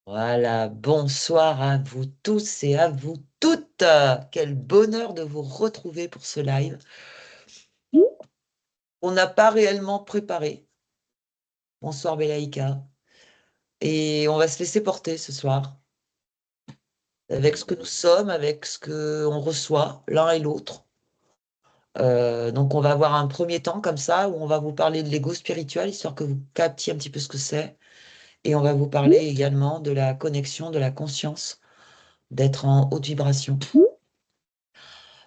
Voilà, bonsoir à vous tous et à vous toutes. Quel bonheur de vous retrouver pour ce live. On n'a pas réellement préparé. Bonsoir Belaïka. Et on va se laisser porter ce soir avec ce que nous sommes, avec ce que on reçoit l'un et l'autre. Donc on va avoir un premier temps comme ça où on va vous parler de l'ego spirituel, histoire que vous captiez un petit peu ce que c'est. Et on va vous parler également de la connexion, de la conscience, d'être en haute vibration.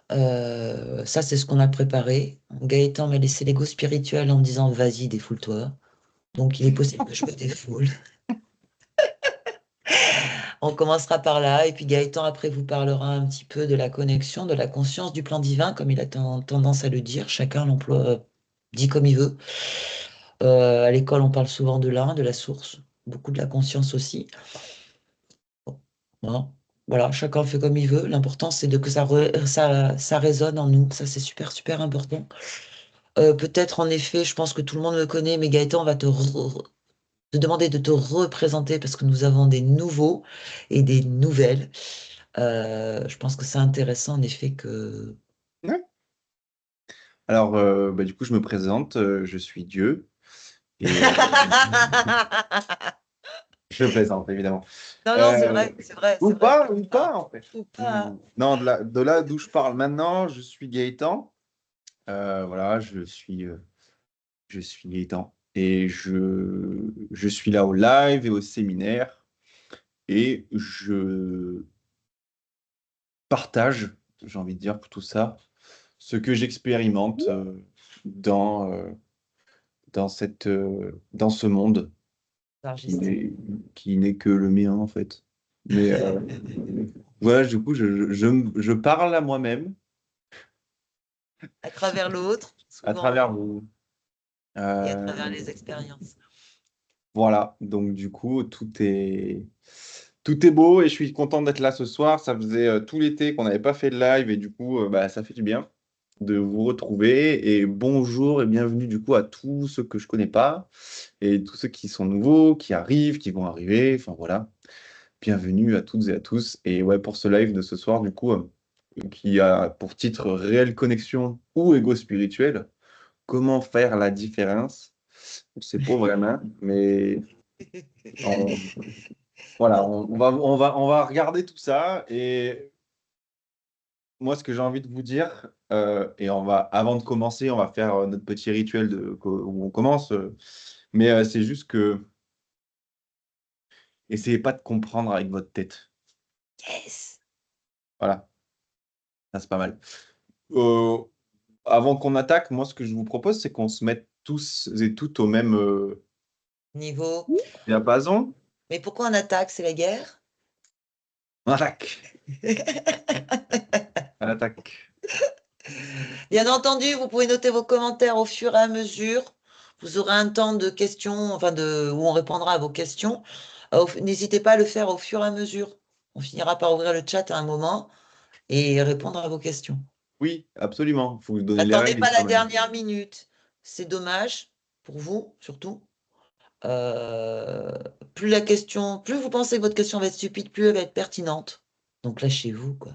Ça, c'est ce qu'on a préparé. Gaëtan m'a laissé l'ego spirituel en me disant vas-y, défoule-toi. Donc, il est possible que je me défoule. On commencera par là. Et puis, Gaëtan, après, vous parlera un petit peu de la connexion, de la conscience du plan divin, comme il a tendance à le dire. Chacun l'emploie, dit comme il veut. À l'école, on parle souvent de l'un, de la source, beaucoup de la conscience aussi. Bon, voilà. Voilà, chacun fait comme il veut. L'important, c'est que ça résonne en nous. Ça, c'est super, super important. Peut-être en effet, je pense que tout le monde me connaît, mais Gaëtan va te demander de te représenter parce que nous avons des nouveaux et des nouvelles. Je pense que c'est intéressant en effet que... Ouais. Alors, du coup, je me présente, je suis Dieu, et je plaisante, évidemment. Non, non, c'est Euh, vrai, c'est vrai, c'est vrai. ou pas, en fait. Ou pas. Non, de là d'où je parle maintenant, je suis Gaëtan. Voilà, je suis Gaëtan. Et je suis là au live et au séminaire, et je partage, j'ai envie de dire, pour tout ça, ce que j'expérimente dans, euh, dans ce monde qui Enregistré. n'est, qui n'est que le mien, en fait. Mais voilà, du coup, je parle à moi-même À travers l'autre, à souvent, travers vous. et à Euh, travers les expériences. voilà, donc du coup, tout est beau et je suis content d'être là ce soir. Ça faisait tout l'été qu'on n'avait pas fait de live et du coup, ça fait du bien de vous retrouver. Et bonjour et bienvenue du coup à tous ceux que je connais pas et tous ceux qui sont nouveaux, qui arrivent, qui vont arriver. Enfin voilà. Bienvenue à toutes et à tous. Et ouais, pour ce live de ce soir, du coup, qui a pour titre Réelle connexion ou ego spirituel, comment faire la différence? Je sais pas vraiment, mais on- voilà, on va regarder tout ça. Et moi, ce que j'ai envie de vous dire, avant de commencer, on va faire notre petit rituel où on commence. Mais c'est juste que essayez pas de comprendre avec votre tête. Yes! Voilà, ça c'est pas mal. Euh, Avant qu'on attaque, moi, ce que je vous propose, c'est qu'on se mette tous et toutes au même Niveau. diapason. Mais pourquoi on attaque? C'est la guerre? On attaque. On attaque. Bien entendu, vous pouvez noter vos commentaires au fur et à mesure. Vous aurez un temps de questions, où on répondra à vos questions. N'hésitez pas à le faire au fur et à mesure. On finira par ouvrir le chat à un moment et répondre à vos questions. Oui, absolument. Il faut vous donner les Attendez règles pas quand la même. dernière minute. C'est dommage pour vous, surtout. Euh, plus la question, plus vous pensez que votre question va être stupide, plus elle va être pertinente. Donc lâchez-vous, quoi.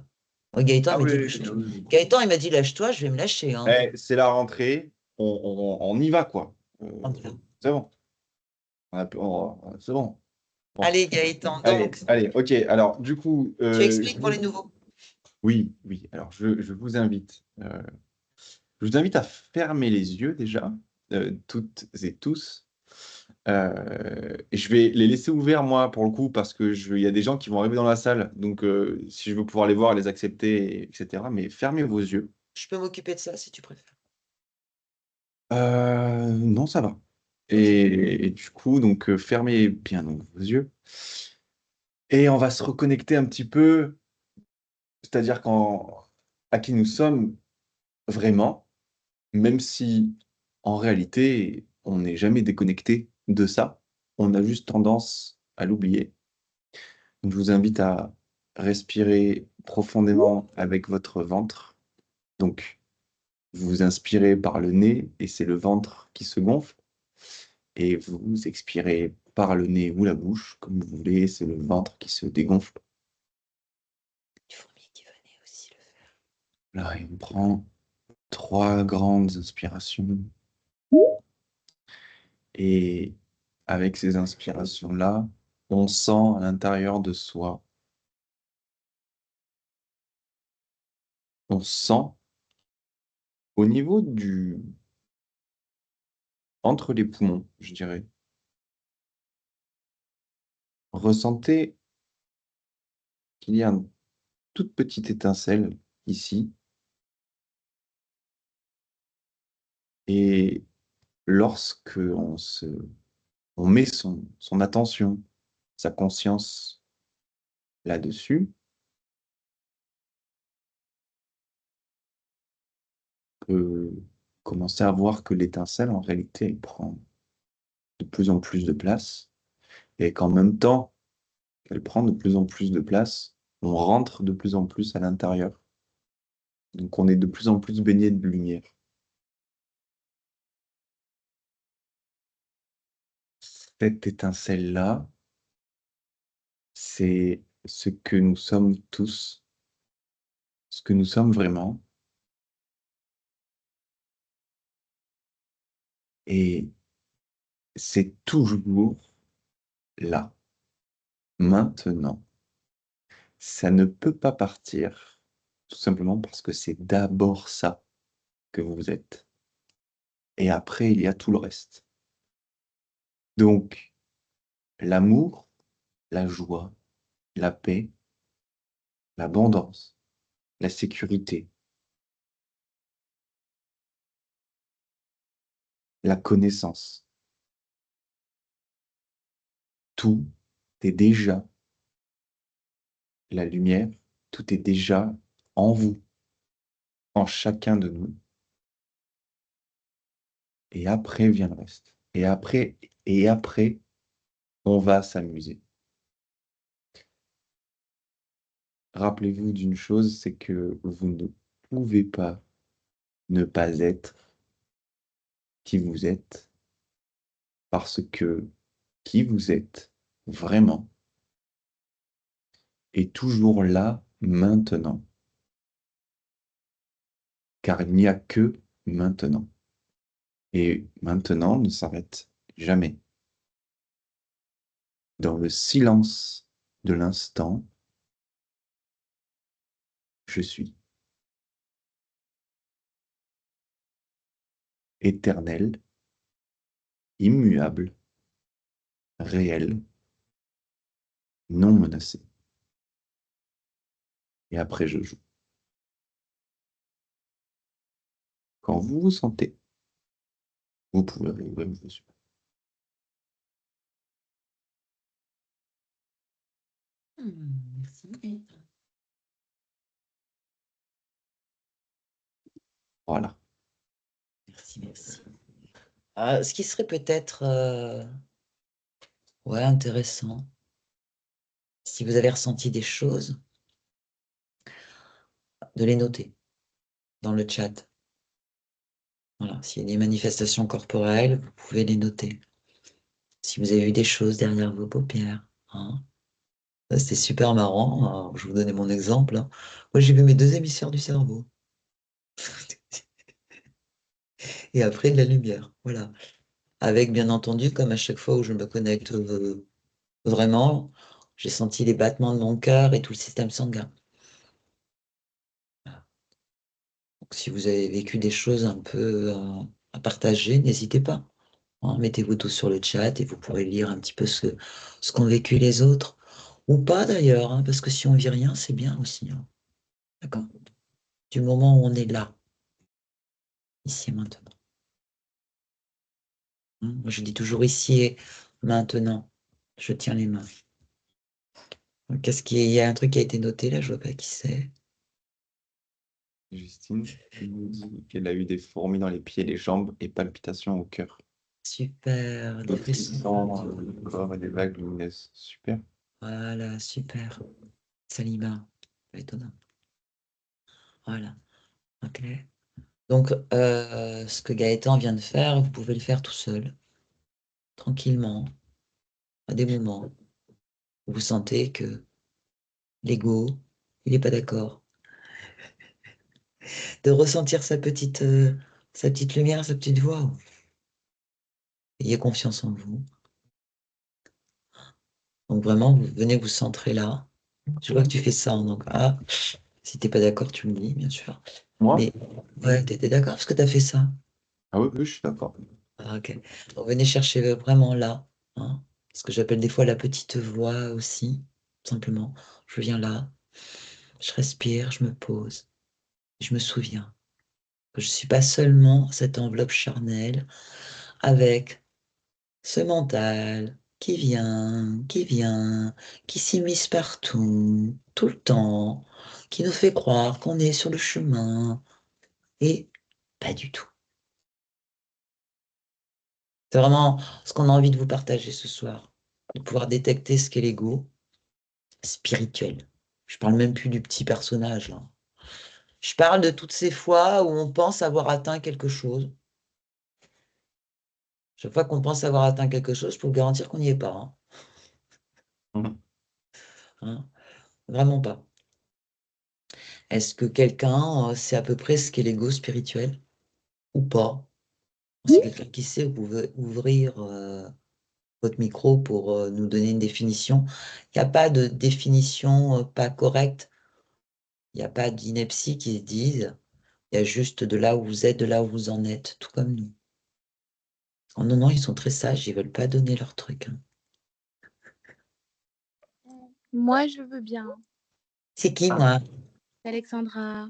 Moi, Gaëtan, il Ah m'a dit, oui, lâche-toi. ah oui. Gaëtan, il m'a dit, lâche-toi, je vais me lâcher, hein. C'est la rentrée. On y va, quoi. On y va. C'est bon. C'est bon. Bon. Allez, Gaëtan, Allez, donc, allez, ok. Alors, du coup, tu expliques pour les nouveaux. oui, oui. Alors, je vous invite à fermer les yeux déjà, toutes et tous. Et je vais les laisser ouverts, moi, pour le coup, parce que il y a des gens qui vont arriver dans la salle. Donc, si je veux pouvoir les voir, les accepter, etc. Mais fermez vos yeux. Je peux m'occuper de ça si tu préfères. Non, ça va. Ok. Et du coup, donc, fermez bien donc, vos yeux. Et on va se reconnecter un petit peu, c'est-à-dire à qui nous sommes vraiment, même si en réalité, on n'est jamais déconnecté de ça. On a juste tendance à l'oublier. Donc, je vous invite à respirer profondément avec votre ventre. Donc, vous inspirez par le nez et c'est le ventre qui se gonfle. Et vous expirez par le nez ou la bouche, comme vous voulez, c'est le ventre qui se dégonfle. Une fourmi qui venait aussi le faire. Là, et on prend 3 grandes inspirations. Et avec ces inspirations-là, on sent à l'intérieur de soi, on sent au niveau entre les poumons, je dirais. Ressentez qu'il y a une toute petite étincelle ici. Et lorsque on met son attention, sa conscience là-dessus, peut commencer à voir que l'étincelle, en réalité, elle prend de plus en plus de place et qu'en même temps qu'elle prend de plus en plus de place, on rentre de plus en plus à l'intérieur. Donc on est de plus en plus baigné de lumière. Cette étincelle-là, c'est ce que nous sommes tous, ce que nous sommes vraiment. Et c'est toujours là, maintenant. Ça ne peut pas partir, tout simplement parce que c'est d'abord ça que vous êtes. Et après, il y a tout le reste. Donc, l'amour, la joie, la paix, l'abondance, la sécurité, la connaissance, tout est déjà la lumière, tout est déjà en vous, en chacun de nous. Et après vient le reste. Et après, on va s'amuser. Rappelez-vous d'une chose, c'est que vous ne pouvez pas ne pas être qui vous êtes, parce que qui vous êtes vraiment est toujours là maintenant, car il n'y a que maintenant. Et maintenant ne s'arrête jamais. Dans le silence de l'instant, je suis éternel, immuable, réel, non menacé. Et après, je joue. Quand vous vous sentez, vous pouvez réouvrir vos yeux. Merci. Voilà. Merci, merci. Ce qui serait peut-être ouais, intéressant, si vous avez ressenti des choses, de les noter dans le chat. Voilà, s'il y a des manifestations corporelles, vous pouvez les noter. Si vous avez vu des choses derrière vos paupières, hein. Ça, c'était super marrant. Alors, je vous donnais mon exemple, hein. Moi, j'ai vu mes deux hémisphères du cerveau. Et après, de la lumière. Voilà. Avec, bien entendu, comme à chaque fois où je me connecte vraiment, j'ai senti les battements de mon cœur et tout le système sanguin. Voilà. Donc, si vous avez vécu des choses un peu à partager, n'hésitez pas, hein. Mettez-vous tous sur le chat et vous pourrez lire un petit peu ce qu'ont vécu les autres. Ou pas d'ailleurs, hein, parce que si on vit rien, c'est bien aussi, hein. D'accord? Du moment où on est là, ici et maintenant. Moi, je dis toujours ici et maintenant. Je tiens les mains. Il y a un truc qui a été noté là, je vois pas qui c'est. Justine nous dit qu'elle a eu des fourmis dans les pieds, les jambes et palpitations au cœur. Super, des Des frissons. frissons dans le corps et des vagues lumineuses. Super. Voilà, super. Salima, pas étonnant. Voilà, ok. Donc, ce que Gaëtan vient de faire, vous pouvez le faire tout seul, tranquillement. à des moments où vous sentez que l'ego, il n'est pas d'accord, de ressentir sa petite lumière, sa petite voix. Ayez confiance en vous. Donc vraiment, vous venez vous centrer là. Je vois que tu fais ça, donc si t'es pas d'accord, tu me dis, bien sûr. Moi? Mais ouais, t'es d'accord parce que t'as fait ça. Ah oui, oui, je suis d'accord. Ok. Donc venez chercher vraiment là, hein, ce que j'appelle des fois la petite voix aussi, simplement. Je viens là, je respire, je me pose, je me souviens que je suis pas seulement cette enveloppe charnelle avec ce mental qui s'immisce partout, tout le temps, qui nous fait croire qu'on est sur le chemin, et pas du tout. C'est vraiment ce qu'on a envie de vous partager ce soir, de pouvoir détecter ce qu'est l'ego spirituel. Je parle même plus du petit personnage, là. Je parle de toutes ces fois où on pense avoir atteint quelque chose. Chaque fois qu'on pense avoir atteint quelque chose, je peux vous garantir qu'on n'y est pas, hein. Mhm. Hein. Vraiment pas. Est-ce que quelqu'un sait à peu près ce qu'est l'ego spirituel ou pas? C'est quelqu'un qui sait, vous pouvez ouvrir votre micro pour nous donner une définition. Il n'y a pas de définition pas correcte. Il n'y a pas d'ineptie qui se dise. Il y a juste de là où vous êtes, de là où vous en êtes, tout comme nous. Oh non, non, ils sont très sages, ils veulent pas donner leur truc, hein. Moi, je veux bien. C'est qui, moi? Alexandra,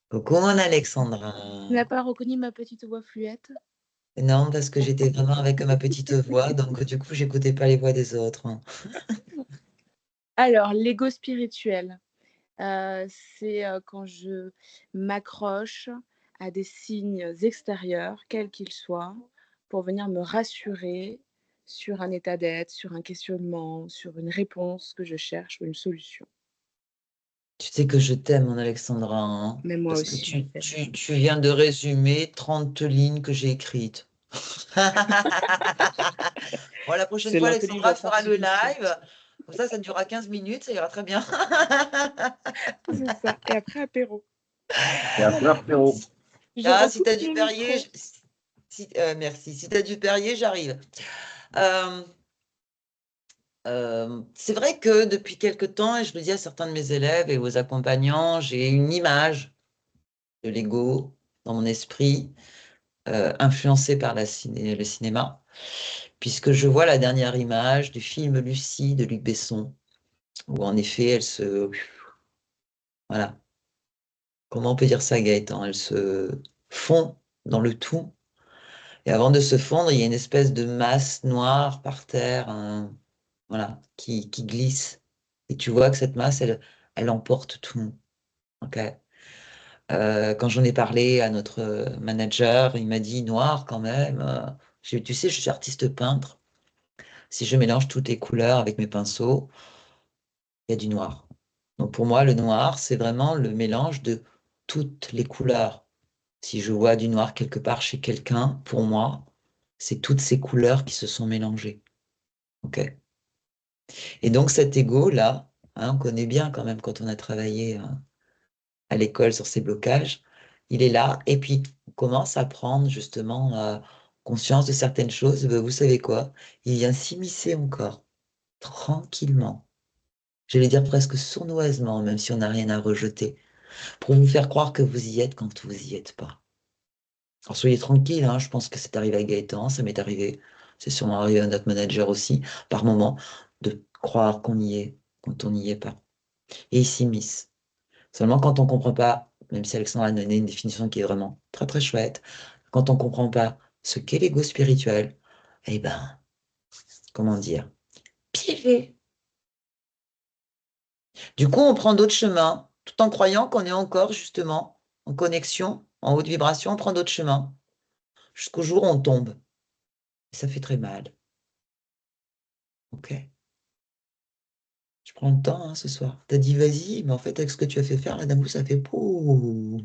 Coucou, mon Alexandra. tu n'as pas reconnu ma petite voix fluette? Non, parce que j'étais vraiment avec ma petite voix, donc du coup, j'écoutais pas les voix des autres, hein. Alors, l'ego spirituel, c'est quand je m'accroche à des signes extérieurs, quels qu'ils soient, pour venir me rassurer sur un état d'être, sur un questionnement, sur une réponse que je cherche ou une solution. Tu sais que je t'aime, mon Alexandra, hein, Mais moi parce que aussi, je t'aime. tu viens de résumer 30 lignes que j'ai écrites. Bon, la prochaine C'est fois, Alexandra l'intelligence fera le artificielle. live. Comme ça durera 15 minutes, ça ira très bien. C'est ça. Et après, apéro. Et après, apéro. Je Ah, si recoupe tu as du le Perrier, micro. merci. Si tu as du Perrier, j'arrive. Euh, c'est vrai que depuis quelque temps, et je le dis à certains de mes élèves et aux accompagnants, j'ai une image de l'ego dans mon esprit, influencée par le cinéma, puisque je vois la dernière image du film Lucie de Luc Besson, où en effet, elle se... Voilà. Comment on peut dire ça, Gaëtan? Elle se fond dans le tout. Et avant de se fondre, il y a une espèce de masse noire par terre, voilà, qui glisse. Et tu vois que cette masse, elle emporte tout. Ok. Quand j'en ai parlé à notre manager, il m'a dit noir quand même. Tu sais, je suis artiste peintre. Si je mélange toutes les couleurs avec mes pinceaux, il y a du noir. Donc pour moi, le noir, c'est vraiment le mélange de toutes les couleurs. Si je vois du noir quelque part chez quelqu'un, pour moi, c'est toutes ces couleurs qui se sont mélangées. Ok. Et donc cet ego-là, hein, on connaît bien quand même quand on a travaillé à l'école sur ces blocages, il est là. Et puis on commence à prendre justement conscience de certaines choses. Ben, vous savez quoi? Il vient s'immiscer encore, tranquillement. J'allais dire presque sournoisement, même si on n'a rien à rejeter, pour vous faire croire que vous y êtes quand vous y êtes pas. Alors soyez tranquille, hein, je pense que c'est arrivé à Gaëtan, ça m'est arrivé, c'est sûrement arrivé à notre manager aussi, par moment, de croire qu'on y est quand on n'y est pas. Et il s'immisce. Seulement quand on comprend pas, même si Alexandre a donné une définition qui est vraiment très très chouette, quand on comprend pas ce qu'est l'ego spirituel, eh ben, comment dire, piégé. Du coup, on prend d'autres chemins, tout en croyant qu'on est encore justement en connexion, en haute vibration, on prend d'autres chemins, jusqu'au jour où on tombe. Et ça fait très mal. Ok? Je prends le temps hein, ce soir. T'as dit vas-y, mais en fait, avec ce que tu as fait faire, là, d'un coup, ça fait pouh.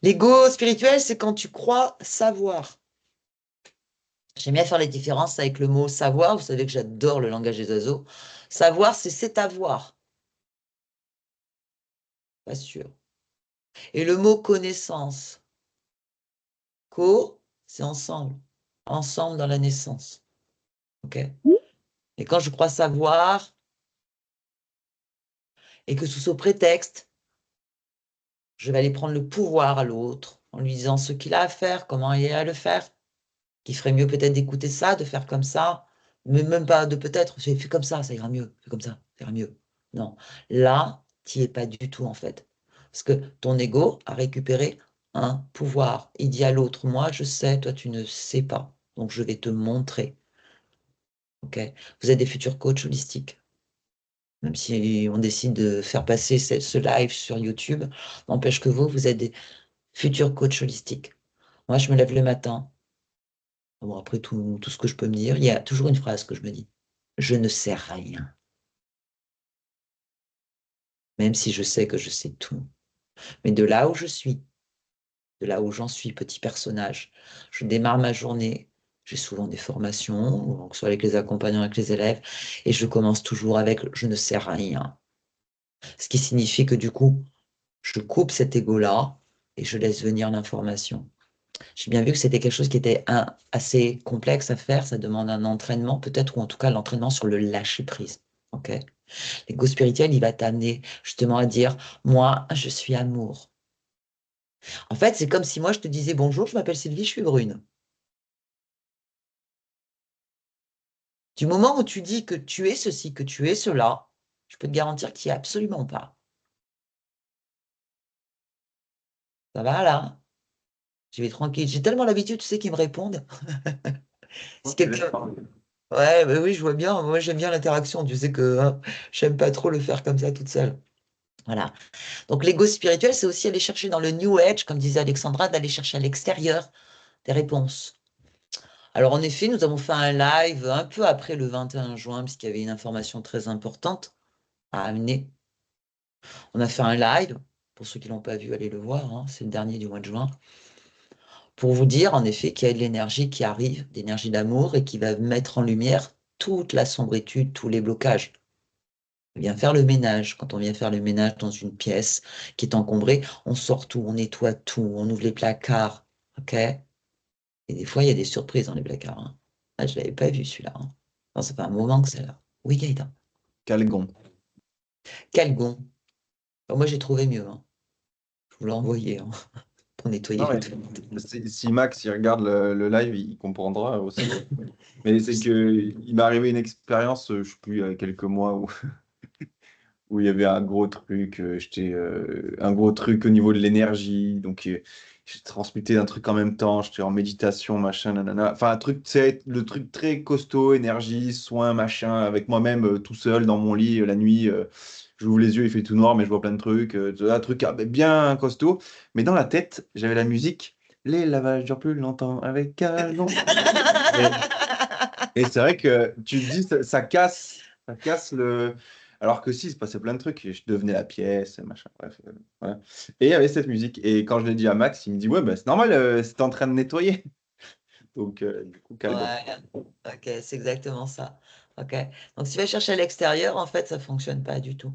L'ego spirituel, c'est quand tu crois savoir. J'aime bien faire les différences avec le mot savoir. Vous savez que j'adore le langage des oiseaux. Savoir, c'est avoir. Pas sûr. Et le mot connaissance. Co, c'est ensemble. Ensemble dans la naissance. OK? Et quand je crois savoir, et que sous ce prétexte, je vais aller prendre le pouvoir à l'autre en lui disant ce qu'il a à faire, comment il a à le faire, qu'il ferait mieux peut-être d'écouter ça, de faire comme ça, mais même pas de peut-être, fais comme ça ira mieux, fais comme ça ira mieux. Non, là, tu n'y es pas du tout en fait. Parce que ton ego a récupéré un pouvoir. Il dit à l'autre, moi je sais, toi tu ne sais pas, donc je vais te montrer. Ok? Vous êtes des futurs coachs holistiques. Même si on décide de faire passer ce live sur YouTube, n'empêche que vous êtes des futurs coachs holistiques. Moi, je me lève le matin. Bon, après tout ce que je peux me dire, il y a toujours une phrase que je me dis. Je ne sais rien, même si je sais que je sais tout. Mais de là où je suis, de là où j'en suis, petit personnage, je démarre ma journée. J'ai souvent des formations, que ce soit avec les accompagnants, avec les élèves, et je commence toujours avec je ne sais rien. Ce qui signifie que du coup, je coupe cet ego-là et je laisse venir l'information. J'ai bien vu que c'était quelque chose qui était assez complexe à faire. Ça demande un entraînement, peut-être, ou en tout cas l'entraînement sur le lâcher-prise. Ok. L'ego spirituel, il va t'amener justement à dire, moi, je suis amour. En fait, c'est comme si moi, je te disais, bonjour, je m'appelle Sylvie, je suis brune. Du moment où tu dis que tu es ceci, que tu es cela, je peux te garantir qu'il n'y a absolument pas. Ça va là? Je vais tranquille. J'ai tellement l'habitude, tu sais, qu'ils me répondent. Si quelqu'un Ouais, bah oui, je vois bien. Moi, j'aime bien l'interaction. Tu sais que hein, j'aime pas trop le faire comme ça toute seule. Voilà. Donc, l'ego spirituel, c'est aussi aller chercher dans le New Age, comme disait Alexandra, d'aller chercher à l'extérieur des réponses. Alors, en effet, nous avons fait un live un peu après le 21 juin, puisqu'il y avait une information très importante à amener. On a fait un live. Pour ceux qui l'ont pas vu, allez le voir. Hein, c'est le dernier du mois de juin. Pour vous dire, en effet, qu'il y a de l'énergie qui arrive, d'énergie d'amour, et qui va mettre en lumière toute la sombritude, tous les blocages. On vient faire le ménage. Quand on vient faire le ménage dans une pièce qui est encombrée, on sort tout, on nettoie tout, on ouvre les placards. OK? Et des fois, il y a des surprises dans les placards. Hein. Ah, je ne l'avais pas vu celui-là. Hein. Non, ça fait un moment que c'est là. Oui, Gaëtan. Calgon. Calgon. Alors, moi, j'ai trouvé mieux. Hein. Je vous l'ai envoyé hein, pour nettoyer Non, les mais toilettes. si Max il regarde le live, il comprendra aussi. Mais c'est que il m'est arrivé une expérience, je sais plus, il y a quelques mois où il y avait un gros truc, un gros truc au niveau de l'énergie, donc j'ai transmuté un truc en même temps, j'étais en méditation, machin, nanana. Enfin, un truc, c'est le truc très costaud, énergie, soin, machin, avec moi-même tout seul dans mon lit la nuit. J'ouvre les yeux, il fait tout noir, mais je vois plein de trucs. Un truc bien costaud. Mais dans la tête, j'avais la musique. Les lavages durent plus longtemps avec Calgon. Et c'est vrai que tu te dis, ça casse le. Alors que si, il se passait plein de trucs. Je devenais la pièce, machin, bref. Voilà. Et il y avait cette musique. Et quand je l'ai dit à Max, il me dit, ouais, bah, c'est normal, c'était en train de nettoyer. Donc, du coup, calme. Ouais, ok, c'est exactement ça. Ok. Donc, si tu vas chercher à l'extérieur, en fait, ça ne fonctionne pas du tout.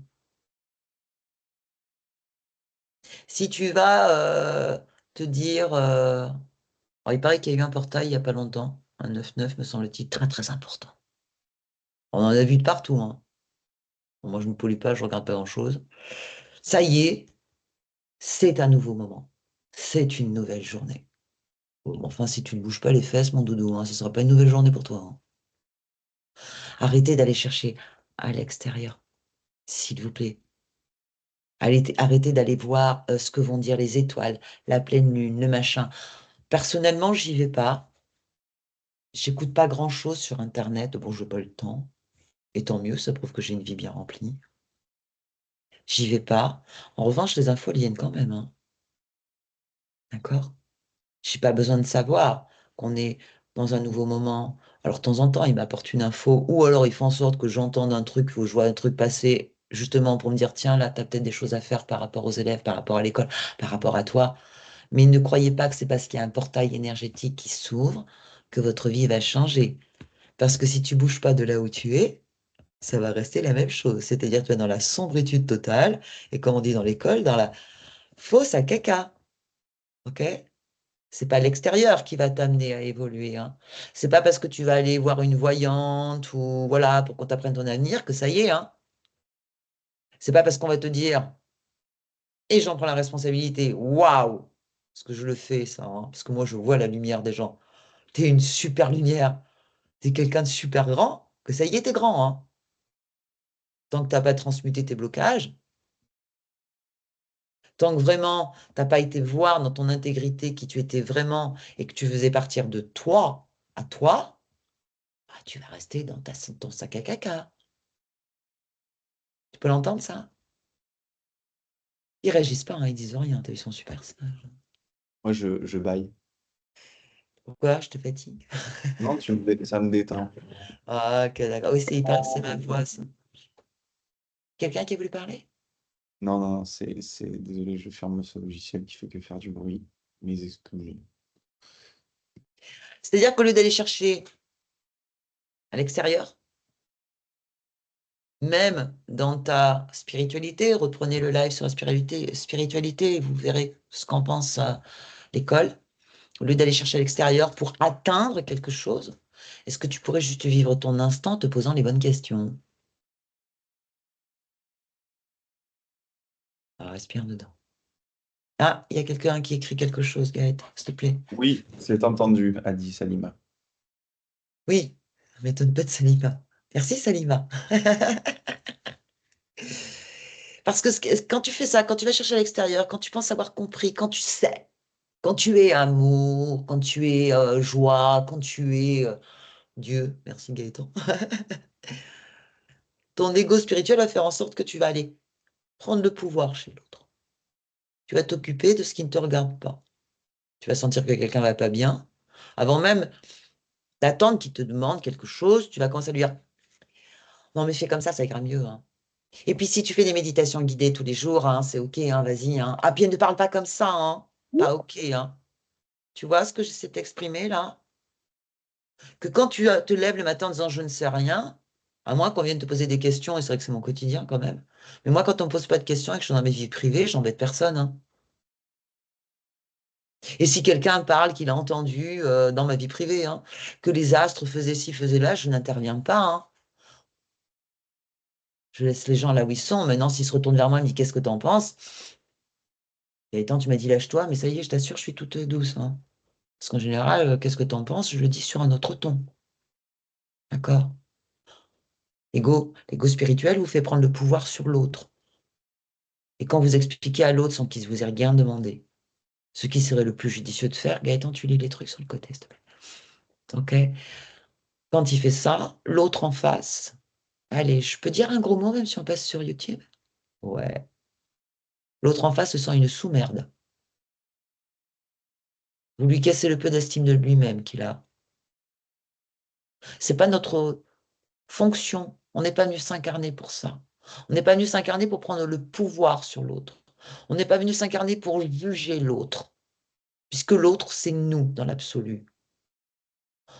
Si tu vas te dire, alors, il paraît qu'il y a eu un portail il n'y a pas longtemps, un 9-9 me semble-t-il, très très important. On en a vu de partout. Hein. Bon, moi, je ne me pollue pas, je ne regarde pas grand-chose. Ça y est, c'est un nouveau moment. C'est une nouvelle journée. Bon, enfin, si tu ne bouges pas les fesses, mon doudou, hein, ce ne sera pas une nouvelle journée pour toi. Hein. Arrêtez d'aller chercher à l'extérieur, s'il vous plaît. Arrêtez d'aller voir ce que vont dire les étoiles, la pleine lune, le machin. Personnellement, j'y vais pas. J'écoute pas grand-chose sur Internet. Bon, je n'ai pas le temps. Et tant mieux, ça prouve que j'ai une vie bien remplie. J'y vais pas. En revanche, les infos elles viennent quand même. Hein. D'accord? J'ai pas besoin de savoir qu'on est dans un nouveau moment. Alors, de temps en temps, ils m'apportent une info, ou alors ils font en sorte que j'entende un truc, ou je vois un truc passer, justement pour me dire, tiens, là, tu as peut-être des choses à faire par rapport aux élèves, par rapport à l'école, par rapport à toi. Mais ne croyez pas que c'est parce qu'il y a un portail énergétique qui s'ouvre que votre vie va changer. Parce que si tu bouges pas de là où tu es, ça va rester la même chose. C'est-à-dire que tu es dans la sombritude totale, et comme on dit dans l'école, dans la fosse à caca. OK? C'est pas l'extérieur qui va t'amener à évoluer, hein. C'est pas parce que tu vas aller voir une voyante ou voilà, pour qu'on t'apprenne ton avenir que ça y est, hein. C'est pas parce qu'on va te dire, et j'en prends la responsabilité, waouh, parce que je le fais, ça, hein, parce que moi, je vois la lumière des gens. T'es une super lumière, t'es quelqu'un de super grand, que ça y est, t'es grand, hein. Tant que t'as pas transmuté tes blocages, tant que vraiment t'as pas été voir dans ton intégrité qui tu étais vraiment et que tu faisais partir de toi à toi, bah, tu vas rester dans ton sac à caca. Tu peux l'entendre, ça? Ils réagissent pas, hein, ils disent rien, ils sont super sages. Moi, je baille. Pourquoi? Je te fatigue. Non, ça me détend. Ah, ok, d'accord. Oui, c'est ma voix, ça. Quelqu'un qui a voulu parler? Non, non, désolé, je ferme ce logiciel qui fait que faire du bruit. Mes excuses. C'est-à-dire qu'au lieu d'aller chercher à l'extérieur, même dans ta spiritualité, reprenez le live sur la spiritualité, et vous verrez ce qu'en pense l'école. Au lieu d'aller chercher à l'extérieur pour atteindre quelque chose, est-ce que tu pourrais juste vivre ton instant en te posant les bonnes questions? Alors, respire dedans. Ah, il y a quelqu'un qui écrit quelque chose, Gaët, s'il te plaît. Oui, c'est entendu, a dit Salima. Oui, ça m'étonne pas de Salima. Merci, Salima. Parce que quand tu fais ça, quand tu vas chercher à l'extérieur, quand tu penses avoir compris, quand tu sais, quand tu es amour, quand tu es joie, quand tu es Dieu, merci Gaëtan, ton ego spirituel va faire en sorte que tu vas aller prendre le pouvoir chez l'autre. Tu vas t'occuper de ce qui ne te regarde pas. Tu vas sentir que quelqu'un va pas bien. Avant même d'attendre qu'il te demande quelque chose, tu vas commencer à lui dire, non mais fais comme ça ira mieux, hein. Et puis si tu fais des méditations guidées tous les jours, hein, c'est ok, hein, vas-y, hein. Ah puis ne parle pas comme ça, hein. Pas ok, hein. Tu vois ce que j'essaie de t'exprimer là? Que quand tu te lèves le matin en disant je ne sais rien, à moins qu'on vienne te poser des questions, et c'est vrai que c'est mon quotidien quand même. Mais moi, quand on ne me pose pas de questions et que je suis dans ma vie privée, j'embête personne, hein. Et si quelqu'un parle qu'il a entendu dans ma vie privée, hein, que les astres faisaient ci, faisaient là, je n'interviens pas, hein. Je laisse les gens là où ils sont. Maintenant, s'ils se retournent vers moi et me disent qu'est-ce que tu en penses? Gaëtan, tu m'as dit lâche-toi, mais ça y est, je t'assure, je suis toute douce, hein. Parce qu'en général, qu'est-ce que tu en penses? Je le dis sur un autre ton. D'accord? L'ego spirituel vous fait prendre le pouvoir sur l'autre. Et quand vous expliquez à l'autre sans qu'il vous ait rien demandé, ce qui serait le plus judicieux de faire, Gaëtan, tu lis les trucs sur le côté, s'il te plaît. OK? Quand il fait ça, l'autre en face, allez, je peux dire un gros mot même si on passe sur YouTube? Ouais. L'autre en face se sent une sous-merde. Vous lui cassez le peu d'estime de lui-même qu'il a. C'est pas notre fonction. On n'est pas venu s'incarner pour ça. On n'est pas venu s'incarner pour prendre le pouvoir sur l'autre. On n'est pas venu s'incarner pour juger l'autre, puisque l'autre, c'est nous dans l'absolu.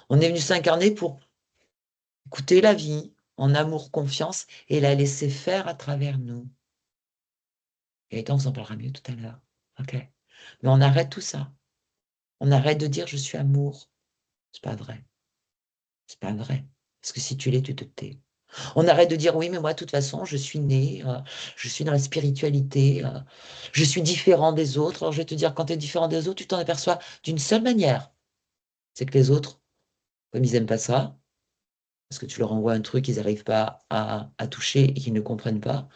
On est venu s'incarner pour écouter la vie en amour, confiance et la laisser faire à travers nous. Et on s'en parlera mieux tout à l'heure. OK? Mais on arrête tout ça. On arrête de dire je suis amour. C'est pas vrai. C'est pas vrai. Parce que si tu l'es, tu te tais. On arrête de dire oui, mais moi, de toute façon, je suis né, je suis dans la spiritualité, je suis différent des autres. Alors, je vais te dire, quand tu es différent des autres, tu t'en aperçois d'une seule manière. C'est que les autres, comme ils n'aiment pas ça, parce que tu leur envoies un truc qu'ils n'arrivent pas à toucher et qu'ils ne comprennent pas,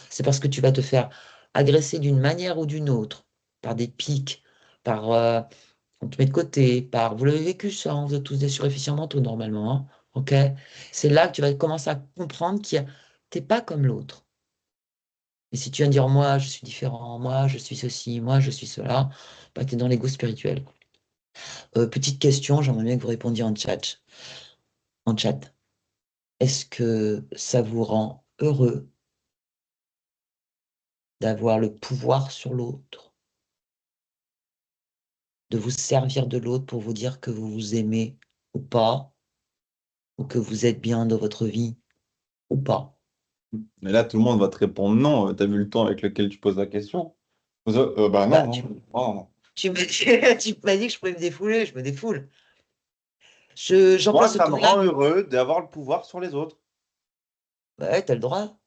c'est parce que tu vas te faire agresser d'une manière ou d'une autre, par des pics, par on te met de côté, par vous l'avez vécu ça, hein, vous êtes tous des suréfficients mentaux normalement, hein, ok? C'est là que tu vas commencer à comprendre que t'es pas comme l'autre. Et si tu viens dire moi je suis différent, moi je suis ceci, moi je suis cela, bah, tu es dans l'ego spirituel. Petite question, j'aimerais bien que vous répondiez en chat. En chat. Est-ce que ça vous rend heureux d'avoir le pouvoir sur l'autre, de vous servir de l'autre pour vous dire que vous vous aimez ou pas, ou que vous êtes bien dans votre vie ou pas. Mais là, tout le monde va te répondre non. Tu as vu le temps avec lequel tu poses la question? Bah non, Bah, non, non, non. tu m'as tu m'as dit que je pouvais me défouler, je me défoule. J'emploie Moi, ce ça me ton-là. rend heureux d'avoir le pouvoir sur les autres. Ouais, t'as le droit.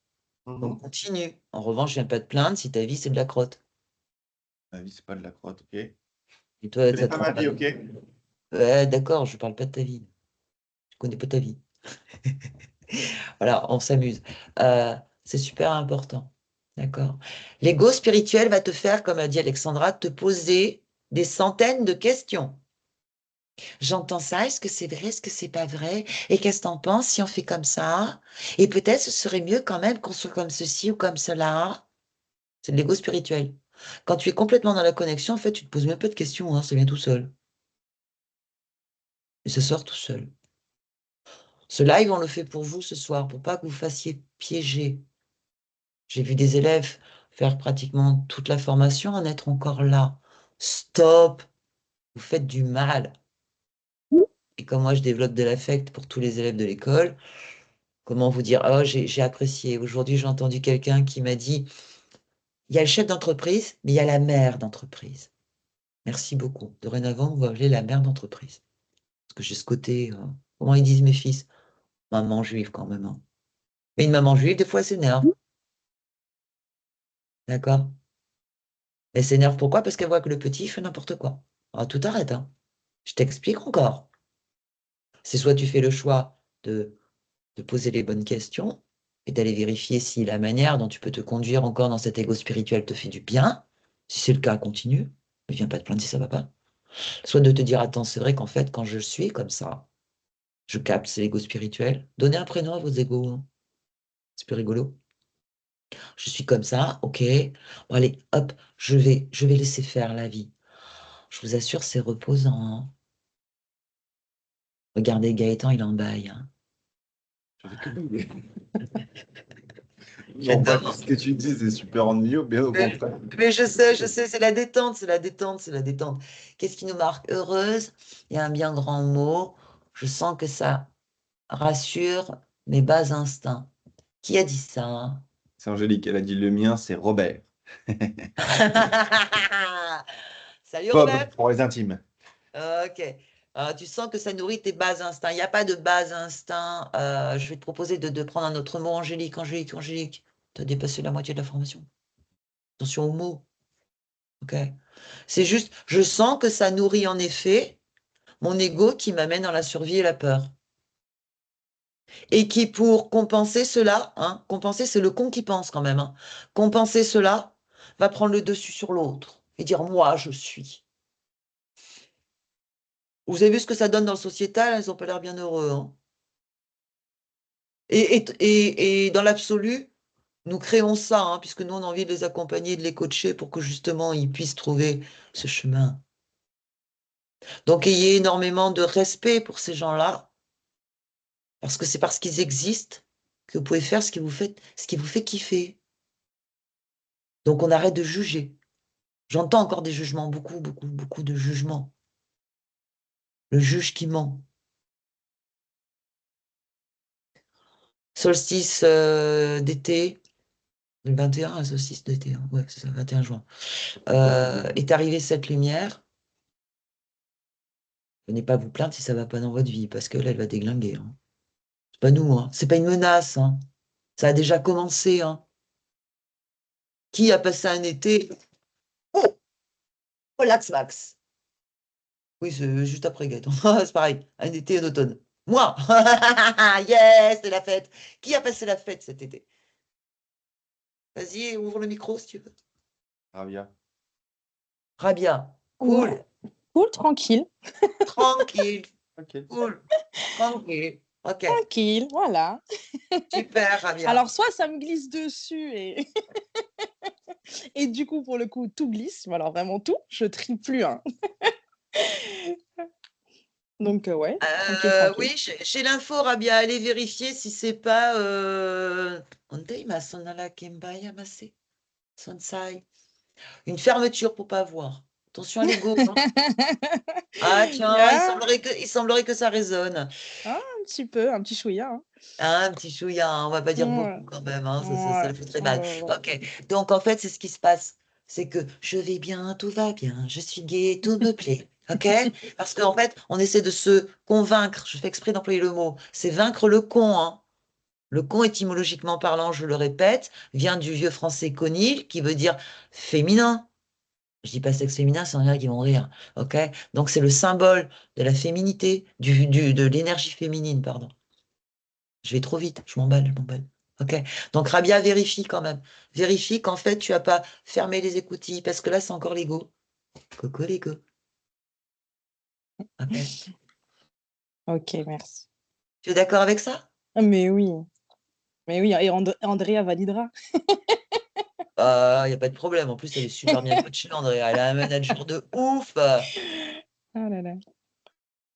Donc Mhm. continue. En revanche, je viens pas te plaindre si ta vie c'est de la crotte. Ma vie, c'est pas de la crotte, ok? Ce Et toi, n'est ça pas te rend ma pas. vie, ok? Ouais, d'accord, je parle pas de ta vie. Je connais pas ta vie. Voilà, on s'amuse. C'est super important. D'accord. L'ego spirituel va te faire, comme a dit Alexandra, te poser des centaines de questions. J'entends ça, est-ce que c'est vrai, est-ce que c'est pas vrai? Et qu'est-ce que t'en penses si on fait comme ça? Et peut-être ce serait mieux quand même qu'on soit comme ceci ou comme cela. C'est de l'ego spirituel. Quand tu es complètement dans la connexion, en fait, tu te poses même pas de questions, hein, ça vient tout seul. Et ça sort tout seul. Ce live, on le fait pour vous ce soir, pour pas que vous fassiez piéger. J'ai vu des élèves faire pratiquement toute la formation, en être encore là. Stop, vous faites du mal. Et comme moi, je développe de l'affect pour tous les élèves de l'école, comment vous dire, oh, j'ai apprécié. Aujourd'hui, j'ai entendu quelqu'un qui m'a dit, il y a le chef d'entreprise, mais il y a la mère d'entreprise. Merci beaucoup. Dorénavant, vous m'appelez la mère d'entreprise. Parce que j'ai ce côté, comment ils disent mes fils? Maman juive quand même, hein. Mais une maman juive, des fois, elle s'énerve. D'accord? Elle s'énerve pourquoi? Parce qu'elle voit que le petit fait n'importe quoi. Ah, tout arrête, hein. Je t'explique encore. C'est soit tu fais le choix de poser les bonnes questions et d'aller vérifier si la manière dont tu peux te conduire encore dans cet ego spirituel te fait du bien. Si c'est le cas, continue. Ne viens pas te plaindre si ça va pas. Soit de te dire, attends, c'est vrai qu'en fait, quand je suis comme ça, je capte, c'est l'ego spirituel. Donnez un prénom à vos égos, hein. C'est plus rigolo. Je suis comme ça, ok. Bon, allez, hop, je vais laisser faire la vie. Je vous assure, c'est reposant, hein. Regardez, Gaëtan, il est en bail, hein. Je fais que bailler. Non, pas J'adore. ce que tu dis, c'est super ennuyeux, bien au Mais, contraire. mais je sais, c'est la détente, c'est la détente, c'est la détente. Qu'est-ce qui nous marque heureuse? Il y a un bien grand mot. Je sens que ça rassure mes bas instincts. Qui a dit ça? C'est Angélique, elle a dit le mien, c'est Robert. Salut Robert. Bob, pour les intimes. Ok. Tu sens que ça nourrit tes bas instincts. Il n'y a pas de bas instincts. Je vais te proposer de prendre un autre mot, Angélique. Angélique, Angélique. Tu as dépassé la moitié de la formation. Attention aux mots. Ok. C'est juste, je sens que ça nourrit en effet mon ego qui m'amène dans la survie et la peur. Et qui, pour compenser cela, hein, compenser, c'est le con qui pense quand même, hein, compenser cela, va prendre le dessus sur l'autre et dire moi, je suis. Vous avez vu ce que ça donne dans le sociétal? Ils n'ont pas l'air bien heureux, hein. Et dans l'absolu, nous créons ça, hein, puisque nous, on a envie de les accompagner, de les coacher pour que justement ils puissent trouver ce chemin. Donc, ayez énormément de respect pour ces gens-là, parce que c'est parce qu'ils existent que vous pouvez faire ce qui vous fait kiffer. Donc, on arrête de juger. J'entends encore des jugements, beaucoup, beaucoup, beaucoup de jugements. Le juge qui ment. Solstice d'été, le 21, solstice d'été, hein, ouais, c'est ça, 21 juin. Est arrivée cette lumière. Venez pas vous plaindre si ça va pas dans votre vie, parce que là, elle va déglinguer, hein. C'est pas nous, hein. C'est pas une menace, hein. Ça a déjà commencé, hein. Qui a passé un été? Oh, relax, Max. Oui, c'est juste après Gaëtan. C'est pareil, un été et un automne. Moi! Yes, c'est la fête. Qui a passé la fête cet été? Vas-y, ouvre le micro si tu veux. Rabia. Rabia, Ouais. cool, Cool, tranquille, tranquille, Ok. cool, tranquille. Ok, tranquille, voilà. super, Rabia. Alors, soit ça me glisse dessus et, et du coup, pour le coup, tout glisse, mais alors vraiment tout, je trie plus, hein. Donc, ouais, tranquille, tranquille. Oui, j'ai l'info, Rabia. Allez vérifier si c'est pas. Ondei masonala kemba yamase. Sonsai. Une fermeture pour pas voir. Attention à l'ego, hein. Ah tiens, il semblerait que ça résonne. Ah, un petit peu, un petit chouïa. Hein. Ah, un petit chouïa, hein, on va pas dire Ouais. beaucoup quand même, hein, ça Ouais. le fait très Oh mal. là là. Ok, donc en fait, c'est ce qui se passe. C'est que je vais bien, tout va bien, je suis gai, tout me plaît. Ok? Parce qu'en fait, on essaie de se convaincre, je fais exprès d'employer le mot, c'est vaincre le con, hein. Le con, étymologiquement parlant, je le répète, vient du vieux français conil, qui veut dire féminin. Je dis pas sexe féminin, c'est en a qui vont rire. Ok? Donc c'est le symbole de la féminité, de l'énergie féminine, pardon. Je vais trop vite, je m'emballe, je m'emballe. Ok. Donc Rabia, vérifie quand même. Vérifie qu'en fait, tu n'as pas fermé les écoutilles, parce que là, c'est encore l'ego. Coco l'ego. Ok. Ok, merci. Tu es d'accord avec ça? Ah, mais oui, et Andrea validera. Il n'y a pas de problème. En plus, elle est super bien coachée, Andrea. Elle a un manager de ouf. Ah là là.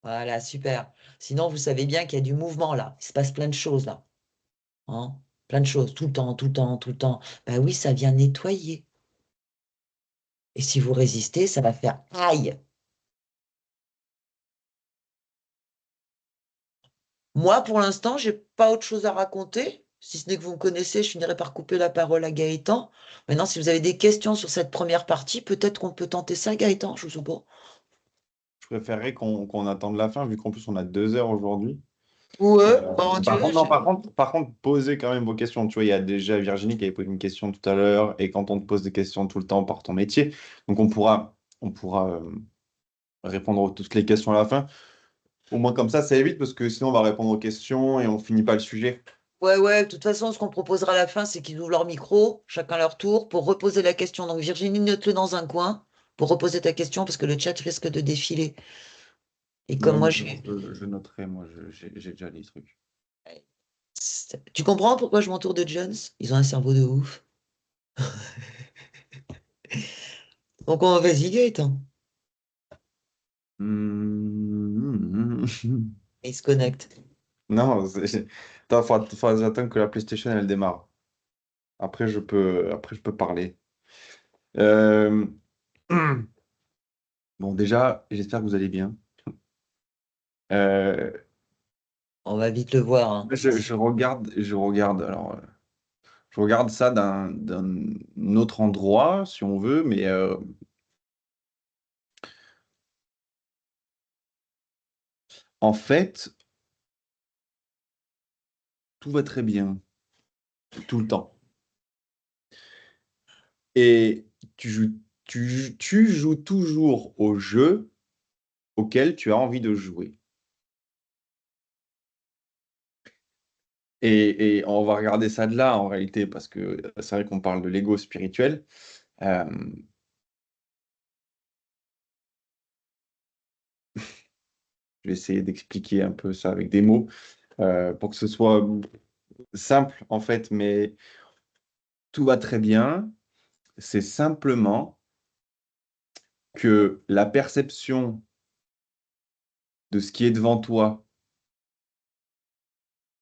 Voilà, super. Sinon, vous savez bien qu'il y a du mouvement là. Il se passe plein de choses là. Hein, plein de choses, tout le temps, tout le temps, tout le temps. Ben oui, ça vient nettoyer. Et si vous résistez, ça va faire aïe. Moi, pour l'instant, j'ai pas autre chose à raconter. Si ce n'est que vous me connaissez, je finirai par couper la parole à Gaëtan. Maintenant, si vous avez des questions sur cette première partie, peut-être qu'on peut tenter ça, Gaëtan, je sais pas. Je préférerais qu'on attende la fin, vu qu'en plus on a 2 heures aujourd'hui. Ouais, bon, tu Par veux, contre, non, par contre, posez quand même vos questions. Tu vois, il y a déjà Virginie qui avait posé une question tout à l'heure, et quand on te pose des questions tout le temps par ton métier, donc on pourra répondre à toutes les questions à la fin. Au moins comme ça évite, parce que sinon on va répondre aux questions et on finit pas le sujet. Ouais, ouais, de toute façon, ce qu'on proposera à la fin, c'est qu'ils ouvrent leur micro, chacun leur tour, pour reposer la question. Donc, Virginie, note-le dans un coin pour reposer ta question, parce que le chat risque de défiler. Et comme Ouais, moi, moi, je je, suis... je noterai, moi, j'ai déjà les trucs. Tu comprends pourquoi je m'entoure de Jones? Ils ont un cerveau de ouf. Donc, on vas-y, Gaëtan. Hmm. Et ils se connectent. Non, attends, faut attendre que la PlayStation elle démarre. Après, je peux parler. Euh, Bon, déjà, j'espère que vous allez bien. Euh, On va vite le voir, hein. je regarde ça d'un autre endroit, si on veut, mais en fait, tout va très bien, tout le temps. Et tu joues toujours au jeu auquel tu as envie de jouer. Et on va regarder ça de là, en réalité, parce que c'est vrai qu'on parle de l'ego spirituel. Euh, je vais essayer d'expliquer un peu ça avec des mots, pour que ce soit simple, en fait, mais tout va très bien. C'est simplement que la perception de ce qui est devant toi,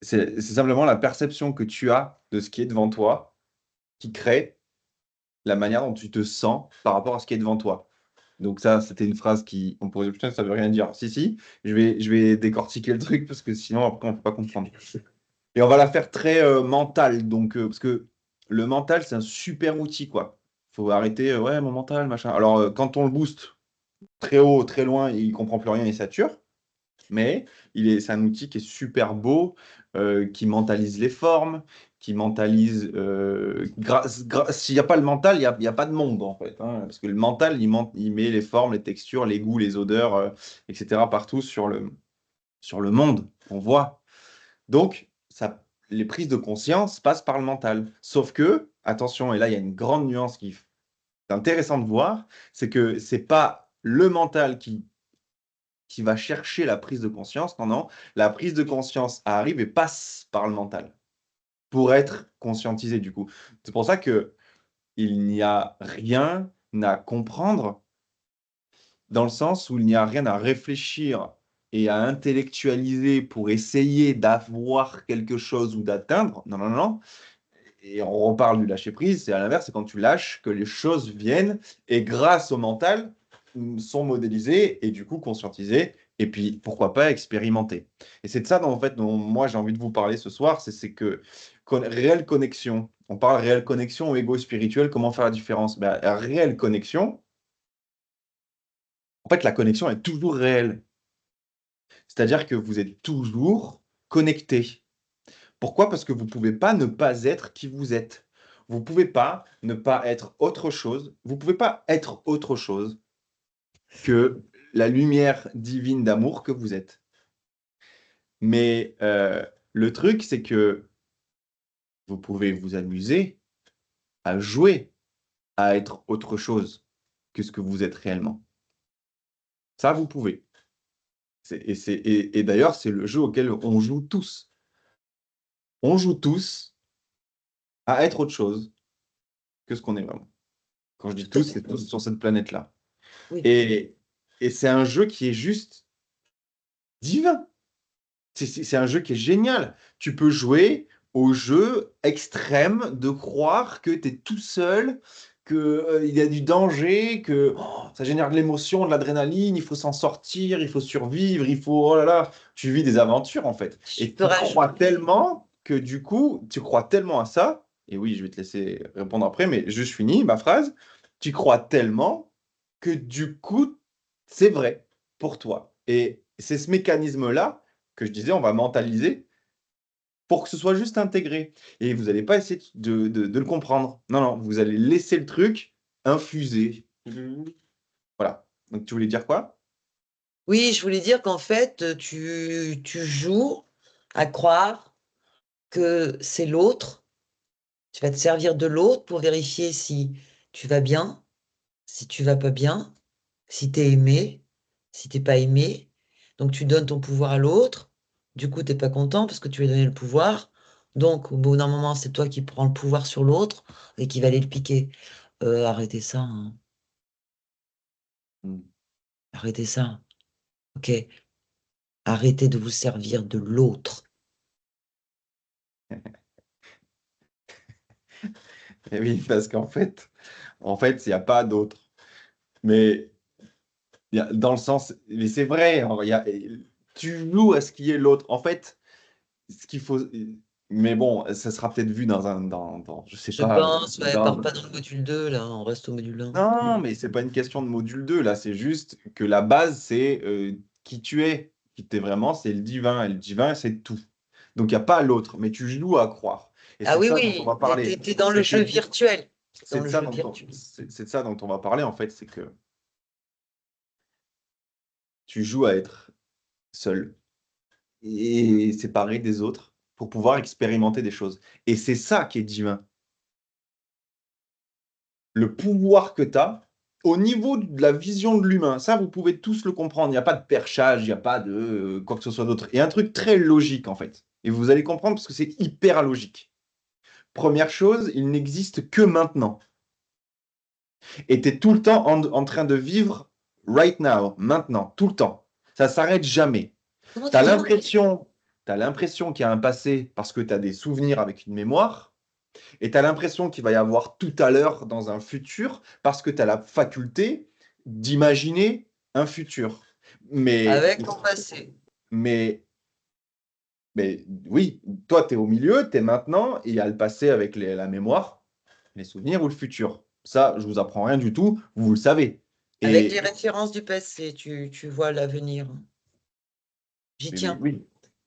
c'est simplement la perception que tu as de ce qui est devant toi qui crée la manière dont tu te sens par rapport à ce qui est devant toi. Donc ça, c'était une phrase qui, on pourrait dire, putain, ça veut rien dire. Si, si, je vais décortiquer le truc parce que sinon, après, on ne peut pas comprendre. Et on va la faire très mentale, donc, parce que le mental, c'est un super outil, quoi. Faut arrêter, ouais, mon mental, machin. Alors, quand on le booste très haut, très loin, il comprend plus rien, il sature. Mais c'est un outil qui est super beau, qui mentalise les formes, qui mentalise. S'il n'y a pas le mental, il y a pas de monde, en fait, hein. Parce que le mental, il met les formes, les textures, les goûts, les odeurs, etc., partout sur le monde qu'on voit. Donc, les prises de conscience passent par le mental. Sauf que, attention, et là, il y a une grande nuance qui est intéressante de voir, c'est que c'est pas le mental qui va chercher la prise de conscience. Non, non, la prise de conscience arrive et passe par le mental pour être conscientisé du coup. C'est pour ça que il n'y a rien à comprendre dans le sens où il n'y a rien à réfléchir et à intellectualiser pour essayer d'avoir quelque chose ou d'atteindre. Non, non, non. Et on reparle du lâcher prise, c'est à l'inverse, c'est quand tu lâches que les choses viennent et grâce au mental, sont modélisés et du coup conscientisés. Et puis, pourquoi pas expérimenter. Et c'est de ça dont, en fait, dont moi j'ai envie de vous parler ce soir, c'est que réelle connexion, on parle réelle connexion ou égo spirituel, comment faire la différence? Ben, réelle connexion, en fait, la connexion est toujours réelle. C'est-à-dire que vous êtes toujours connecté. Pourquoi? Parce que vous ne pouvez pas ne pas être qui vous êtes. Vous ne pouvez pas ne pas être autre chose. Vous ne pouvez pas être autre chose que la lumière divine d'amour que vous êtes. Mais le truc, c'est que vous pouvez vous amuser à jouer à être autre chose que ce que vous êtes réellement. Ça, vous pouvez. Et d'ailleurs, c'est le jeu auquel on joue tous. On joue tous à être autre chose que ce qu'on est vraiment. Quand je dis Tout à tous, fait. c'est tous sur cette planète-là. Oui. Et c'est un jeu qui est juste divin. C'est un jeu qui est génial. Tu peux jouer au jeu extrême de croire que tu es tout seul, qu'il y a du danger, que ça génère de l'émotion, de l'adrénaline, il faut s'en sortir, il faut survivre, il faut... Oh là là, tu vis des aventures en fait. Je Et peux tu crois rajouter. tellement que du coup, tu crois tellement à ça, et oui, je vais te laisser répondre après, mais je finis ma phrase, tu crois tellement que du coup, c'est vrai pour toi. Et c'est ce mécanisme-là que je disais, on va mentaliser pour que ce soit juste intégré. Et vous n'allez pas essayer de le comprendre. Non, non, vous allez laisser le truc infuser. Voilà. Donc, tu voulais dire quoi? Oui, je voulais dire qu'en fait, tu joues à croire que c'est l'autre. Tu vas te servir de l'autre pour vérifier si tu vas bien, si tu vas pas bien, si tu es aimé, si t'es pas aimé. Donc tu donnes ton pouvoir à l'autre. Du coup, t'es pas content parce que tu lui as donné le pouvoir. Donc, au bout d'un moment, c'est toi qui prends le pouvoir sur l'autre et qui va aller le piquer. Arrêtez ça, hein. Hmm. Arrêtez ça. Ok. Arrêtez de vous servir de l'autre. Et oui, parce qu'en fait, il n'y a pas d'autre. Mais dans le sens, mais c'est vrai, hein, tu joues à ce qui est l'autre. En fait, ce qu'il faut. Mais bon, ça sera peut-être vu je sais Je pas, pense, ouais, part pas dans le module 2 là, on reste au module 1. non, mais c'est pas une question de module 2 là, c'est juste que la base, c'est qui tu es. Qui tu es vraiment, c'est le divin. Et le divin, c'est tout. Donc, il n'y a pas l'autre, mais tu joues à croire. Et Ah c'est de oui, ça dont on oui, va parler. t'es dans le C'est jeu que virtuel. T'es dans c'est de le ça jeu dont on, virtuel. c'est de ça dont on va parler, en fait, c'est que tu joues à être seul et séparé des autres pour pouvoir expérimenter des choses. Et c'est ça qui est divin. Le pouvoir que tu as au niveau de la vision de l'humain. Ça, vous pouvez tous le comprendre. Il n'y a pas de perchage, il n'y a pas de quoi que ce soit d'autre. Il y a un truc très logique, en fait. Et vous allez comprendre parce que c'est hyper logique. Première chose, il n'existe que maintenant. Et tu es tout le temps en train de vivre right now, maintenant, tout le temps. Ça ne s'arrête jamais. Comment Tu tu as dis? l'impression, t'as l'impression qu'il y a un passé parce que tu as des souvenirs avec une mémoire. Et tu as l'impression qu'il va y avoir tout à l'heure dans un futur parce que tu as la faculté d'imaginer un futur. Mais, Avec ton passé. mais, mais oui, toi, tu es au milieu, tu es maintenant, et il y a le passé avec la mémoire, les souvenirs ou le futur. Ça, je vous apprends rien du tout, vous le savez. Avec les Et références du passé, tu vois l'avenir. J'y mais tiens. oui,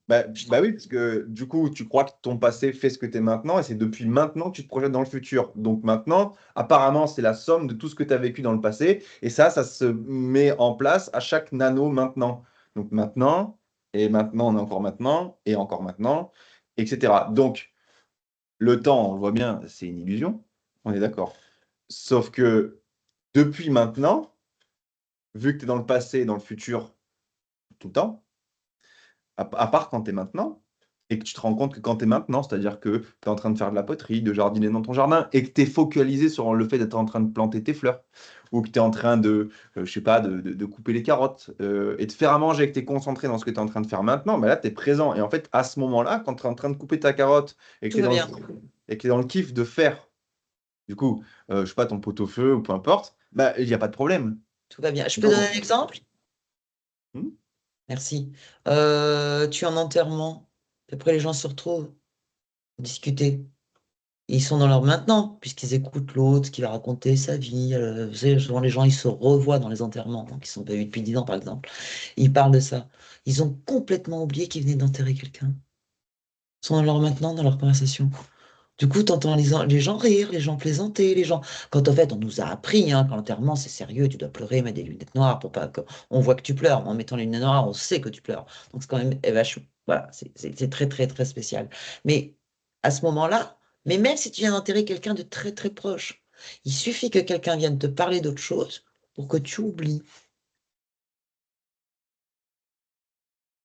bah oui, parce que du coup, tu crois que ton passé fait ce que tu es maintenant, et c'est depuis maintenant que tu te projettes dans le futur. Donc maintenant, apparemment, c'est la somme de tout ce que tu as vécu dans le passé, et ça se met en place à chaque nano maintenant. Donc maintenant, et maintenant, on est encore maintenant, etc. Donc, le temps, on le voit bien, c'est une illusion, on est d'accord. Sauf que depuis maintenant, vu que tu es dans le passé et dans le futur tout le temps, à part quand tu es maintenant, et que tu te rends compte que quand tu es maintenant, c'est-à-dire que tu es en train de faire de la poterie, de jardiner dans ton jardin, et que tu es focalisé sur le fait d'être en train de planter tes fleurs, ou que tu es en train de, je sais pas, de couper les carottes, et de faire à manger, et que tu es concentré dans ce que tu es en train de faire maintenant, bah là, tu es présent. Et en fait, à ce moment-là, quand tu es en train de couper ta carotte, et que Tout tu es va dans bien. dans le kiff de faire, du coup, je sais pas, ton pot-au-feu, ou peu importe, bah, il n'y a pas de problème. tout va bien. Je peux Non, donner non. un exemple? Hmm. Merci. Tu es en enterrement, puis après les gens se retrouvent, discuter. Et ils sont dans leur maintenant, puisqu'ils écoutent l'autre, qui va raconter sa vie. Vous savez, souvent les gens, ils se revoient dans les enterrements, donc ils sont pas vus depuis 10 ans, par exemple. Ils parlent de ça. Ils ont complètement oublié qu'ils venaient d'enterrer quelqu'un. Ils sont dans leur maintenant, dans leur conversation. Du coup, tu entends les gens rire, les gens plaisanter, les gens. Quand en fait, on nous a appris, hein, quand l'enterrement c'est sérieux, tu dois pleurer, mettre des lunettes noires pour pas on voit que tu pleures. Mais en mettant les lunettes noires, on sait que tu pleures. Donc c'est quand même vachement. Voilà, c'est très, très, très spécial. Mais à ce moment-là, mais même si tu viens d'enterrer quelqu'un de très, très proche, il suffit que quelqu'un vienne te parler d'autre chose pour que tu oublies.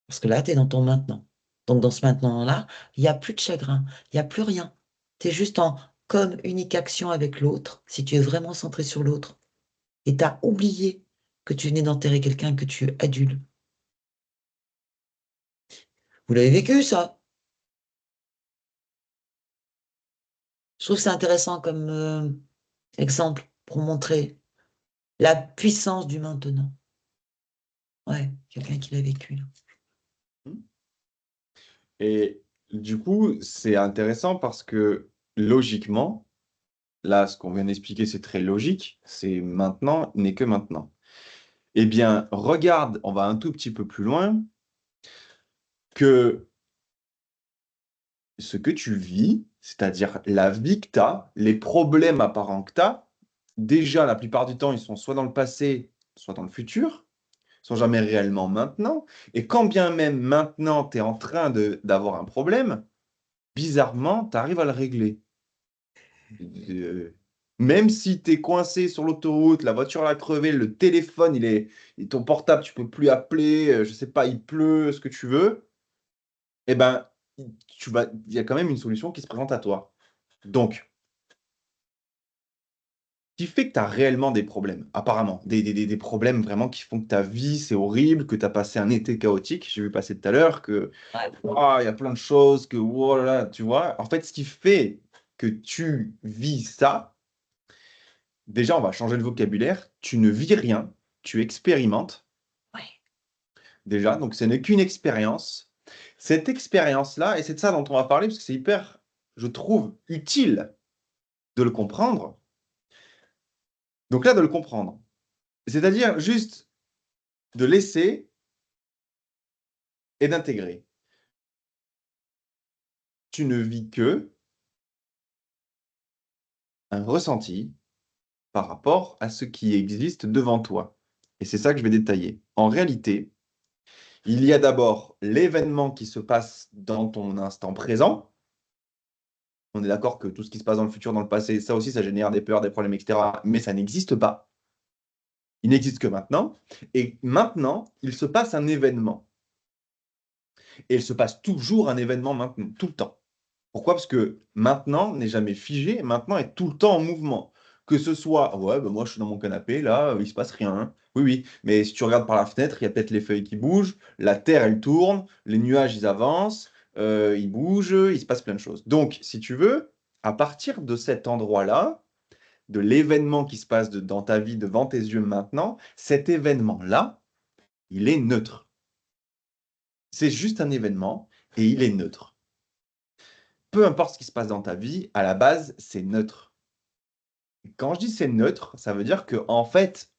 Parce que là, tu es dans ton maintenant. Donc, dans ce maintenant-là, il n'y a plus de chagrin, il n'y a plus rien. Tu es juste en comme unique action avec l'autre, si tu es vraiment centré sur l'autre. Et tu as oublié que tu venais d'enterrer quelqu'un, que tu es adulte. Vous l'avez vécu, ça? Je trouve que c'est intéressant comme exemple pour montrer la puissance du maintenant. Ouais, quelqu'un qui l'a vécu, là. Et du coup, c'est intéressant parce que logiquement, là, ce qu'on vient d'expliquer, c'est très logique. C'est maintenant n'est que maintenant. Eh bien, regarde, on va un tout petit peu plus loin, que ce que tu vis, c'est-à-dire la vie que tu as, les problèmes apparents que tu as, déjà, la plupart du temps, ils sont soit dans le passé, soit dans le futur, ils sont jamais réellement maintenant. Et quand bien même maintenant, tu es en train d'avoir un problème, bizarrement, tu arrives à le régler. Euh, Même si tu es coincé sur l'autoroute, la voiture a crevé, le téléphone, ton portable, tu peux plus appeler, je sais pas, il pleut, ce que tu veux, eh ben, il y a quand même une solution qui se présente à toi. Donc, ce qui fait que tu as réellement des problèmes, apparemment, des problèmes vraiment qui font que ta vie, c'est horrible, que tu as passé un été chaotique, j'ai vu passer tout à l'heure, que Ouais. il y a plein de choses, que voilà, tu vois. En fait, ce qui fait que tu vis ça, déjà, on va changer le vocabulaire. Tu ne vis rien, tu expérimentes. Ouais. Déjà, donc ce n'est qu'une expérience. Cette expérience-là, et c'est de ça dont on va parler, parce que c'est hyper, je trouve, utile de le comprendre. Donc là, de le comprendre. C'est-à-dire juste de laisser et d'intégrer. Tu ne vis que un ressenti par rapport à ce qui existe devant toi. Et c'est ça que je vais détailler. En réalité, il y a d'abord l'événement qui se passe dans ton instant présent. On est d'accord que tout ce qui se passe dans le futur, dans le passé, ça aussi, ça génère des peurs, des problèmes, etc. Mais ça n'existe pas. Il n'existe que maintenant. Et maintenant, il se passe un événement. Et il se passe toujours un événement maintenant, tout le temps. Pourquoi? Parce que maintenant n'est jamais figé, maintenant est tout le temps en mouvement. Que ce soit, ouais, bah moi je suis dans mon canapé, là, il se passe rien, hein. Oui, oui, mais si tu regardes par la fenêtre, il y a peut-être les feuilles qui bougent, la terre elle tourne, les nuages ils avancent, ils bougent, il se passe plein de choses. Donc, si tu veux, à partir de cet endroit-là, de l'événement qui se passe dans ta vie devant tes yeux maintenant, cet événement-là, il est neutre. C'est juste un événement et il est neutre. Peu importe ce qui se passe dans ta vie, à la base, c'est neutre. Quand je dis c'est neutre, ça veut dire que, en fait,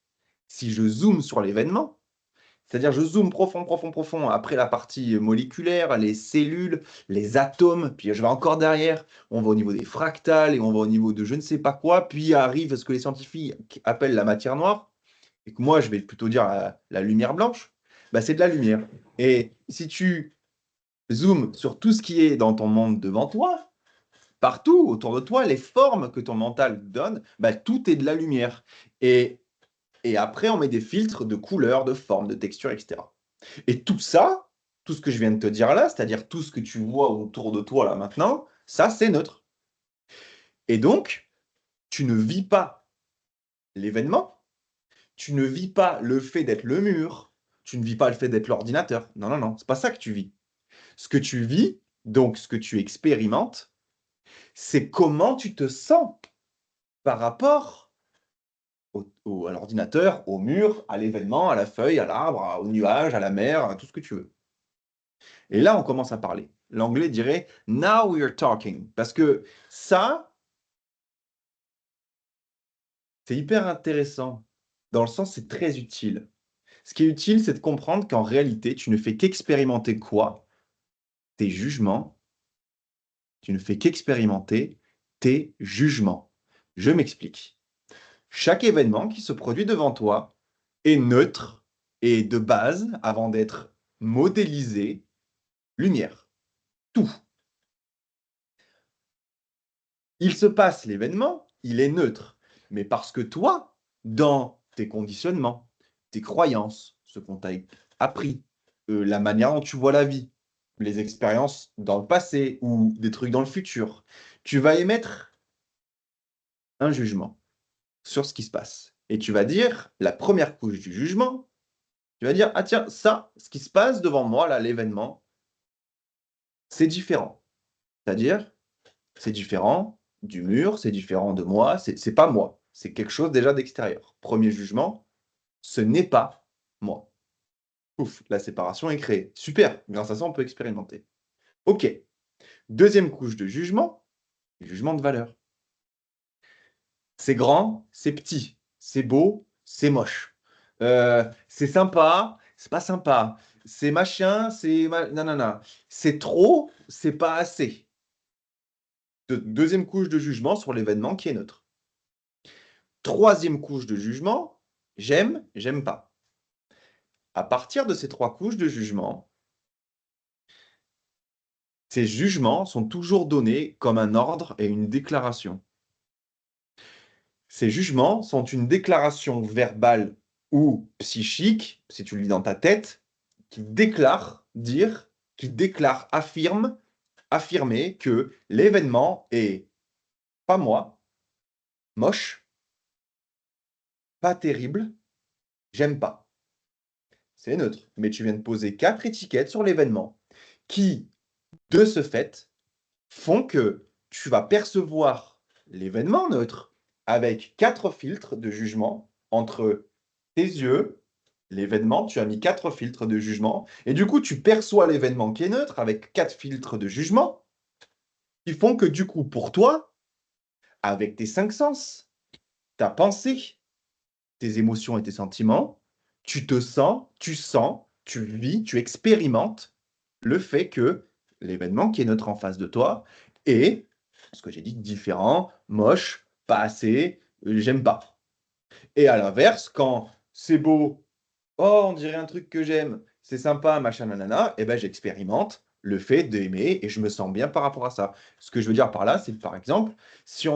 si je zoome sur l'événement, c'est-à-dire je zoome profond, profond, profond, après la partie moléculaire, les cellules, les atomes, puis je vais encore derrière, on va au niveau des fractales et on va au niveau de je ne sais pas quoi, puis arrive ce que les scientifiques appellent la matière noire, et que moi je vais plutôt dire la lumière blanche, bah, c'est de la lumière. Et si tu zoomes sur tout ce qui est dans ton monde devant toi, partout autour de toi, les formes que ton mental donne, bah, tout est de la lumière. Et après, on met des filtres de couleurs, de formes, de textures, etc. Et tout ça, tout ce que je viens de te dire là, c'est-à-dire tout ce que tu vois autour de toi là maintenant, ça, c'est neutre. Et donc, tu ne vis pas l'événement, tu ne vis pas le fait d'être le mur, tu ne vis pas le fait d'être l'ordinateur. Non, non, non, c'est pas ça que tu vis. Ce que tu vis, donc ce que tu expérimentes, c'est comment tu te sens par rapport à l'ordinateur, au mur, à l'événement, à la feuille, à l'arbre, au nuage, à la mer, à tout ce que tu veux. Et là, on commence à parler. L'anglais dirait « Now we are talking ». Parce que ça, c'est hyper intéressant. Dans le sens, c'est très utile. Ce qui est utile, c'est de comprendre qu'en réalité, tu ne fais qu'expérimenter quoi? Tes jugements. Tu ne fais qu'expérimenter tes jugements. Je m'explique. Chaque événement qui se produit devant toi est neutre et de base, avant d'être modélisé, lumière. Tout. Il se passe l'événement, il est neutre. Mais parce que toi, dans tes conditionnements, tes croyances, ce qu'on t'a appris, la manière dont tu vois la vie, les expériences dans le passé ou des trucs dans le futur, tu vas émettre un jugement sur ce qui se passe. Et tu vas dire, la première couche du jugement, tu vas dire, ah tiens, ça, ce qui se passe devant moi, là, l'événement, c'est différent. C'est-à-dire, c'est différent du mur, c'est différent de moi, c'est pas moi. C'est quelque chose déjà d'extérieur. Premier jugement, ce n'est pas moi. Ouf, la séparation est créée. Super, grâce à ça, on peut expérimenter. OK. Deuxième couche de jugement, jugement de valeur. C'est grand, c'est petit, c'est beau, c'est moche. C'est sympa, c'est pas sympa. C'est machin, c'est nanana. C'est trop, c'est pas assez. Deuxième couche de jugement sur l'événement qui est neutre. Troisième couche de jugement, j'aime, j'aime pas. À partir de ces trois couches de jugement, ces jugements sont toujours donnés comme un ordre et une déclaration. Ces jugements sont une déclaration verbale ou psychique, si tu le lis dans ta tête, qui déclare, affirmer que l'événement est pas moi, moche, pas terrible, j'aime pas. C'est neutre, mais tu viens de poser 4 étiquettes sur l'événement qui, de ce fait, font que tu vas percevoir l'événement neutre avec 4 filtres de jugement entre tes yeux, l'événement, tu as mis 4 filtres de jugement, et du coup, tu perçois l'événement qui est neutre avec 4 filtres de jugement qui font que du coup, pour toi, avec tes 5 sens, ta pensée, tes émotions et tes sentiments, tu te sens, tu vis, tu expérimentes le fait que l'événement qui est neutre en face de toi est, ce que j'ai dit, différent, moche, pas assez, j'aime pas. Et à l'inverse, quand c'est beau, oh, on dirait un truc que j'aime, c'est sympa, machin, nanana, et ben j'expérimente le fait d'aimer et je me sens bien par rapport à ça. Ce que je veux dire par là, c'est par exemple, si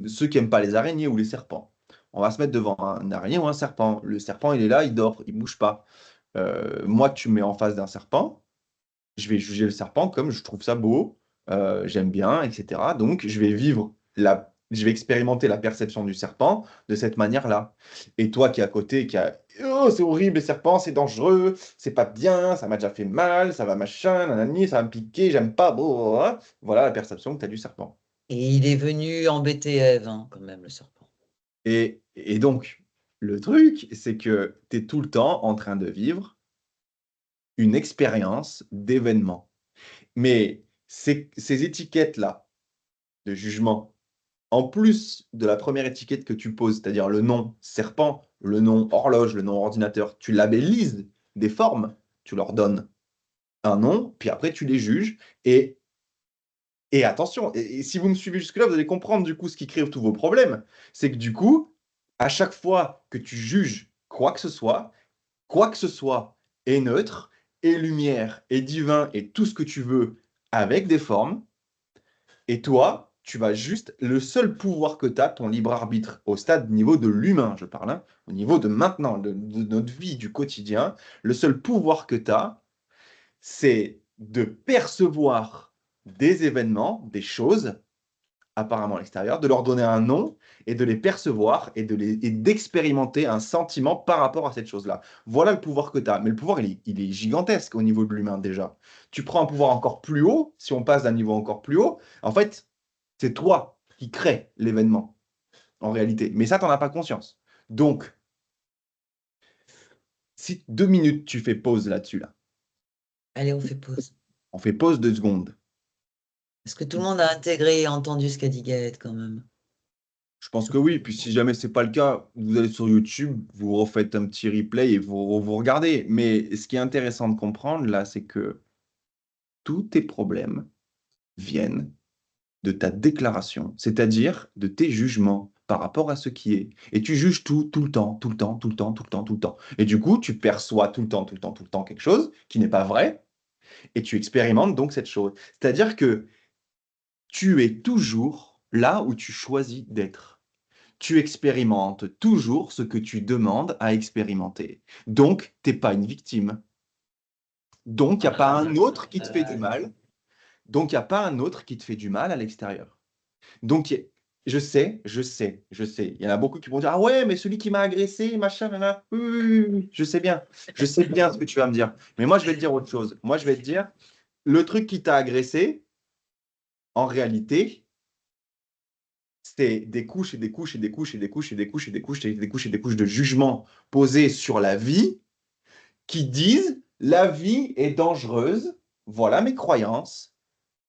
ceux qui n'aiment pas les araignées ou les serpents, on va se mettre devant un araignée ou un serpent. Le serpent, il est là, il dort, il bouge pas. Moi, tu me mets en face d'un serpent, je vais juger le serpent comme je trouve ça beau, j'aime bien, etc. Donc, je vais expérimenter la perception du serpent de cette manière-là. Et toi qui es à côté, qui a oh, c'est horrible, les serpents, c'est dangereux, c'est pas bien, ça m'a déjà fait mal, ça va machin, nanani, ça va me piquer, j'aime pas, blablabla. Voilà la perception que tu as du serpent. Et il est venu embêter Ève, hein, quand même, le serpent. Et donc, le truc, c'est que tu es tout le temps en train de vivre une expérience d'événement. Mais ces étiquettes-là de jugement, en plus de la première étiquette que tu poses, c'est-à-dire le nom serpent, le nom horloge, le nom ordinateur, tu labellises des formes, tu leur donnes un nom, puis après tu les juges. Et attention, et si vous me suivez jusque-là, vous allez comprendre du coup ce qui crée tous vos problèmes. C'est que du coup, à chaque fois que tu juges quoi que ce soit est neutre, est lumière, est divin, et tout ce que tu veux avec des formes. Et toi, tu vas juste, le seul pouvoir que tu as, ton libre arbitre, au stade niveau de l'humain, je parle, hein, au niveau de maintenant, de notre vie, du quotidien, le seul pouvoir que tu as, c'est de percevoir des événements, des choses, apparemment à l'extérieur, de leur donner un nom et de les percevoir et d'expérimenter un sentiment par rapport à cette chose-là. Voilà le pouvoir que tu as. Mais le pouvoir, il est gigantesque au niveau de l'humain déjà. Tu prends un pouvoir encore plus haut, si on passe d'un niveau encore plus haut, en fait, c'est toi qui crée l'événement, en réalité. Mais ça, tu n'en as pas conscience. Donc, si 2 minutes, tu fais pause là-dessus, là. Allez, on fait pause. On fait pause 2 secondes. Est-ce que tout le monde a intégré et entendu ce qu'a dit Gaët quand même? Je pense que oui. Puis si jamais c'est pas le cas, vous allez sur YouTube, vous refaites un petit replay et vous regardez. Mais ce qui est intéressant de comprendre là, c'est que tous tes problèmes viennent de ta déclaration, c'est-à-dire de tes jugements par rapport à ce qui est. Et tu juges tout le temps, tout le temps, tout le temps, tout le temps, tout le temps. Et du coup, tu perçois tout le temps, tout le temps, tout le temps quelque chose qui n'est pas vrai, et tu expérimentes donc cette chose. C'est-à-dire que tu es toujours là où tu choisis d'être. Tu expérimentes toujours ce que tu demandes à expérimenter. Donc, t'es pas une victime. Donc, il n'y a pas un autre qui te fait du mal. Donc, il n'y a pas un autre qui te fait du mal à l'extérieur. Donc, je sais. Il y en a beaucoup qui vont dire, ah ouais, mais celui qui m'a agressé, machin, là, oui, oui, oui, oui, je sais bien. Je sais bien ce que tu vas me dire. Mais moi, je vais te dire autre chose. Moi, je vais te dire, le truc qui t'a agressé, en réalité, c'est des couches et des couches et des couches et des couches et des couches et des couches et des couches et des couches de jugement posées sur la vie qui disent la vie est dangereuse, voilà mes croyances.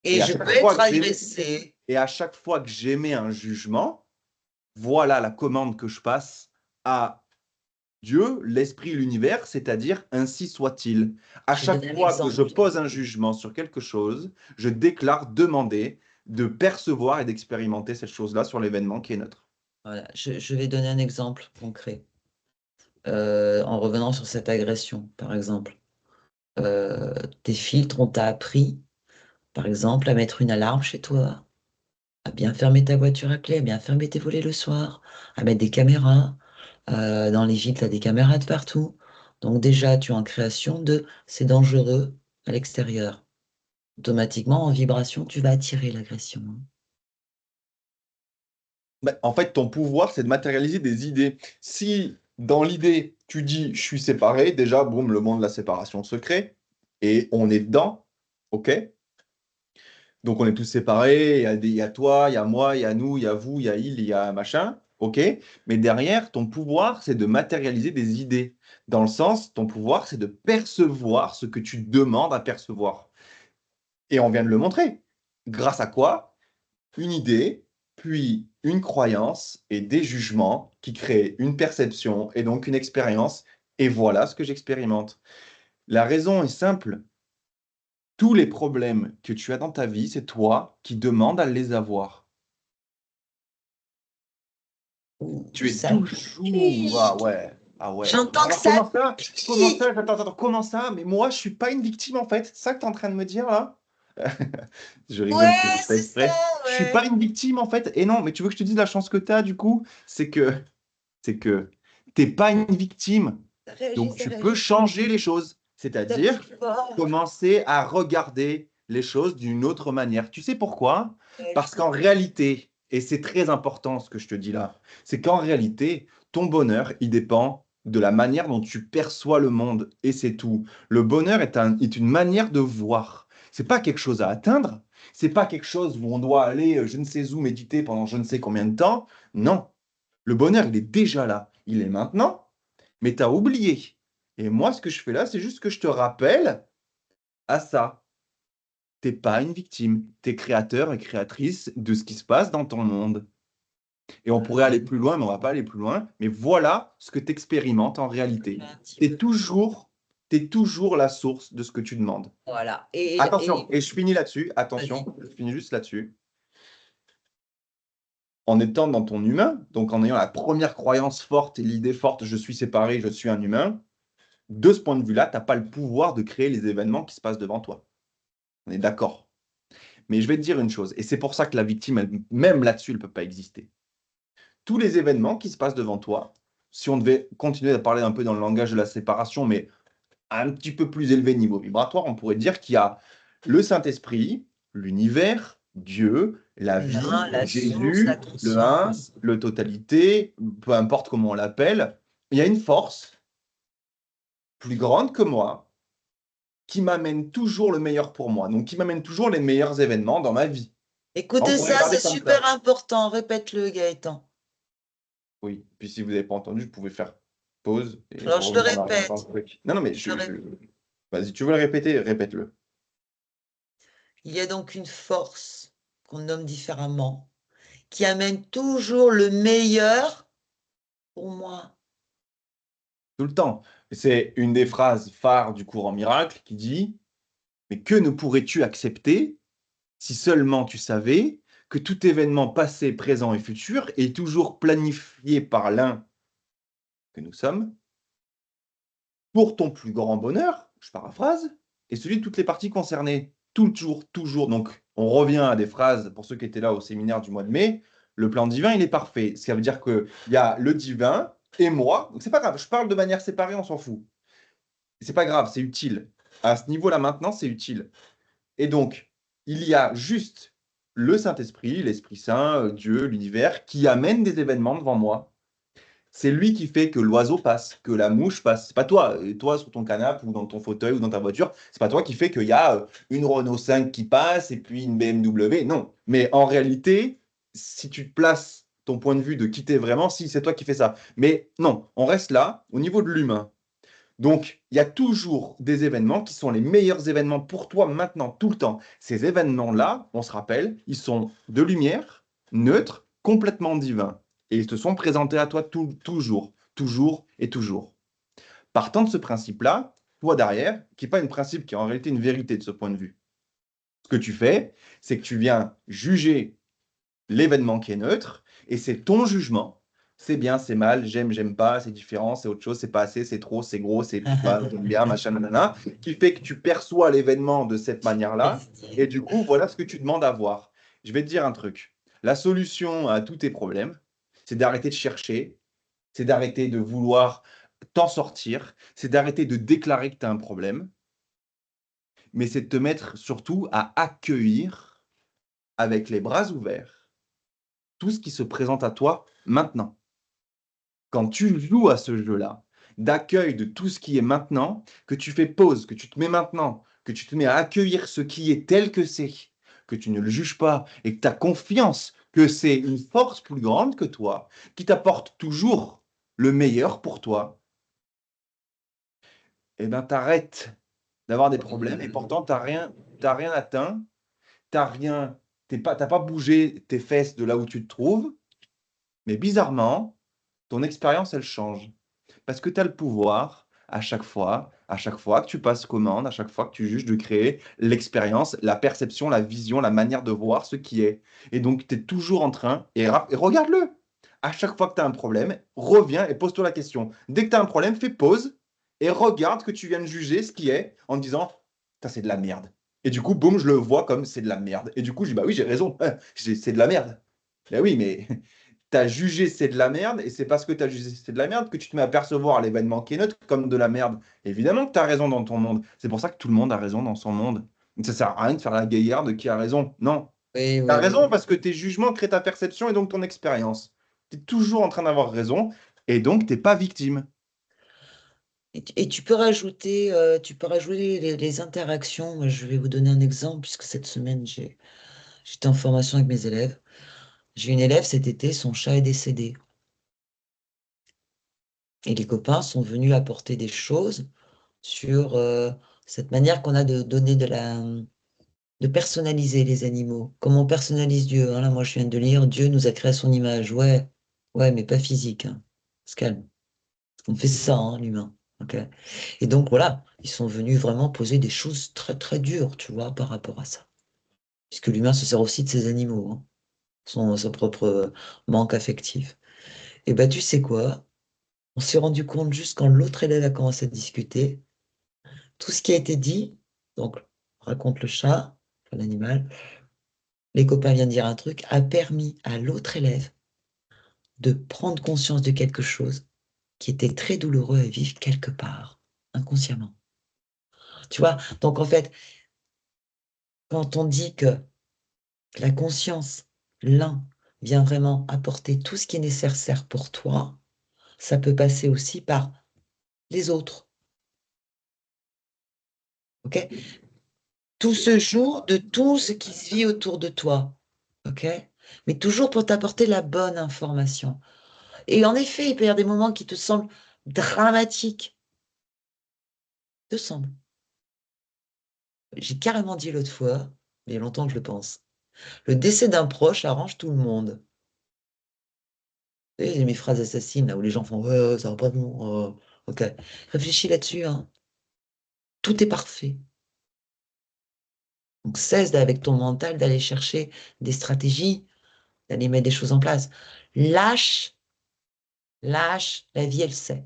Et Et à je chaque peux fois être que agressée. et à chaque fois que j'émets un jugement, voilà la commande que je passe à Dieu, l'esprit, l'univers, c'est-à-dire ainsi soit-il. À Je vais chaque donner un fois que je exemple. pose un jugement sur quelque chose, je déclare demander de percevoir et d'expérimenter cette chose-là sur l'événement qui est neutre. Voilà, je vais donner un exemple concret. En revenant sur cette agression, par exemple. Tes filtres, on t'a appris, par exemple, à mettre une alarme chez toi, à bien fermer ta voiture à clé, à bien fermer tes volets le soir, à mettre des caméras. Dans les villes, tu as des caméras de partout. Donc déjà, tu es en création de c'est dangereux à l'extérieur. Automatiquement, en vibration, tu vas attirer l'agression. En fait, ton pouvoir, c'est de matérialiser des idées. Si dans l'idée, tu dis je suis séparé, déjà, boum, le monde de la séparation se crée et on est dedans, ok? Donc on est tous séparés, il y a toi, il y a moi, il y a nous, il y a vous, il y a il y a machin, ok? Mais derrière, ton pouvoir, c'est de matérialiser des idées. Dans le sens, ton pouvoir, c'est de percevoir ce que tu demandes à percevoir. Et on vient de le montrer. Grâce à quoi? Une idée, puis une croyance et des jugements qui créent une perception et donc une expérience. Et voilà ce que j'expérimente. La raison est simple. Tous les problèmes que tu as dans ta vie, c'est toi qui demandes à les avoir. Tu es Ça toujours. Ah ouais. Ah ouais. J'entends que Alors ça comment ça? Comment pique. ça? Attends, comment ça? Mais moi, je suis pas une victime en fait. C'est ça que tu es en train de me dire là? Je rigole, c'est Ouais, pas c'est ça, exprès. Je suis pas ouais. une victime en fait. Et non, mais tu veux que je te dise la chance que tu as du coup? C'est que t'es pas une victime. Donc Ça tu peux réagit changer les choses. plus C'est-à-dire fort. commencer à regarder les choses d'une autre manière. Tu sais pourquoi? Parce qu'en réalité, et c'est très important ce que je te dis là, c'est qu'en réalité, ton bonheur, il dépend de la manière dont tu perçois le monde. Et c'est tout. Le bonheur est une manière de voir. C'est pas quelque chose à atteindre. C'est pas quelque chose où on doit aller je ne sais où méditer pendant je ne sais combien de temps. Non. Le bonheur, il est déjà là. Il est maintenant, mais tu as oublié. Et moi, ce que je fais là, c'est juste que je te rappelle à ça. T'es pas une victime. Tu es créateur et créatrice de ce qui se passe dans ton monde. Et on pourrait aller plus loin, mais on va pas aller plus loin. Mais voilà ce que tu expérimentes en réalité. Un petit Tu peu. es toujours, t'es toujours la source de ce que tu demandes. Voilà. Attention, et je finis là-dessus. Vas-y. Attention, je finis juste là-dessus. En étant dans ton humain, donc en ayant la première croyance forte et l'idée forte, je suis séparé, je suis un humain, de ce point de vue-là, tu n'as pas le pouvoir de créer les événements qui se passent devant toi. On est d'accord. Mais je vais te dire une chose, et c'est pour ça que la victime, même là-dessus, elle ne peut pas exister. Tous les événements qui se passent devant toi, si on devait continuer à parler un peu dans le langage de la séparation, mais à un petit peu plus élevé niveau vibratoire, on pourrait dire qu'il y a le Saint-Esprit, l'univers, Dieu, la vie, La source, la Jésus, le un, conscience. le totalité, peu importe comment on l'appelle. Il y a une force plus grande que moi qui m'amène toujours le meilleur pour moi, donc qui m'amène toujours les meilleurs événements dans ma vie. On Écoutez pourrait ça, regarder c'est comme ça. super important. Répète-le, Gaëtan. Oui. Puis si vous n'avez pas entendu, je pouvais faire pause et Alors, je le revenir en arrière dans le répète. truc. Non, non, mais Je le répète. Vas-y, tu veux le répéter, répète-le. Il y a donc une force qu'on nomme différemment, qui amène toujours le meilleur pour moi. Tout le temps. C'est une des phrases phares du courant miracle qui dit, mais que ne pourrais-tu accepter si seulement tu savais que tout événement passé, présent et futur est toujours planifié par l'un que nous sommes pour ton plus grand bonheur, je paraphrase, et celui de toutes les parties concernées. Toujours, toujours. Donc, on revient à des phrases, pour ceux qui étaient là au séminaire du mois de mai, le plan divin, il est parfait. Ça veut dire qu'il y a le divin et moi. Donc, c'est pas grave, je parle de manière séparée, on s'en fout. C'est pas grave, c'est utile. À ce niveau-là, maintenant, c'est utile. Et donc, il y a juste le Saint-Esprit, l'Esprit Saint, Dieu, l'univers, qui amène des événements devant moi. C'est lui qui fait que l'oiseau passe, que la mouche passe. C'est pas toi, toi sur ton canapé ou dans ton fauteuil ou dans ta voiture, c'est pas toi qui fait qu'il y a une Renault 5 qui passe et puis une BMW. Non. Mais en réalité, si tu te places ton point de vue de quitter vraiment, si c'est toi qui fais ça. Mais non, on reste là au niveau de l'humain. Donc, il y a toujours des événements qui sont les meilleurs événements pour toi maintenant, tout le temps. Ces événements-là, on se rappelle, ils sont de lumière, neutres, complètement divins. Et ils te sont présentés à toi toujours, toujours et toujours. Partant de ce principe-là, toi derrière, qui n'est pas un principe, qui est en réalité une vérité de ce point de vue, ce que tu fais, c'est que tu viens juger l'événement qui est neutre, et c'est ton jugement. C'est bien, c'est mal, j'aime, j'aime pas, c'est différent, c'est autre chose, c'est pas assez, c'est trop, c'est gros, c'est pas, j'aime bien, machin, nanana, qui fait que tu perçois l'événement de cette manière-là, et du coup, voilà ce que tu demandes à voir. Je vais te dire un truc. La solution à tous tes problèmes, c'est d'arrêter de chercher, c'est d'arrêter de vouloir t'en sortir, c'est d'arrêter de déclarer que tu as un problème, mais c'est de te mettre surtout à accueillir avec les bras ouverts tout ce qui se présente à toi maintenant. Quand tu joues à ce jeu-là, d'accueil de tout ce qui est maintenant, que tu fais pause, que tu te mets maintenant, que tu te mets à accueillir ce qui est tel que c'est, que tu ne le juges pas et que tu as confiance que c'est une force plus grande que toi, qui t'apporte toujours le meilleur pour toi, eh bien, t'arrêtes d'avoir des problèmes et pourtant, t'as rien atteint, t'as rien, t'as pas bougé tes fesses de là où tu te trouves, mais bizarrement, ton expérience, elle change. Parce que tu as le pouvoir, à chaque fois que tu passes commande, à chaque fois que tu juges, de créer l'expérience, la perception, la vision, la manière de voir ce qui est. Et donc, tu es toujours en train, et regarde-le. À chaque fois que tu as un problème, reviens et pose-toi la question. Dès que tu as un problème, fais pause et regarde que tu viens de juger ce qui est en te disant, ça c'est de la merde. Et du coup, boum, je le vois comme c'est de la merde. Et du coup, je dis, bah oui, j'ai raison, c'est de la merde. Ben oui, mais tu as jugé c'est de la merde, et c'est parce que tu as jugé c'est de la merde que tu te mets à percevoir l'événement qui est neutre comme de la merde. Évidemment que tu as raison dans ton monde. C'est pour ça que tout le monde a raison dans son monde. Donc ça sert à rien de faire la gaillarde de qui a raison. Non. Oui, Tu as oui, oui. raison parce que tes jugements créent ta perception et donc ton expérience. Tu es toujours en train d'avoir raison et donc tu n'es pas victime. Et tu peux rajouter les interactions. Moi, je vais vous donner un exemple, puisque cette semaine, j'étais en formation avec mes élèves. J'ai une élève cet été, son chat est décédé. Et les copains sont venus apporter des choses sur cette manière qu'on a de donner de personnaliser les animaux. Comment on personnalise Dieu, hein. Là, moi, je viens de lire, Dieu nous a créé à son image. Ouais, ouais, mais pas physique, hein. On se calme. On fait ça, hein, l'humain. Ok. Et donc, voilà, ils sont venus vraiment poser des choses très, très dures, tu vois, par rapport à ça. Puisque l'humain se sert aussi de ses animaux, hein, son propre manque affectif. Et bah, tu sais quoi? On s'est rendu compte juste quand l'autre élève a commencé à discuter, tout ce qui a été dit, donc, raconte le chat, enfin, l'animal, les copains viennent dire un truc, a permis à l'autre élève de prendre conscience de quelque chose qui était très douloureux à vivre quelque part, inconsciemment. Tu vois? Donc, en fait, quand on dit que la conscience, l'un, vient vraiment apporter tout ce qui est nécessaire pour toi, ça peut passer aussi par les autres. Ok? Tout se joue de tout ce qui se vit autour de toi. Ok? Mais toujours pour t'apporter la bonne information. Et en effet, il peut y avoir des moments qui te semblent dramatiques. Te semblent. J'ai carrément dit l'autre fois, mais il y a longtemps que je le pense. Le décès d'un proche arrange tout le monde. Vous savez, mes phrases assassines, là, où les gens font ouais, ouais, ça va pas bon. Ok. Réfléchis là-dessus, hein. Tout est parfait. Donc cesse avec ton mental d'aller chercher des stratégies, d'aller mettre des choses en place. Lâche, lâche, la vie, elle sait.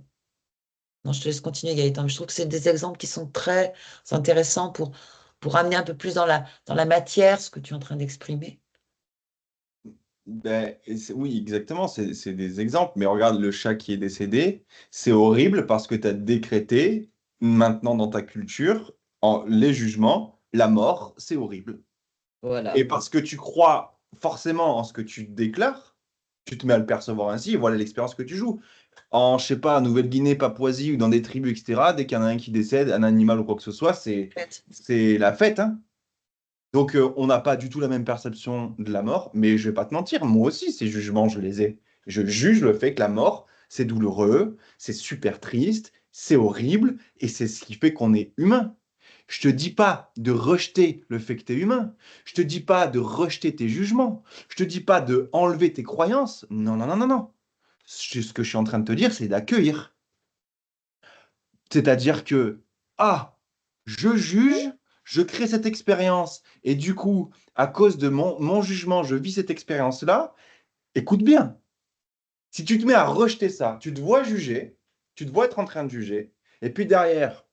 Non, je te laisse continuer, Gaëtan, mais je trouve que c'est des exemples qui sont très intéressants pour amener un peu plus dans la matière ce que tu es en train d'exprimer. Ben, oui, exactement, c'est des exemples. Mais regarde le chat qui est décédé, c'est horrible parce que tu as décrété, maintenant dans ta culture, les jugements, la mort, c'est horrible. Et Voilà. parce que tu crois forcément en ce que tu déclares, tu te mets à le percevoir ainsi, et voilà l'expérience que tu joues. En, je sais pas, Nouvelle-Guinée, Papouasie ou dans des tribus, etc., dès qu'il y en a un qui décède, un animal ou quoi que ce soit, c'est la fête, hein. Donc, on n'a pas du tout la même perception de la mort, mais je vais pas te mentir, moi aussi, ces jugements, je les ai. Je juge le fait que la mort, c'est douloureux, c'est super triste, c'est horrible, et c'est ce qui fait qu'on est humain. Je te dis pas de rejeter le fait que tu es humain. Je te dis pas de rejeter tes jugements. Je te dis pas de enlever tes croyances. Non, non, non, non, non. Ce que je suis en train de te dire, c'est d'accueillir. C'est-à-dire que, ah, je juge, je crée cette expérience, et du coup, à cause de mon jugement, je vis cette expérience-là. Écoute bien, si tu te mets à rejeter ça, tu te vois juger, tu te vois être en train de juger, et puis derrière,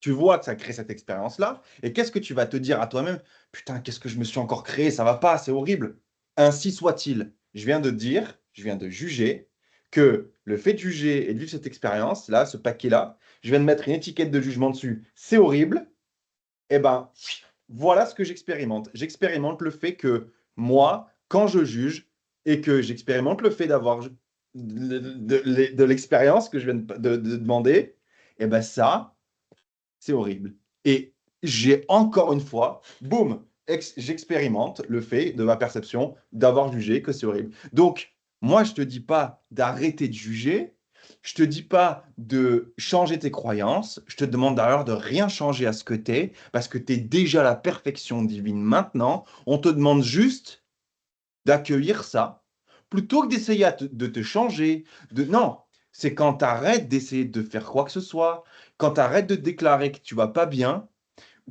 tu vois que ça crée cette expérience-là, et qu'est-ce que tu vas te dire à toi-même? Putain, qu'est-ce que je me suis encore créé? Ça va pas, c'est horrible. Ainsi soit-il. Je viens de dire, je viens de juger que le fait de juger et de vivre cette expérience-là, ce paquet-là, je viens de mettre une étiquette de jugement dessus. C'est horrible. Eh ben, voilà ce que j'expérimente. J'expérimente le fait que moi, quand je juge et que j'expérimente le fait d'avoir de l'expérience que je viens de demander, eh ben ça, c'est horrible. Et j'ai encore une fois, boum, j'expérimente le fait de ma perception d'avoir jugé que c'est horrible. Donc, moi, je te dis pas d'arrêter de juger, je te dis pas de changer tes croyances, je te demande d'ailleurs de rien changer à ce que tu es, parce que tu es déjà la perfection divine maintenant. On te demande juste d'accueillir ça, plutôt que d'essayer de te changer. Non, c'est quand tu arrêtes d'essayer de faire quoi que ce soit, quand tu arrêtes de déclarer que tu vas pas bien,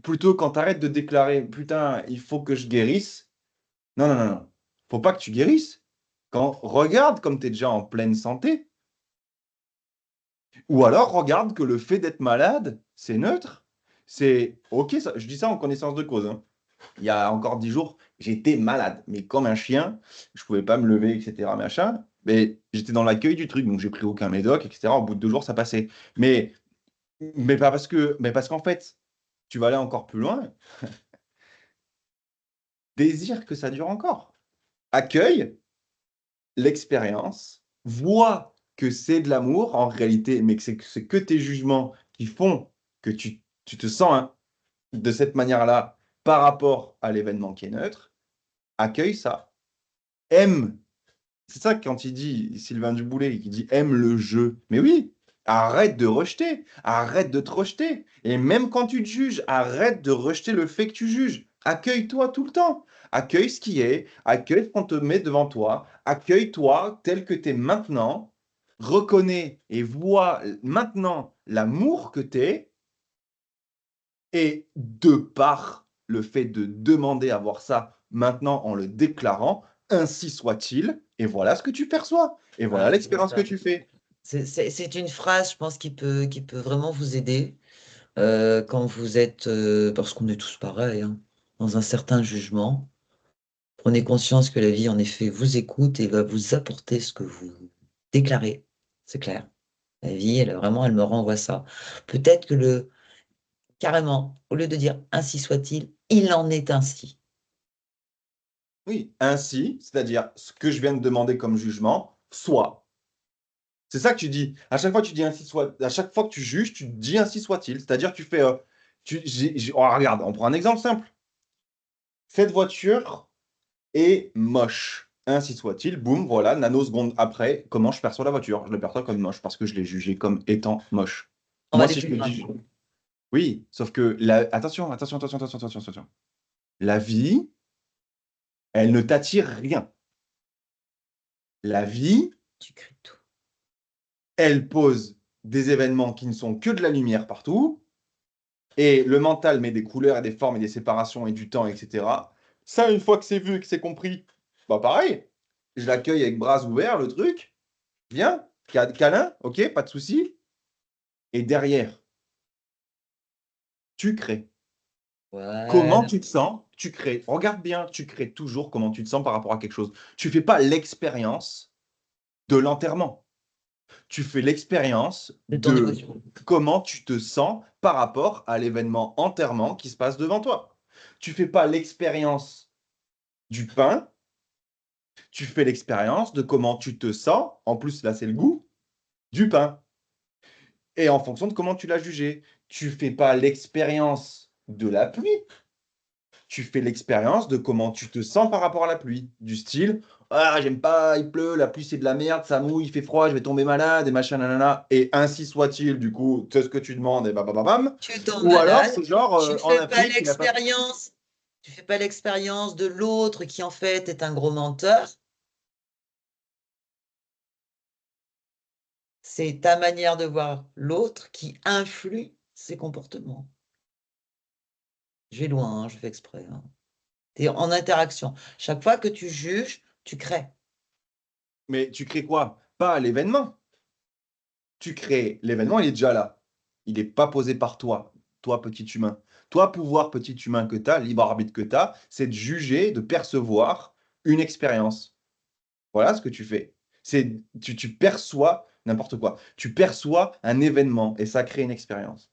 plutôt quand tu arrêtes de déclarer, putain, il faut que je guérisse. Non, non, non, non. Faut pas que tu guérisses. Regarde comme tu es déjà en pleine santé. Ou alors regarde que le fait d'être malade, c'est neutre. C'est OK, je dis ça en connaissance de cause, hein. Il y a encore 10 jours, j'étais malade, mais comme un chien, je pouvais pas me lever, etc. Machin. Mais j'étais dans l'accueil du truc, donc j'ai pris aucun médoc, etc. Au bout de 2 jours, ça passait. Mais, mais parce qu'en fait, tu vas aller encore plus loin. Désire que ça dure encore. Accueille l'expérience, vois que c'est de l'amour en réalité, mais que c'est que tes jugements qui font que tu te sens, hein, de cette manière-là par rapport à l'événement qui est neutre. Accueille ça. Aime. C'est ça quand il dit, Sylvain Duboulet, qui dit aime le jeu. Mais oui, arrête de rejeter, arrête de te rejeter. Et même quand tu te juges, arrête de rejeter le fait que tu juges. Accueille-toi tout le temps. Accueille ce qui est, accueille ce qu'on te met devant toi, accueille-toi tel que tu es maintenant, reconnais et vois maintenant l'amour que tu es, et de par le fait de demander à voir ça maintenant en le déclarant, ainsi soit-il, et voilà ce que tu perçois, et voilà Ouais, c'est l'expérience que ça. tu fais. C'est une phrase, je pense, qui peut vraiment vous aider quand vous êtes, parce qu'on est tous pareils, hein, dans un certain jugement. Prenez conscience que la vie, en effet, vous écoute et va vous apporter ce que vous déclarez. C'est clair. La vie, elle me renvoie ça. Peut-être que carrément, au lieu de dire ainsi soit-il, il en est ainsi. Oui, ainsi, c'est-à-dire ce que je viens de demander comme jugement, soit. C'est ça que tu dis. À chaque fois que tu dis ainsi soit, à chaque fois que tu juges, tu dis ainsi soit-il. C'est-à-dire tu fais, regarde, on prend un exemple simple. Cette voiture est moche. Ainsi soit-il, boum, voilà, nanosecondes après, comment je perçois la voiture? Je le perçois comme moche parce que je l'ai jugé comme étant moche. On va Moi, aller si je plus te loin. dis, oui, sauf que attention. La vie, elle ne t'attire rien. La vie, Tu crées tout. elle pose des événements qui ne sont que de la lumière partout, et le mental met des couleurs et des formes et des séparations et du temps, etc. Ça, une fois que c'est vu et que c'est compris, bah pareil, je l'accueille avec bras ouverts, le truc, bien, câlin, ok, pas de souci. Et derrière, tu crées. Comment Voilà. tu te sens? Tu crées. Regarde bien, tu crées toujours comment tu te sens par rapport à quelque chose. Tu fais pas l'expérience de l'enterrement. Tu fais l'expérience De ton de émotion. comment tu te sens par rapport à l'événement enterrement qui se passe devant toi. Tu fais pas l'expérience du pain, tu fais l'expérience de comment tu te sens, en plus là c'est le goût, du pain. Et en fonction de comment tu l'as jugé. Tu fais pas l'expérience de la pluie, tu fais l'expérience de comment tu te sens par rapport à la pluie. Du style, ah, j'aime pas, il pleut, la pluie c'est de la merde, ça mouille, il fait froid, je vais tomber malade, et machin, nanana. Et ainsi soit-il, du coup, c'est ce que tu demandes, et bam, bam, bam, bam. Tu tombes Ou alors, malade. c'est genre, Tu en fais pas Afrique, il a pas. l'expérience. Tu fais pas l'expérience de l'autre qui en fait est un gros menteur. C'est ta manière de voir l'autre qui influe ses comportements. Je vais loin, hein, je fais exprès. Hein. Tu es en interaction. Chaque fois que tu juges, tu crées. Mais tu crées quoi? Pas l'événement. Tu crées l'événement, il est déjà là. Il n'est pas posé par toi, toi, petit humain. Toi, pouvoir petit humain que tu as, libre arbitre que tu as, c'est de juger, de percevoir une expérience. Voilà ce que tu fais. C'est tu perçois n'importe quoi. Tu perçois un événement et ça crée une expérience.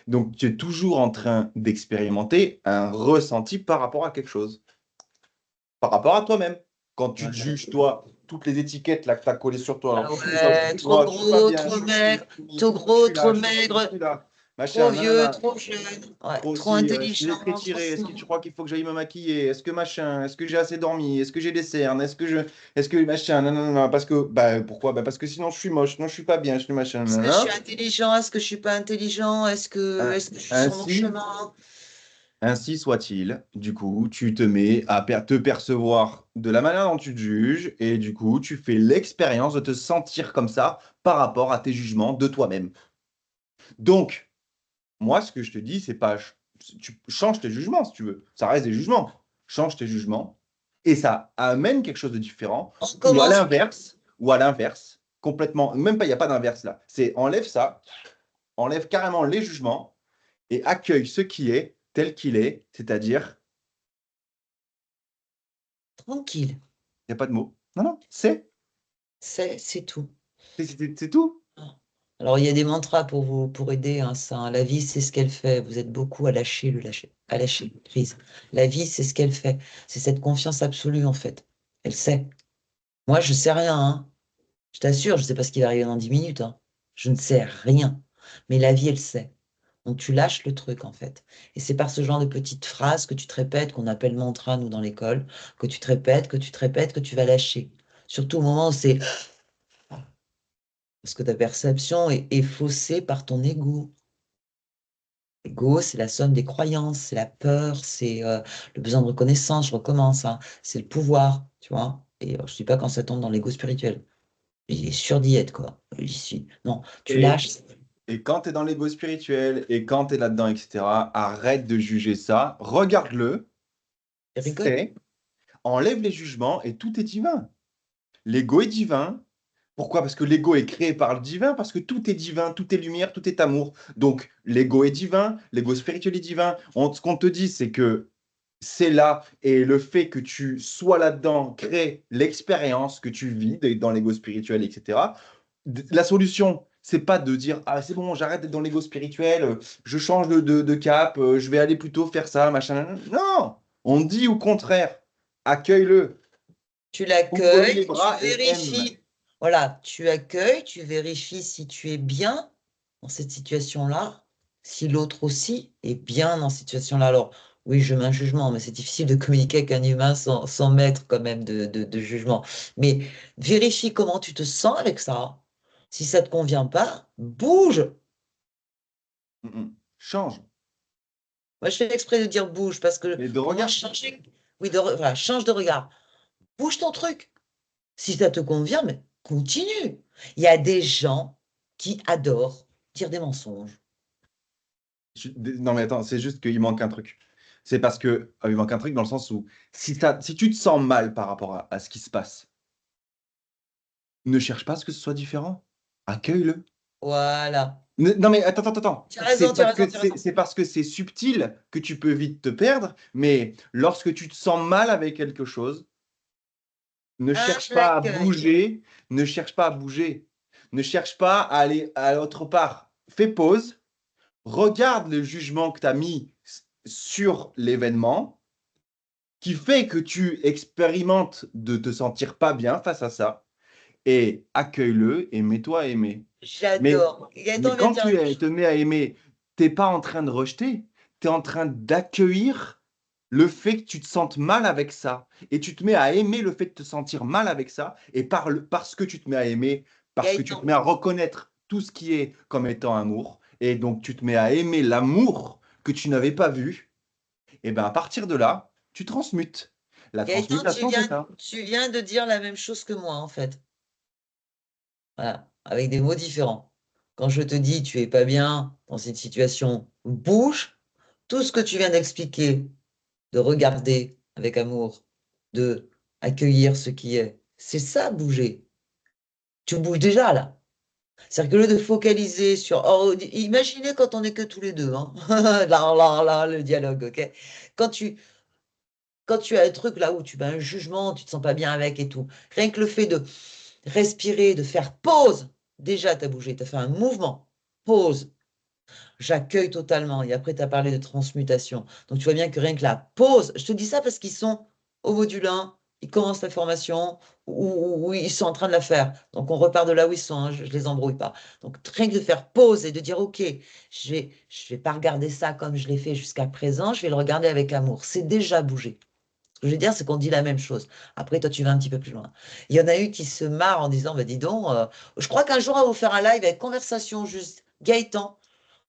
Donc tu es toujours en train d'expérimenter un ressenti par rapport à quelque chose, par rapport à toi-même. Quand tu te Voilà. juges, toi, toutes les étiquettes là que tu as collées sur toi, Ah alors je ouais, suis trop moche, je suis pas gros, bien, trop je suis ci, maigre, je suis trop ci, je gros, suis là, trop je suis ci, je maigre, suis là, trop machin, vieux, nanana. trop jeune, ouais, Trop trop aussi, est-ce que j'ai intelligent, très trop tiré? Est-ce que smart. tu crois qu'il faut que j'aille me maquiller? Est-ce que machin? Est-ce que j'ai assez dormi? Est-ce que j'ai des cernes? Est-ce que machin? Non, non, non, non, parce que, bah, pourquoi? Bah, parce que sinon je suis moche, non, je suis pas bien, je suis machin, Est-ce que je suis nanana. intelligent? Est-ce que je suis pas intelligent? Hein, Est-ce que je suis sur mon Ainsi, chemin? ainsi soit-il, du coup, tu te mets à te percevoir de la manière dont tu te juges, et du coup, tu fais l'expérience de te sentir comme ça par rapport à tes jugements de toi-même. Donc, moi, ce que je te dis, c'est pas tu changes tes jugements si tu veux. Ça reste des jugements. Change tes jugements et ça amène quelque chose de différent. On commence par... Ou à l'inverse, complètement, même pas, il n'y a pas d'inverse là. C'est enlève ça, enlève carrément les jugements et accueille ce qui est tel qu'il est, c'est-à-dire, Tranquille, il n'y a pas de mots. Non, non, c'est tout. c'est tout. Alors, il y a des mantras pour vous, pour aider hein, ça. Hein. La vie, c'est ce qu'elle fait. Vous êtes beaucoup à lâcher prise. La vie, c'est ce qu'elle fait. C'est cette confiance absolue, en fait. Elle sait. Moi, je sais rien. Hein. Je t'assure, je ne sais pas ce qui va arriver dans 10 minutes. Hein. Je ne sais rien. Mais la vie, elle sait. Donc, tu lâches le truc, en fait. Et c'est par ce genre de petites phrases que tu te répètes, qu'on appelle mantra, nous, dans l'école, que tu te répètes, que tu vas lâcher. Surtout au moment où c'est... Parce que ta perception est faussée par ton ego. L'ego, c'est la somme des croyances, c'est la peur, c'est le besoin de reconnaissance, je recommence, hein, c'est le pouvoir, tu vois. Et je ne dis pas quand ça tombe dans l'ego spirituel. Il est sûr d'y être, quoi. J'y suis. Non, tu Et, lâches. et quand tu es dans l'ego spirituel et quand tu es là-dedans, etc., arrête de juger ça, regarde-le, Tu rigoles. c'est, enlève les jugements et tout est divin. L'ego est divin. Pourquoi? Parce que l'ego est créé par le divin, parce que tout est divin, tout est lumière, tout est amour. Donc, l'ego est divin, l'ego spirituel est divin. Ce qu'on te dit, c'est que c'est là, et le fait que tu sois là-dedans crée l'expérience que tu vis dans l'ego spirituel, etc. La solution, c'est pas de dire, ah, c'est bon, j'arrête d'être dans l'ego spirituel, je change de cap, je vais aller plutôt faire ça, machin. Non, on dit au contraire, accueille-le, Tu ouvre-lui l'accueilles, les tu bras et aime. vérifies. Voilà, tu accueilles, tu vérifies si tu es bien dans cette situation-là, si l'autre aussi est bien dans cette situation-là. Alors, Oui, je mets un jugement, mais c'est difficile de communiquer avec un humain sans mettre quand même de jugement. Mais vérifie comment tu te sens avec ça. Si ça ne te convient pas, bouge. Change. Moi, je fais exprès de dire bouge parce que Mais de pour dire regard. changer, oui, voilà, change de regard. Bouge ton truc. Si ça te convient, mais continue. Il y a des gens qui adorent dire des mensonges. Non, mais attends, c'est juste qu'il manque un truc. C'est parce que il manque un truc dans le sens où si tu te sens mal par rapport à ce qui se passe, ne cherche pas à ce que ce soit différent. Accueille-le. Voilà. Non, mais attends. Tu as raison, tu as raison, tu as raison. C'est parce que c'est subtil que tu peux vite te perdre, mais lorsque tu te sens mal avec quelque chose, ne Ah, cherche je pas à l'accueille. bouger, ne cherche pas à bouger, ne cherche pas à aller à l'autre part. Fais pause, regarde le jugement que tu as mis sur l'événement qui fait que tu expérimentes de te sentir pas bien face à ça et accueille-le et mets-toi à aimer. Mais, J'adore. mais Gaëtan vient de quand dire tu quelque chose. te mets à aimer, t'es pas en train de rejeter, tu es en train d'accueillir le fait que tu te sentes mal avec ça. Et tu te mets à aimer le fait de te sentir mal avec ça. Et parce que tu te mets à aimer, parce que tu te Gaëtan, mets à reconnaître tout ce qui est comme étant amour, et donc tu te mets à aimer l'amour que tu n'avais pas vu, et bien à partir de là, tu transmutes. La Gaëtan, transmutation, c'est ça. tu viens de dire la même chose que moi, en fait. Voilà, avec des mots différents. Quand je te dis tu es pas bien dans cette situation, bouge. Tout ce que tu viens d'expliquer, de regarder avec amour, de accueillir ce qui est, c'est ça, bouger. Tu bouges déjà là. C'est-à-dire que au lieu de focaliser sur... Oh, imaginez quand on n'est que tous les deux, hein. Là, le dialogue, ok? Quand tu, quand tu as un truc là où tu as un jugement, tu te sens pas bien avec et tout, rien que le fait de respirer, de faire pause, déjà tu as bougé, tu as fait un mouvement, pause, j'accueille totalement. Et après, tu as parlé de transmutation. Donc tu vois bien que rien que la pause, je te dis ça parce qu'ils sont au module 1, ils commencent la formation ou ils sont en train de la faire. Donc on repart de là où ils sont, hein, je ne les embrouille pas. Donc rien que de faire pause et de dire, OK, je vais pas regarder ça comme je l'ai fait jusqu'à présent, je vais le regarder avec amour. C'est déjà bougé. Ce que je veux dire, c'est qu'on dit la même chose. Après, toi, tu vas un petit peu plus loin. Il y en a eu qui se marrent en disant, bah, dis donc, je crois qu'un jour, on va vous faire un live avec conversation juste. Gaëtan,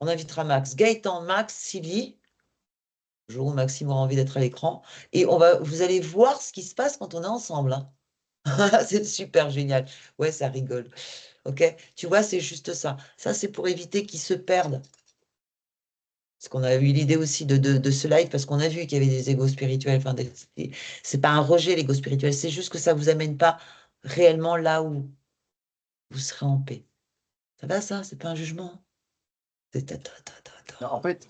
on invitera Max. Gaëtan, Max, Sylvie, le jour où Maxime aura envie d'être à l'écran. Et vous allez voir ce qui se passe quand on est ensemble, hein. C'est super génial. Ouais, ça rigole. OK? Tu vois, c'est juste ça. Ça, c'est pour éviter qu'ils se perdent. Parce qu'on a eu l'idée aussi de ce live, parce qu'on a vu qu'il y avait des égos spirituels. Enfin, c'est pas un rejet, l'ego spirituel, c'est juste que ça vous amène pas réellement là où vous serez en paix. Ça va, ça? C'est pas un jugement? C'est En fait,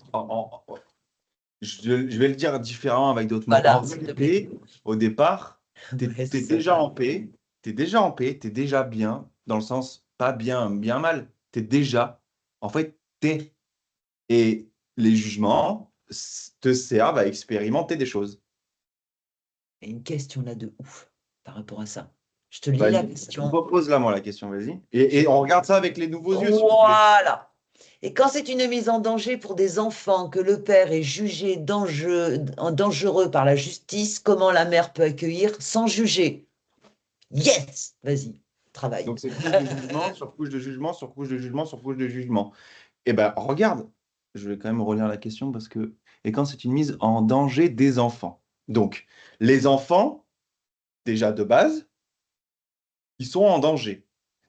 je vais le dire différemment avec d'autres mots. En Voilà, s'il te plaît. vérité, au départ, tu Ouais, es, c'est déjà ça. en paix, tu es déjà en paix, tu es déjà bien, dans le sens pas bien, bien mal. Tu es déjà, en fait, t'es. Et les jugements te servent à expérimenter des choses. Il y a une question là de ouf par rapport à ça. Je te lis la Vas-y, question. pose-la moi la question, vas-y. Et on regarde ça avec les nouveaux yeux, s'il te plaît. Voilà. Et quand c'est une mise en danger pour des enfants que le père est jugé dangereux par la justice, comment la mère peut accueillir sans juger? Yes! Vas-y, travaille. Donc c'est couche de jugement, sur couche de jugement, sur couche de jugement, sur couche de jugement. Eh ben, regarde, je vais quand même relire la question parce que. Et quand c'est une mise en danger des enfants. Donc, les enfants, déjà de base, ils sont en danger.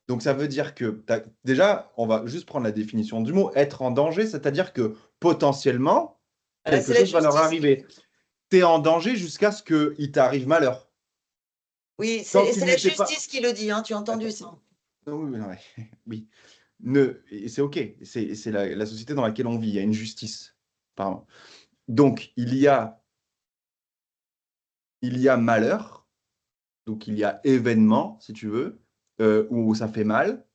Donc, ça veut dire que, déjà, on va juste prendre la définition du mot, être en danger, c'est-à-dire que potentiellement, Voilà, quelque c'est la chose va leur justice. arriver. Tu es en danger jusqu'à ce qu'il t'arrive malheur. Oui, Tant c'est qu'il la n'était pas. justice qui le dit, hein, tu as entendu Attends. ça? Non, oui, non, ouais. Oui. Et c'est OK. C'est la société dans laquelle on vit. Il y a une justice. Pardon. Donc, il y a malheur, donc il y a événement, si tu veux, où ça fait mal.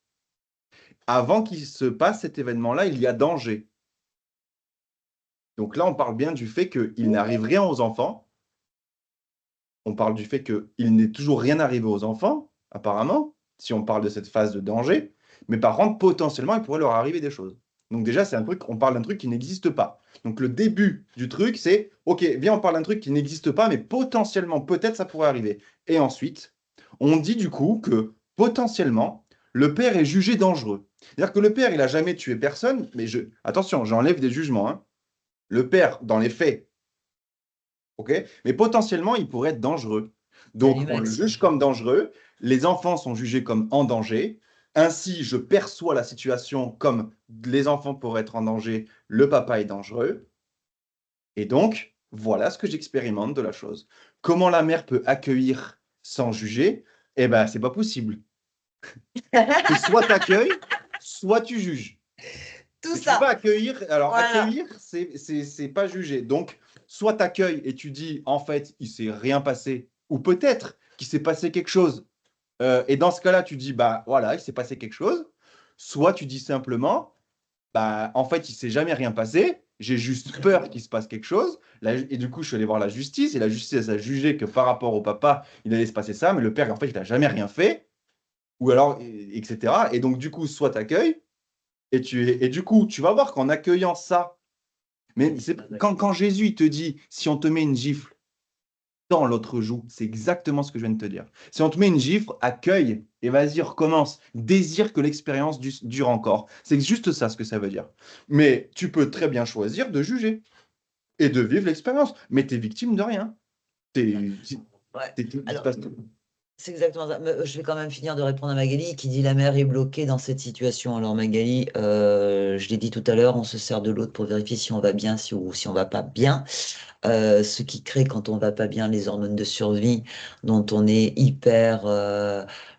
Avant qu'il se passe cet événement-là, il y a danger. Donc là, on parle bien du fait qu'il n'arrive rien aux enfants. On parle du fait qu'il n'est toujours rien arrivé aux enfants, apparemment, si on parle de cette phase de danger. Mais par contre, potentiellement, il pourrait leur arriver des choses. Donc déjà, on parle d'un truc qui n'existe pas. Donc le début du truc, c'est, OK, viens, on parle d'un truc qui n'existe pas, mais potentiellement, peut-être ça pourrait arriver. Et ensuite, on dit du coup que potentiellement, le père est jugé dangereux. C'est-à-dire que le père, il n'a jamais tué personne, mais attention, j'enlève des jugements, hein. Le père, dans les faits, OK, mais potentiellement, il pourrait être dangereux. Donc, Salut on le Max. juge comme dangereux, les enfants sont jugés comme en danger. Ainsi, je perçois la situation comme les enfants pourraient être en danger, le papa est dangereux. Et donc, voilà ce que j'expérimente de la chose. Comment la mère peut accueillir sans juger? Eh ben, c'est pas possible. C'est soit tu accueilles, soit tu juges. Tout Mais tu peux pas ça, accueillir. Alors, voilà. accueillir, c'est pas juger. Donc, soit tu accueilles et tu dis, en fait, il s'est rien passé, ou peut-être qu'il s'est passé quelque chose. Et dans ce cas-là, tu dis, bah voilà, il s'est passé quelque chose. Soit tu dis simplement, bah en fait, il s'est jamais rien passé. J'ai juste peur qu'il se passe quelque chose. Et du coup, je suis allé voir la justice. Et la justice a jugé que par rapport au papa, il allait se passer ça. Mais le père, en fait, il n'a jamais rien fait. Ou alors, etc. Et donc, du coup, soit tu accueilles. Et du coup, tu vas voir qu'en accueillant ça, mais quand Jésus il te dit, si on te met une gifle dans l'autre joue, c'est exactement ce que je viens de te dire. Si on te met une gifle, accueille et vas-y, recommence. Désire que l'expérience dure encore. C'est juste ça ce que ça veut dire. Mais tu peux très bien choisir de juger et de vivre l'expérience. Mais tu es victime de rien. T'es, Ouais. il se Alors, passe tout. c'est exactement ça. Mais, je vais quand même finir de répondre à Magali qui dit la mère est bloquée dans cette situation. Alors Magali, je l'ai dit tout à l'heure, on se sert de l'autre pour vérifier si on va bien ou si on va pas bien. Ce qui crée quand on va pas bien les hormones de survie dont on est hyper,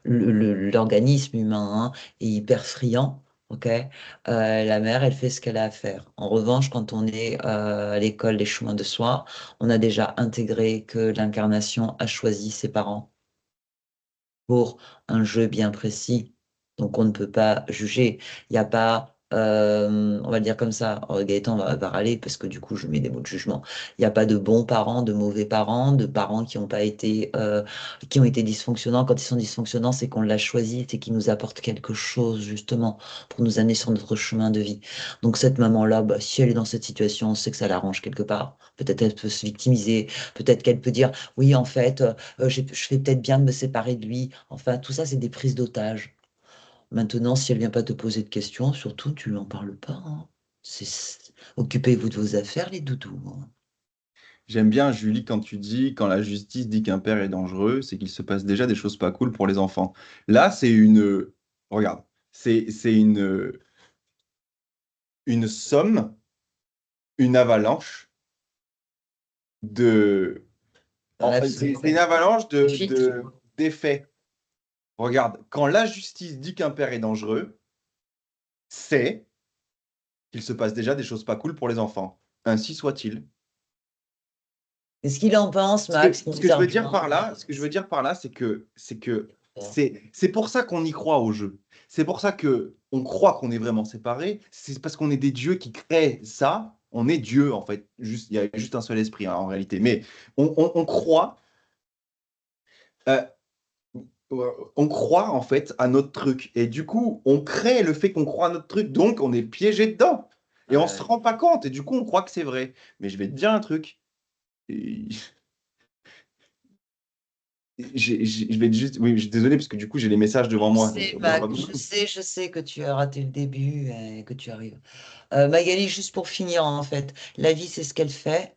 l'organisme humain hein, est hyper friand. Ok. La mère, elle fait ce qu'elle a à faire. En revanche, quand on est à l'école des chemins de soi, on a déjà intégré que l'incarnation a choisi ses parents pour un jeu bien précis. Donc on ne peut pas juger. Il n'y a pas, on va le dire comme ça, oh, Gaëtan va râler parce que du coup je mets des mots de jugement. Il n'y a pas de bons parents, de mauvais parents, de parents qui ont pas été, qui ont été dysfonctionnants. Quand ils sont dysfonctionnants, c'est qu'on l'a choisi, c'est qu'ils nous apportent quelque chose justement pour nous amener sur notre chemin de vie. Donc cette maman-là, bah, si elle est dans cette situation, on sait que ça l'arrange quelque part. Peut-être elle peut se victimiser, peut-être qu'elle peut dire, oui en fait. Je fais peut-être bien de me séparer de lui. Enfin, tout ça, c'est des prises d'otages. Maintenant, si elle vient pas te poser de questions, surtout, tu lui en parles pas. Hein. Occupez-vous de vos affaires, les doudous. Hein. J'aime bien, Julie, quand tu dis, quand la justice dit qu'un père est dangereux, c'est qu'il se passe déjà des choses pas cool pour les enfants. Là, c'est une... Regarde, c'est une somme, une avalanche de... Dans C'est l'absolu. une avalanche Vite. d'effets. Regarde, quand la justice dit qu'un père est dangereux, c'est qu'il se passe déjà des choses pas cool pour les enfants. Ainsi soit-il. Qu'est-ce qu'il en pense, Max? Qui Ce nous que je a veux dire rejoint. par là, c'est pour ça qu'on y croit au jeu. C'est pour ça que on croit qu'on est vraiment séparés. C'est parce qu'on est des dieux qui créent ça. On est Dieu en fait. Juste, il y a juste un seul esprit hein, en réalité. Mais on croit, euh, on croit en fait à notre truc. Et du coup, on crée le fait qu'on croit à notre truc. Donc, on est piégé dedans. Et on se Ouais. rend pas compte. Et du coup, on croit que c'est vrai. Mais je vais te dire un truc. Et je vais juste. Oui, je suis désolé parce que du coup, j'ai les messages devant Je moi. Donc, sais, Max, je sais que tu as raté le début et que tu arrives. Magali, juste pour finir, en fait, la vie, c'est ce qu'elle fait.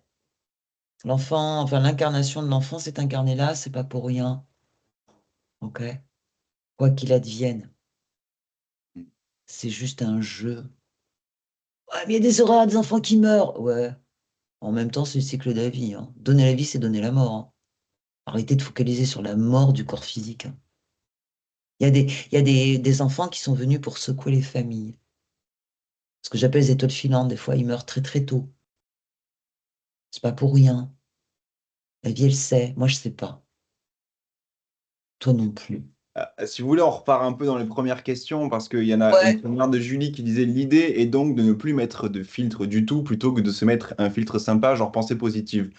L'enfant, enfin, l'incarnation de l'enfant, c'est incarné là, c'est pas pour rien. Ok? Quoi qu'il advienne. C'est juste un jeu. Ouais, mais il y a des horreurs, des enfants qui meurent. Ouais. En même temps, c'est le cycle de la vie. Hein. Donner la vie, c'est donner la mort. Hein. Arrêtez de focaliser sur la mort du corps physique. Hein. Il y a des enfants qui sont venus pour secouer les familles. Ce que j'appelle les étoiles filantes, des fois, ils meurent très très tôt. C'est pas pour rien. La vie, elle sait. Moi, je sais pas. Toi non plus. Si vous voulez, on repart un peu dans les premières questions parce qu'il y en a une Ouais. première de Julie qui disait l'idée est donc de ne plus mettre de filtre du tout plutôt que de se mettre un filtre sympa, genre pensée positive.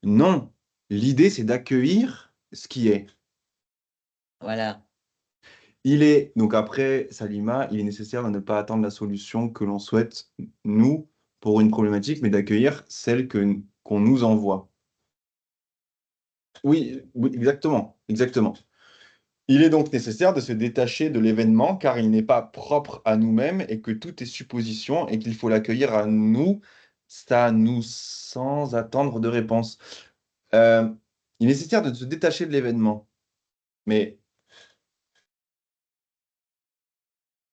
Non, l'idée c'est d'accueillir ce qui est. Voilà. Donc après, Salima, il est nécessaire de ne pas attendre la solution que l'on souhaite, nous, pour une problématique, mais d'accueillir celle qu'on nous envoie. Oui, oui, exactement, exactement. Il est donc nécessaire de se détacher de l'événement car il n'est pas propre à nous-mêmes et que tout est supposition et qu'il faut l'accueillir à nous, ça nous sans attendre de réponse. Euh, il est nécessaire de se détacher de l'événement, mais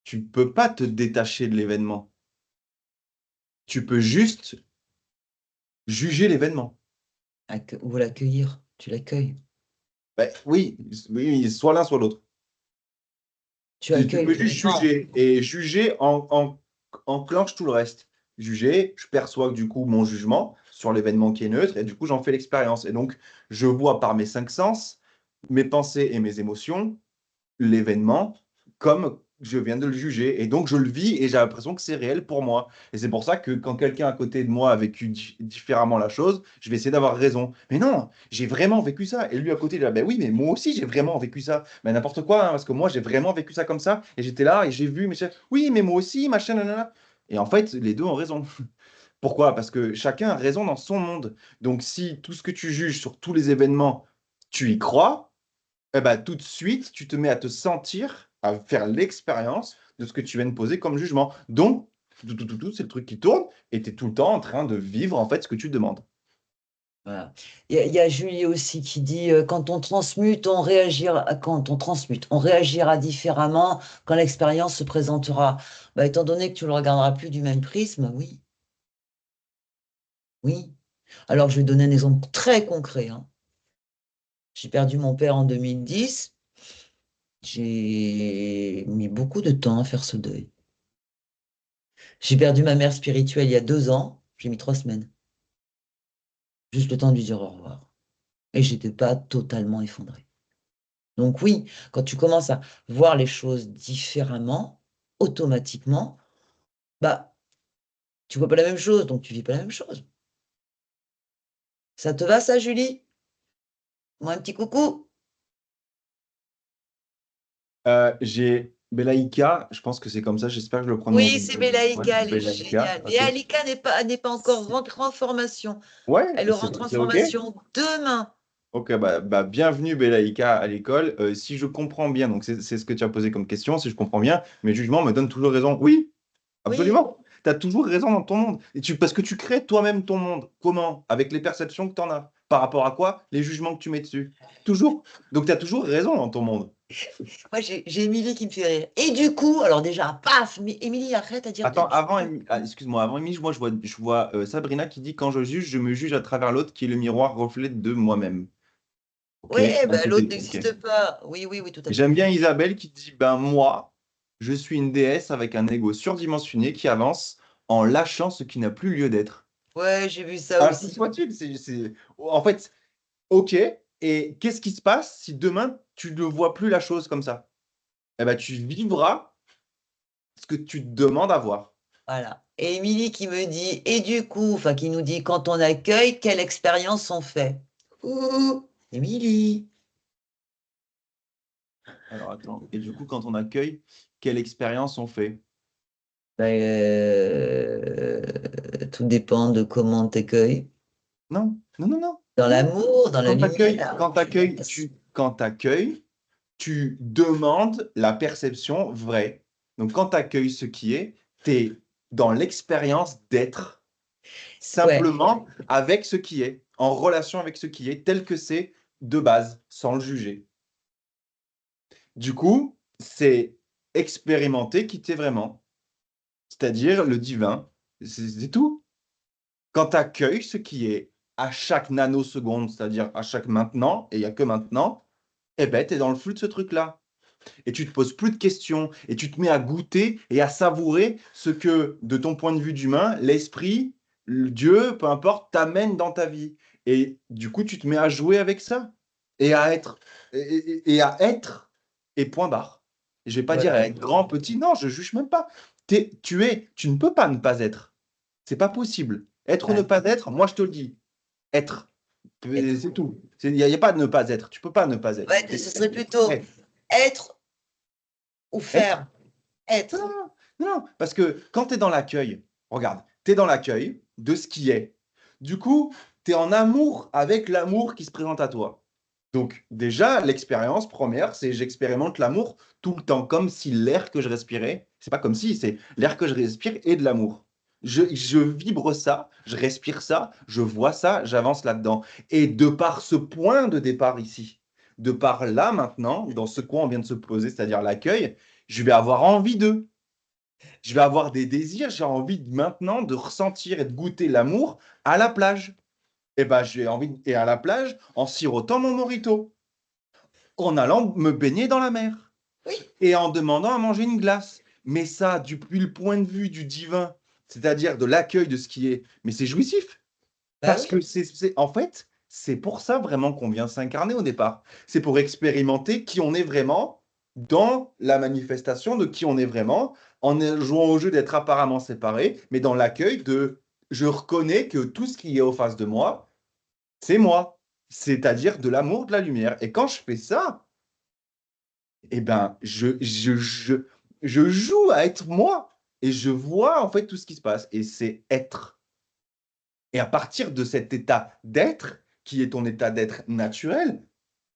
tu peux pas te détacher de l'événement. Tu peux juste juger l'événement. Ou l'accueillir, tu l'accueilles. Ben, oui, oui, soit l'un, soit l'autre. Tu Tu accueilles peux juste l'événement. juger et juger enclenche tout le reste. Juger, je perçois du coup mon jugement sur l'événement qui est neutre et du coup j'en fais l'expérience. Et donc je vois par mes cinq sens, mes pensées et mes émotions, l'événement comme je viens de le juger. Et donc je le vis et j'ai l'impression que c'est réel pour moi. Et c'est pour ça que quand quelqu'un à côté de moi a vécu différemment la chose, je vais essayer d'avoir raison. Mais non, j'ai vraiment vécu ça. Et lui à côté, il est là, ben oui, mais moi aussi j'ai vraiment vécu ça. Mais n'importe quoi, hein, parce que moi j'ai vraiment vécu ça comme ça. Et j'étais là et j'ai vu, mais oui, mais moi aussi, machin, nanana. Et en fait, les deux ont raison. Pourquoi? Parce que chacun a raison dans son monde. Donc si tout ce que tu juges sur tous les événements, tu y crois, eh ben, tout de suite, tu te mets à te sentir, à faire l'expérience de ce que tu viens de poser comme jugement. Donc, c'est le truc qui tourne et tu es tout le temps en train de vivre en fait ce que tu demandes. Voilà. Il y a Julie aussi qui dit quand on transmute, on réagira différemment quand l'expérience se présentera. Bah, étant donné que tu le regarderas plus du même prisme, oui, oui. Alors je vais donner un exemple très concret, hein. J'ai perdu mon père en 2010. J'ai mis beaucoup de temps à faire ce deuil. J'ai perdu ma mère spirituelle il y a 2 ans. J'ai mis 3 semaines. Juste le temps de lui dire au revoir. Et j'étais pas totalement effondrée. Donc oui, quand tu commences à voir les choses différemment, automatiquement, bah, tu vois pas la même chose, donc tu vis pas la même chose. Ça te va, ça, Julie? Moi, un petit coucou. J'ai Belaïka, je pense que c'est comme ça, j'espère que je le prononce Oui, bien. c'est Ouais, Belaïka, elle est Belaïka, géniale. Et ok. Alika n'est pas encore rentrée en formation. Ouais, Elle rentre en c'est ok. formation demain. Ok, bienvenue Belaïka à l'école. Si je comprends bien, donc c'est ce que tu as posé comme question, si je comprends bien, mes jugements me donnent toujours raison. Oui, Oui, absolument. Tu as toujours raison dans ton monde. Parce que tu crées toi-même ton monde. Comment? Avec les perceptions que tu en as. Par rapport à quoi? Les jugements que tu mets dessus. Toujours. Donc tu as toujours raison dans ton monde. moi j'ai Émilie qui me fait rire. Et du coup, alors déjà, paf, mais Émilie, arrête à dire Attends, du avant, coup. excuse-moi, avant Émilie, moi je vois Sabrina qui dit quand je juge, je me juge à travers l'autre qui est le miroir reflet de moi-même. Ok? Oui, D'un ben, l'autre côté, ok. n'existe pas. Oui, oui, oui, tout à fait. J'aime bien Isabelle qui dit, ben moi, je suis une déesse avec un ego surdimensionné qui avance en lâchant ce qui n'a plus lieu d'être. Ouais, j'ai vu ça Ainsi aussi. soit-il. En fait, ok. Et qu'est-ce qui se passe si demain, tu ne vois plus la chose comme ça? Eh ben, tu vivras ce que tu te demandes à voir. Voilà. Et Émilie qui me dit, et du coup, enfin qui nous dit, quand on accueille, quelle expérience on fait? Ouh, Émilie. Alors, attends. Et du coup, quand on accueille, quelle expérience on fait? Ben, tout dépend de comment on t'accueille. Non, non, non, non. Dans Non. l'amour, dans la Quand t'accueilles, lumière. quand t'accueilles, quand t'accueilles, tu demandes la perception vraie. Donc, quand tu accueilles ce qui est, tu es dans l'expérience d'être Ouais, simplement avec ce qui est, en relation avec ce qui est, tel que c'est de base, sans le juger. Du coup, c'est expérimenter qui t'es vraiment, c'est-à-dire le divin. C'est tout. Quand tu accueilles ce qui est à chaque nanoseconde, c'est-à-dire à chaque maintenant, et il n'y a que maintenant, eh ben, tu es dans le flux de ce truc-là. Et tu te poses plus de questions et tu te mets à goûter et à savourer ce que, de ton point de vue d'humain, l'esprit, le Dieu, peu importe, t'amène dans ta vie. Et du coup, tu te mets à jouer avec ça et à être et à être et point barre. Et je vais pas dire à ouais, être grand, petit, non, je juge même pas. Tu ne peux pas ne pas être. C'est pas possible. Être ou ne ouais. pas être, moi je te le dis, être. Être. C'est tout. Il n'y a, pas de ne pas être. Tu peux pas ne pas être. Ouais, ce serait plutôt Être. être ou Être. faire. Non, Être. non, non, non, parce que quand tu es dans l'accueil, regarde, tu es dans l'accueil de ce qui est. Du coup, tu es en amour avec l'amour qui se présente à toi. Donc déjà, l'expérience première, c'est j'expérimente l'amour tout le temps, comme si l'air que je respirais, c'est pas comme si, c'est l'air que je respire est de l'amour. Je vibre ça, je respire ça, je vois ça, j'avance là-dedans. Et de par ce point de départ ici, de par là maintenant, dans ce quoi on vient de se poser, c'est-à-dire l'accueil, je vais avoir envie d'eux. Je vais avoir des désirs, j'ai envie maintenant de ressentir et de goûter l'amour à la plage. Et ben j'ai envie, et à la plage, en sirotant mon mojito, en allant me baigner dans la mer Oui, et en demandant à manger une glace. Mais ça, depuis le point de vue du divin, c'est-à-dire de l'accueil de ce qui est, mais c'est jouissif. bah Parce oui. que en fait, c'est pour ça vraiment qu'on vient s'incarner au départ. C'est pour expérimenter qui on est vraiment dans la manifestation de qui on est vraiment, en jouant au jeu d'être apparemment séparé, mais dans l'accueil de je reconnais que tout ce qui est en face de moi, c'est moi. C'est-à-dire de l'amour, de la lumière. Et quand je fais ça, eh ben, je joue à être moi. Et je vois en fait tout ce qui se passe. Et c'est être. Et à partir de cet état d'être, qui est ton état d'être naturel,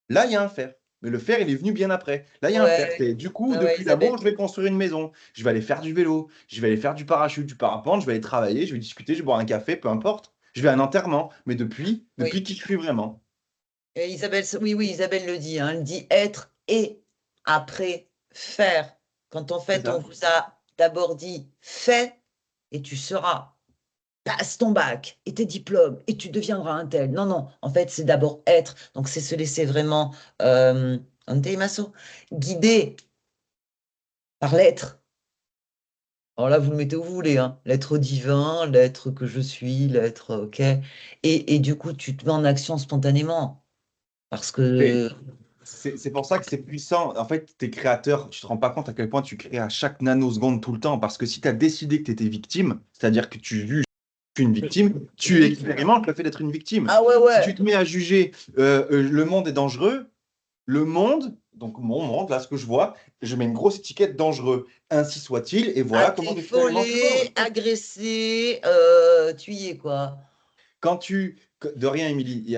là, il y a un faire. Mais le faire, il est venu bien après. Là, il y a un faire. Ouais, C'est, du coup, ouais, ouais, depuis l'amour, Isabelle. je vais construire une maison. Je vais aller faire du vélo. Je vais aller faire du parachute, du parapente. Je vais aller travailler. Je vais discuter. Je vais boire un café, peu importe. Je vais à un enterrement. Mais depuis Oui. qui je suis vraiment. Et Isabelle, oui, oui, Isabelle le dit, hein, elle dit être et après faire. Quand en C'est fait, on ça. vous a d'abord dit fais et tu seras. Passe ton bac et tes diplômes et tu deviendras un tel. Non, non, en fait, c'est d'abord être. Donc, c'est se laisser vraiment, ante maso, guider par l'être. Alors là, vous le mettez où vous voulez, hein. L'être divin, l'être que je suis, l'être, ok. Et du coup, tu te mets en action spontanément. Parce C'est que, c'est pour ça que c'est puissant. En fait, tu es créateur, tu te rends pas compte à quel point tu crées à chaque nanoseconde tout le temps. Parce que si tu as décidé que tu étais victime, c'est-à-dire que tu juges une victime, tu oui. expérimentes le fait d'être une victime. Ah ouais, Si tu ouais. te mets à juger le monde est dangereux, le monde, donc mon monde, là, ce que je vois, je mets une grosse étiquette dangereux. Ainsi soit-il, et Ah, voilà comment t'es j'expérimente le monde. follet, agressé, tu y es, quoi. Quand tu. De rien, Émilie.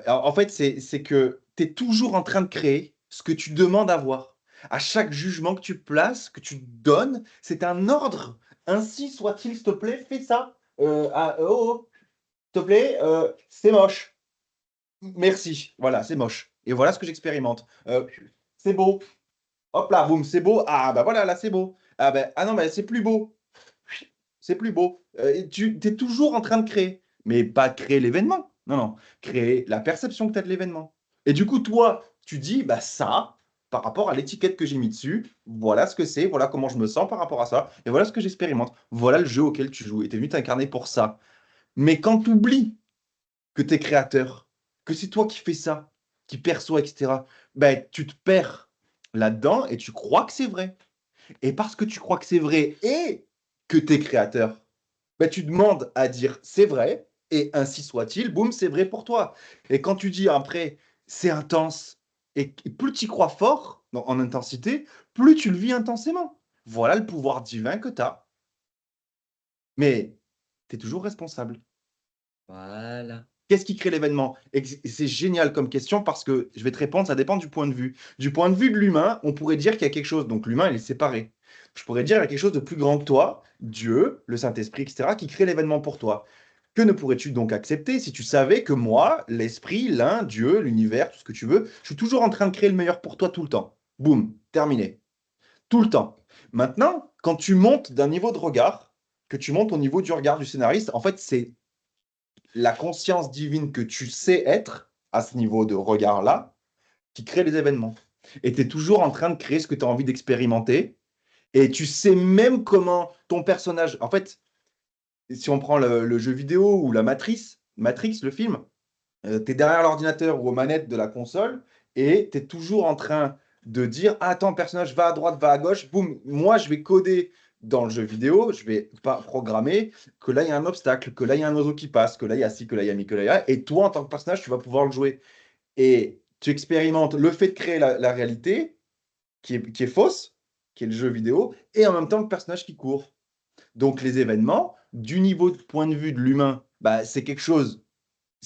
En fait, c'est que tu es toujours en train de créer ce que tu demandes à voir. À chaque jugement que tu places, que tu donnes, c'est un ordre. Ainsi soit-il, s'il te plaît, fais ça. Oh, s'il te plaît, c'est moche. Merci. Voilà, c'est moche. Et voilà ce que j'expérimente. C'est beau. Hop là, boum, c'est beau. Ah, bah voilà, là, c'est beau. Ah, ben, ah non, mais c'est plus beau. C'est plus beau. Et tu es toujours en train de créer, mais pas créer l'événement. Non, non, créer la perception que tu as de l'événement. Et du coup, toi, tu dis, bah ça, par rapport à l'étiquette que j'ai mis dessus, voilà ce que c'est, voilà comment je me sens par rapport à ça, et voilà ce que j'expérimente. Voilà le jeu auquel tu joues. Et tu es venu t'incarner pour ça. Mais quand tu oublies que tu es créateur, que c'est toi qui fais ça, qui perçois, etc., ben, tu te perds là-dedans et tu crois que c'est vrai. Et parce que tu crois que c'est vrai et que tu es créateur, ben, tu demandes à dire c'est vrai et ainsi soit-il, boum, c'est vrai pour toi. Et quand tu dis après c'est intense et plus tu y crois fort en intensité, plus tu le vis intensément. Voilà le pouvoir divin que tu as. Mais tu es toujours responsable. Voilà. Qu'est-ce qui crée l'événement? Et c'est génial comme question parce que je vais te répondre, ça dépend du point de vue. Du point de vue de l'humain, on pourrait dire qu'il y a quelque chose, donc l'humain, il est séparé. Je pourrais dire qu'il y a quelque chose de plus grand que toi, Dieu, le Saint-Esprit, etc., qui crée l'événement pour toi. Que ne pourrais-tu donc accepter si tu savais que moi, l'Esprit, l'un, Dieu, l'univers, tout ce que tu veux, je suis toujours en train de créer le meilleur pour toi tout le temps. Boum, terminé. Tout le temps. Maintenant, quand tu montes d'un niveau de regard, que tu montes au niveau du regard du scénariste, en fait, c'est la conscience divine que tu sais être à ce niveau de regard-là qui crée les événements. Et tu es toujours en train de créer ce que tu as envie d'expérimenter. Et tu sais même comment ton personnage. En fait, si on prend le jeu vidéo ou la Matrix, le film, tu es derrière l'ordinateur ou aux manettes de la console et tu es toujours en train de dire ah, attends, le personnage va à droite, va à gauche, boum, moi je vais coder dans le jeu vidéo, je vais pas programmer que là il y a un obstacle, que là il y a un oiseau qui passe, que là il y a ci, que là il y a mi, que là il y a. Et toi en tant que personnage, tu vas pouvoir le jouer. Et tu expérimentes le fait de créer la réalité qui est fausse, qui est le jeu vidéo, et en même temps le personnage qui court. Donc les événements, du niveau de point de vue de l'humain, bah, c'est quelque chose.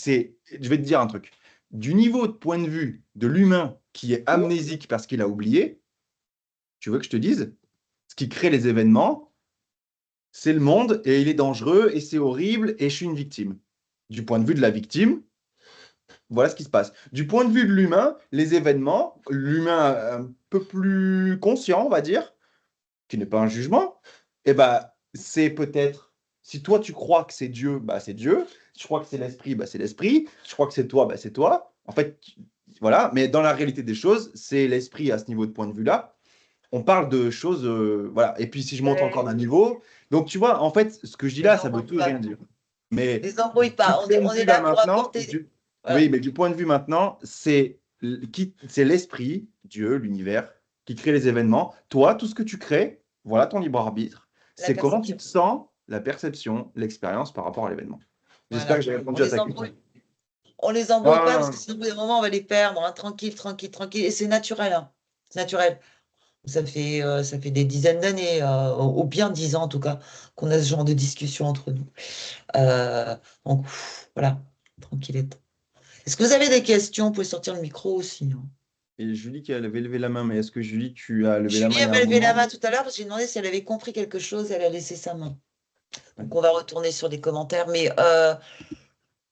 Je vais te dire un truc. Du niveau de point de vue de l'humain qui est amnésique parce qu'il a oublié, tu veux que je te dise, ce qui crée les événements, c'est le monde et il est dangereux et c'est horrible et je suis une victime. Du point de vue de la victime, voilà ce qui se passe. Du point de vue de l'humain, les événements, l'humain un peu plus conscient, on va dire, qui n'est pas un jugement, eh ben, c'est peut-être, si toi tu crois que c'est Dieu, bah, c'est Dieu. Si tu crois que c'est l'esprit, bah, c'est l'esprit. Si tu crois que c'est toi, bah, c'est toi. En fait, voilà. Mais dans la réalité des choses, c'est l'esprit à ce niveau de point de vue-là. On parle de choses, voilà. Et puis si je monte encore d'un niveau, donc tu vois, en fait, ce que je dis Les là, ça veut embrouille tout et pas. rien dire. Mais Les embrouille du pas. point de On est vue là là pour maintenant, apporter. oui, Voilà. mais du point de vue maintenant, c'est l'esprit, Dieu, l'univers, qui crée les événements. Toi, tout ce que tu crées, voilà ton libre arbitre. La C'est comment tu perception. te sens, la perception, l'expérience par rapport à l'événement. J'espère que Voilà. j'ai On répondu à les ta question. embrouille. On les embrouille pas parce Non, que sinon, au bout d'un moment, on va les perdre. Hein. Tranquille, tranquille, tranquille. Et c'est naturel. Hein. C'est naturel. Ça fait des dizaines d'années, ou bien 10 ans en tout cas, qu'on a ce genre de discussion entre nous. Euh, donc, voilà, tranquillette. Est-ce que vous avez des questions? Vous pouvez sortir le micro aussi. Hein. et Julie qui avait levé la main, mais est-ce que Julie, tu as levé la main Julie il y a un avait levé la moment? main tout à l'heure parce que j'ai demandé si elle avait compris quelque chose. Elle a laissé sa main. Donc, on va retourner sur les commentaires. Mais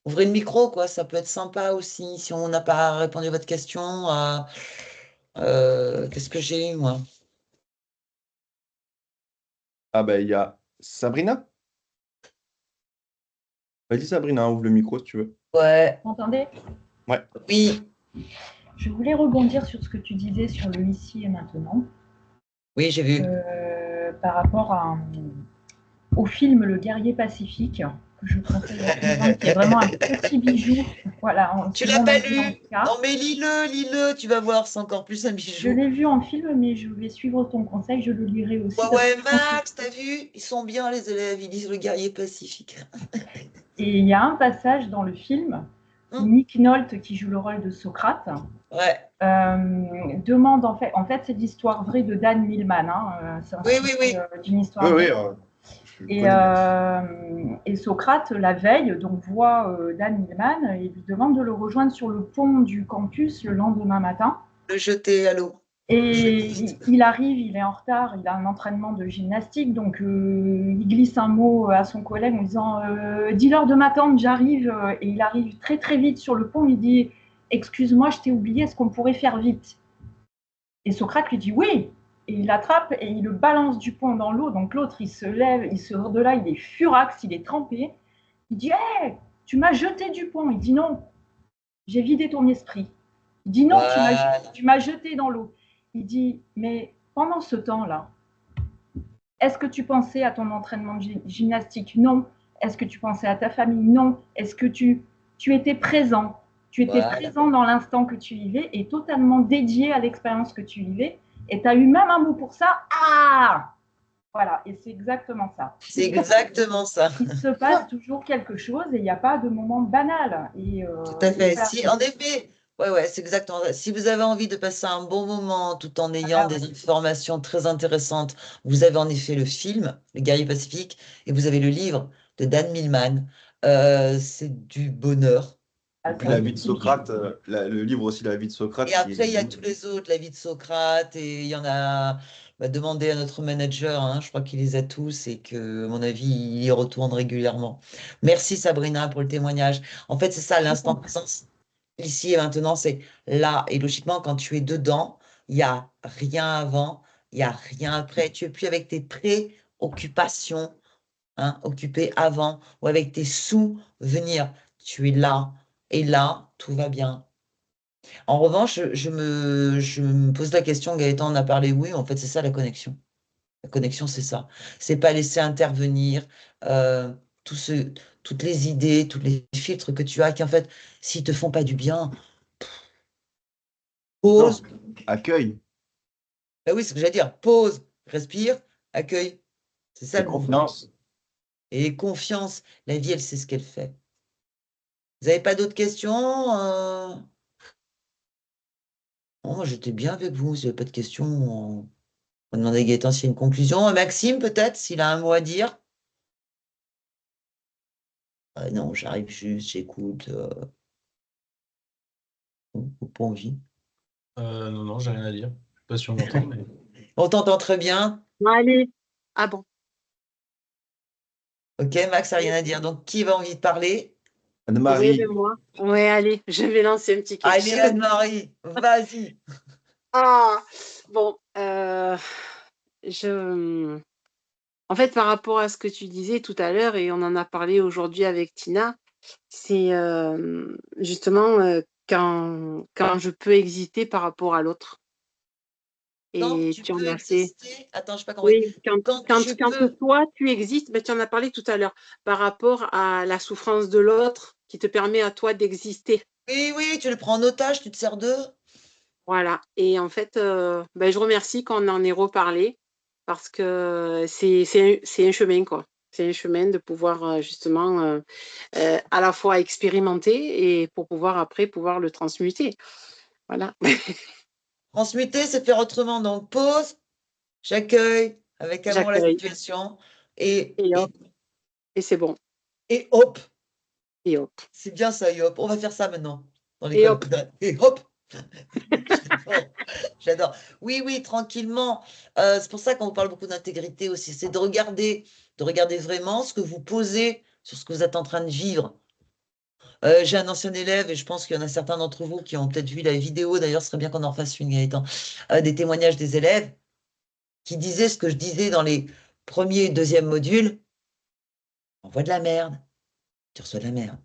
ouvrez le micro, quoi. Ça peut être sympa aussi si on n'a pas répondu à votre question. Qu'est-ce que j'ai eu, moi? Ah ben, il y a Sabrina. Vas-y Sabrina, ouvre le micro si tu veux. Ouais, Vous m'entendez? Ouais. oui, Je voulais rebondir sur ce que tu disais sur le ici et maintenant, oui, j'ai vu. par rapport au film Le Guerrier Pacifique, que je conseille à tout le monde, qui est vraiment un petit bijou. Voilà, Tu c'est l'as mon pas avis en lu? tout cas. Non, mais lis-le, lis-le, tu vas voir, c'est encore plus un Je bijou. l'ai vu en film, mais je vais suivre ton conseil, je le lirai Ouais, aussi parce que ouais, je pense que... Max, t'as vu? Ils sont bien, les élèves, ils lisent le guerrier pacifique. Et il y a un passage dans le film où Hum, Nick Nolte, qui joue le rôle de Socrate, ouais, demande en fait c'est l'histoire vraie de Dan Millman, hein, c'est oui, oui, inspiré oui. d'une Oui, histoire oui, vraie. je Et, connais bien. et Socrate, la veille, donc voit Dan Millman et lui demande de le rejoindre sur le pont du campus le lendemain matin. Le jeter à l'eau. Et il arrive, il est en retard, il a un entraînement de gymnastique, donc il glisse un mot à son collègue en disant dis-leur de m'attendre, j'arrive. Et il arrive très très vite sur le pont, il dit excuse-moi, je t'ai oublié, est-ce qu'on pourrait faire vite? Et Socrate lui dit oui. Et il l'attrape et il le balance du pont dans l'eau. Donc l'autre, il se lève, il sort de là, il est furax, il est trempé. Il dit hey, tu m'as jeté du pont. Il dit non, j'ai vidé ton esprit. Il dit non, Voilà. tu m'as jeté dans l'eau. Il dit mais pendant ce temps-là, est-ce que tu pensais à ton entraînement de gymnastique? Non. Est-ce que tu pensais à ta famille? Non. Est-ce que tu étais présent? Tu étais Voilà. présent dans l'instant que tu vivais et totalement dédié à l'expérience que tu vivais. Et tu as eu même un mot pour ça. Ah! Voilà, et c'est exactement ça. C'est exactement ça. Il se passe toujours quelque chose et il n'y a pas de moment banal. Tout à fait. Voilà. Si, en effet, ouais, ouais, c'est exactement ça. Si vous avez envie de passer un bon moment tout en ayant Voilà. des informations très intéressantes, vous avez en effet le film, Le Guerrier Pacifique, et vous avez le livre de Dan Millman. C'est du bonheur. Ah, Et puis c'est un la vie de petit bijou. Socrate, le livre aussi, la vie de Socrate, Et après, il y a tous les autres, la vie de Socrate, et il y en a. Bah, demandez à notre manager, hein, je crois qu'il les a tous et que, à mon avis, il y retourne régulièrement. Merci Sabrina pour le témoignage. En fait, c'est ça, l'instant présence. Ici et maintenant, c'est là. Et logiquement, quand tu es dedans, il n'y a rien avant, il n'y a rien après. Tu es plus avec tes préoccupations, hein, occupées avant, ou avec tes souvenirs. Tu es là. Et là, tout va bien. En revanche, je me pose la question, Gaëtan en a parlé, oui, en fait, c'est ça la connexion. La connexion, c'est ça. C'est pas laisser intervenir euh, tout ce, toutes les idées, tous les filtres que tu as, qui en fait, s'ils te font pas du bien, Non, pause. accueil Ben oui, c'est ce que j'allais dire. Pause, respire, accueille. C'est ça et le mot. confiance. Et confiance. La vie, elle sait ce qu'elle fait. Vous n'avez pas d'autres questions Bon, moi, j'étais bien avec vous. Si vous n'avez pas de questions, on va demander à Gaëtan s'il y a une conclusion. Maxime, peut-être, s'il a un mot à dire. Non, j'arrive juste, j'écoute. Pas envie. Non, j'ai rien à dire. Je sais pas si on m'entend, mais. On t'entend très bien. Allez. Ah bon. Ok, Max a rien à dire. Donc, qui va envie de parler? Oui, Anne-Marie, mais moi. Ouais, allez, je vais lancer un petit quelque Allez, chose. Anne-Marie, vas-y. Ah, bon, je... En fait, par rapport à ce que tu disais tout à l'heure, et on en a parlé aujourd'hui avec Tina, c'est justement quand je peux exister par rapport à l'autre. Quand Et tu tu en peux as fait. exister. Attends, je n'ai pas compris. Oui, Quand tu peux. toi, tu existes, ben, tu en as parlé tout à l'heure, par rapport à la souffrance de l'autre qui te permet à toi d'exister. Oui, oui, tu le prends en otage, tu te sers d'eux. Voilà. Et en fait, ben, je remercie qu'on en ait reparlé parce que c'est un chemin, quoi. C'est un chemin de pouvoir justement à la fois expérimenter et pour pouvoir après pouvoir le transmuter. Voilà. Transmuter, c'est faire autrement. Donc, pause, j'accueille avec amour la J'accueille. situation. Et, Et et, hop, et c'est bon. et hop, Et hop. c'est bien ça, et hop. On va faire ça maintenant dans Et l'école. hop. Et hop. J'adore. J'adore. Oui, oui, tranquillement. C'est pour ça qu'on parle beaucoup d'intégrité aussi. C'est de regarder vraiment ce que vous posez sur ce que vous êtes en train de vivre. J'ai un ancien élève et je pense qu'il y en a certains d'entre vous qui ont peut-être vu la vidéo. D'ailleurs, ce serait bien qu'on en fasse une, Gaëtan. Des témoignages des élèves qui disaient ce que je disais dans les premiers et deuxièmes modules. Envoie de la merde, tu reçois de la merde.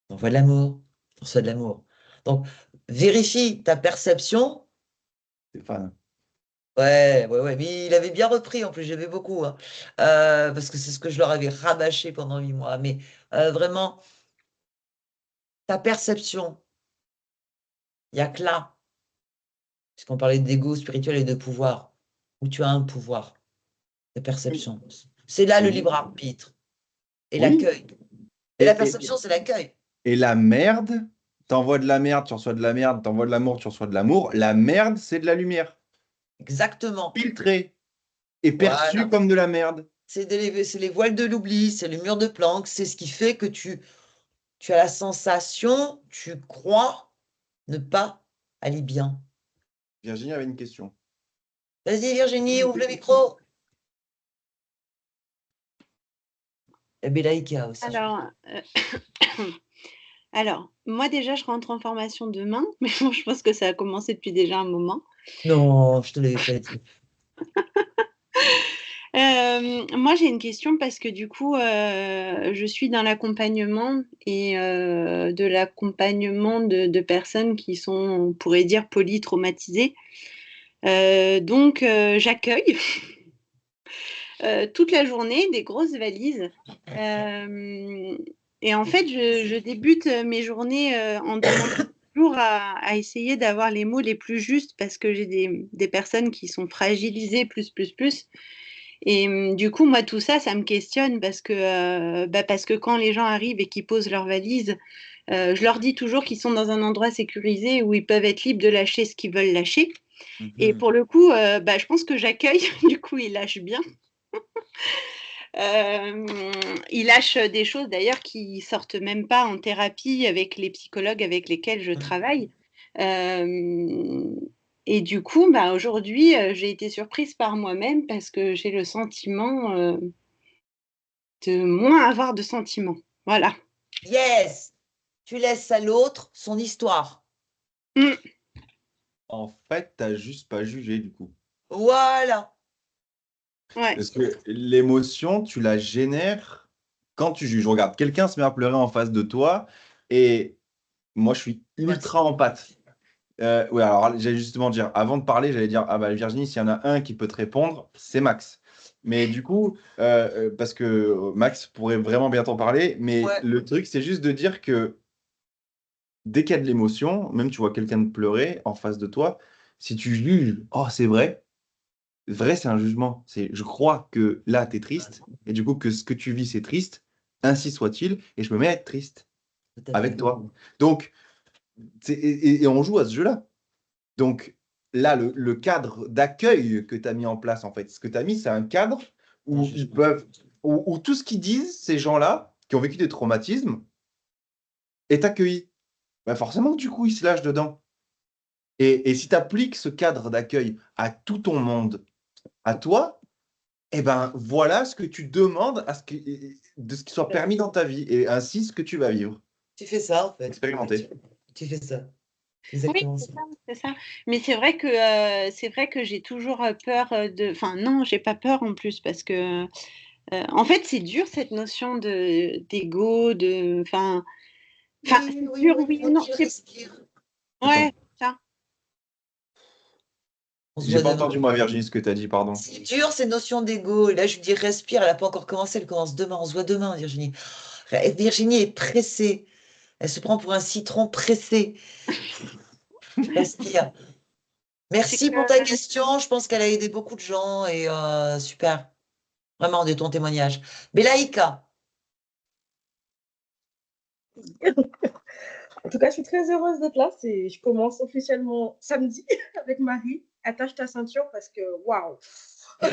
Envoie de l'amour, tu reçois de l'amour. Donc, vérifie ta perception. Stéphane. Ouais, ouais, ouais, mais il avait bien repris en plus, j'aimais beaucoup, hein. Parce que c'est ce que je leur avais rabâché pendant 8 mois. Mais vraiment, ta perception, il n'y a que là, puisqu'on parlait d'ego spirituel et de pouvoir, où tu as un pouvoir, ta Oui. perception. C'est là le Oui. libre arbitre et Oui. l'accueil. Et la Et, perception, c'est l'accueil. et la merde, t'envoies de la merde, tu reçois de la merde, t'envoies de l'amour, tu reçois de l'amour. La merde, c'est de la lumière. Exactement. Filtrée et perçue Voilà. comme de la merde. C'est les voiles de l'oubli, c'est le mur de Planck, c'est ce qui fait que tu as la sensation, tu crois ne pas aller bien. Virginie avait une question. Vas-y Virginie, ouvre le micro. Et Belaïka aussi. Alors, alors, moi déjà, je rentre en formation demain, mais bon, je pense que ça a commencé depuis déjà un moment. Non, je te l'avais pas dit. Moi, j'ai une question parce que du coup, je suis dans l'accompagnement et de l'accompagnement de personnes qui sont, on pourrait dire, polytraumatisées. Donc, j'accueille toute la journée des grosses valises. Et en fait, je débute mes journées en demandant toujours à essayer d'avoir les mots les plus justes parce que j'ai des personnes qui sont fragilisées plus. Et du coup, moi, tout ça, ça me questionne parce que quand les gens arrivent et qu'ils posent leurs valises, je leur dis toujours qu'ils sont dans un endroit sécurisé où ils peuvent être libres de lâcher ce qu'ils veulent lâcher. Et pour le coup, je pense que j'accueille, du coup, ils lâchent bien. Ils lâchent des choses d'ailleurs qui sortent même pas en thérapie avec les psychologues avec lesquels je travaille. Euh, et du coup, aujourd'hui, j'ai été surprise par moi-même parce que j'ai le sentiment de moins avoir de sentiments. Voilà. Yes, tu laisses à l'autre son histoire. Mm. En fait, t'as juste pas jugé du coup. Voilà. Ouais. Parce que l'émotion, tu la génères quand tu juges. Regarde, quelqu'un se met à pleurer en face de toi et moi, je suis ultra empathe. Ouais, alors j'allais justement dire, avant de parler, j'allais dire, ah bah Virginie, s'il y en a un qui peut te répondre, c'est Max. Mais du coup, parce que Max pourrait vraiment bien t'en parler, mais Ouais. le truc, c'est juste de dire que dès qu'il y a de l'émotion, même tu vois quelqu'un de pleurer en face de toi, si tu juges, oh c'est vrai, vrai c'est un jugement. C'est, je crois que là, tu es triste, et du coup que ce que tu vis, c'est triste, ainsi soit-il, et je me mets à être triste Tout à avec fait. toi. Donc, et on joue à ce jeu-là. Donc là, le cadre d'accueil que tu as mis en place, en fait, ce que tu as mis, c'est un cadre où ils peuvent, où tout ce qu'ils disent, ces gens-là, qui ont vécu des traumatismes, est accueilli. Ben forcément, du coup, ils se lâchent dedans. Et si tu appliques ce cadre d'accueil à tout ton monde, à toi, eh ben voilà ce que tu demandes de ce qui soit permis dans ta vie, et ainsi ce que tu vas vivre. Tu fais ça, en fait. Expérimenter. Tu fais ça. Oui, Exactement c'est ça. ça, c'est ça. Mais c'est vrai que j'ai toujours peur de. Enfin, non, j'ai pas peur en plus parce que, en fait, c'est dur cette notion de d'ego, de. Enfin, Oui, c'est oui, dur, oui, oui ou non. tranquille, respire. Ouais, Attends, ça. On se j'ai voit pas demain. entendu, moi, Virginie, ce que tu as dit, pardon. C'est dur, ces notions d'ego. Et là, je lui dis respire. Elle n'a pas encore commencé. Elle commence demain. On se voit demain, Virginie. Virginie est pressée. Elle se prend pour un citron pressé. Respire. C'est Merci pour ta que. question. Je pense qu'elle a aidé beaucoup de gens et super. Vraiment de ton témoignage. Belaïka. En tout cas, je suis très heureuse d'être là. Je commence officiellement samedi avec Marie. Attache ta ceinture parce que waouh! Je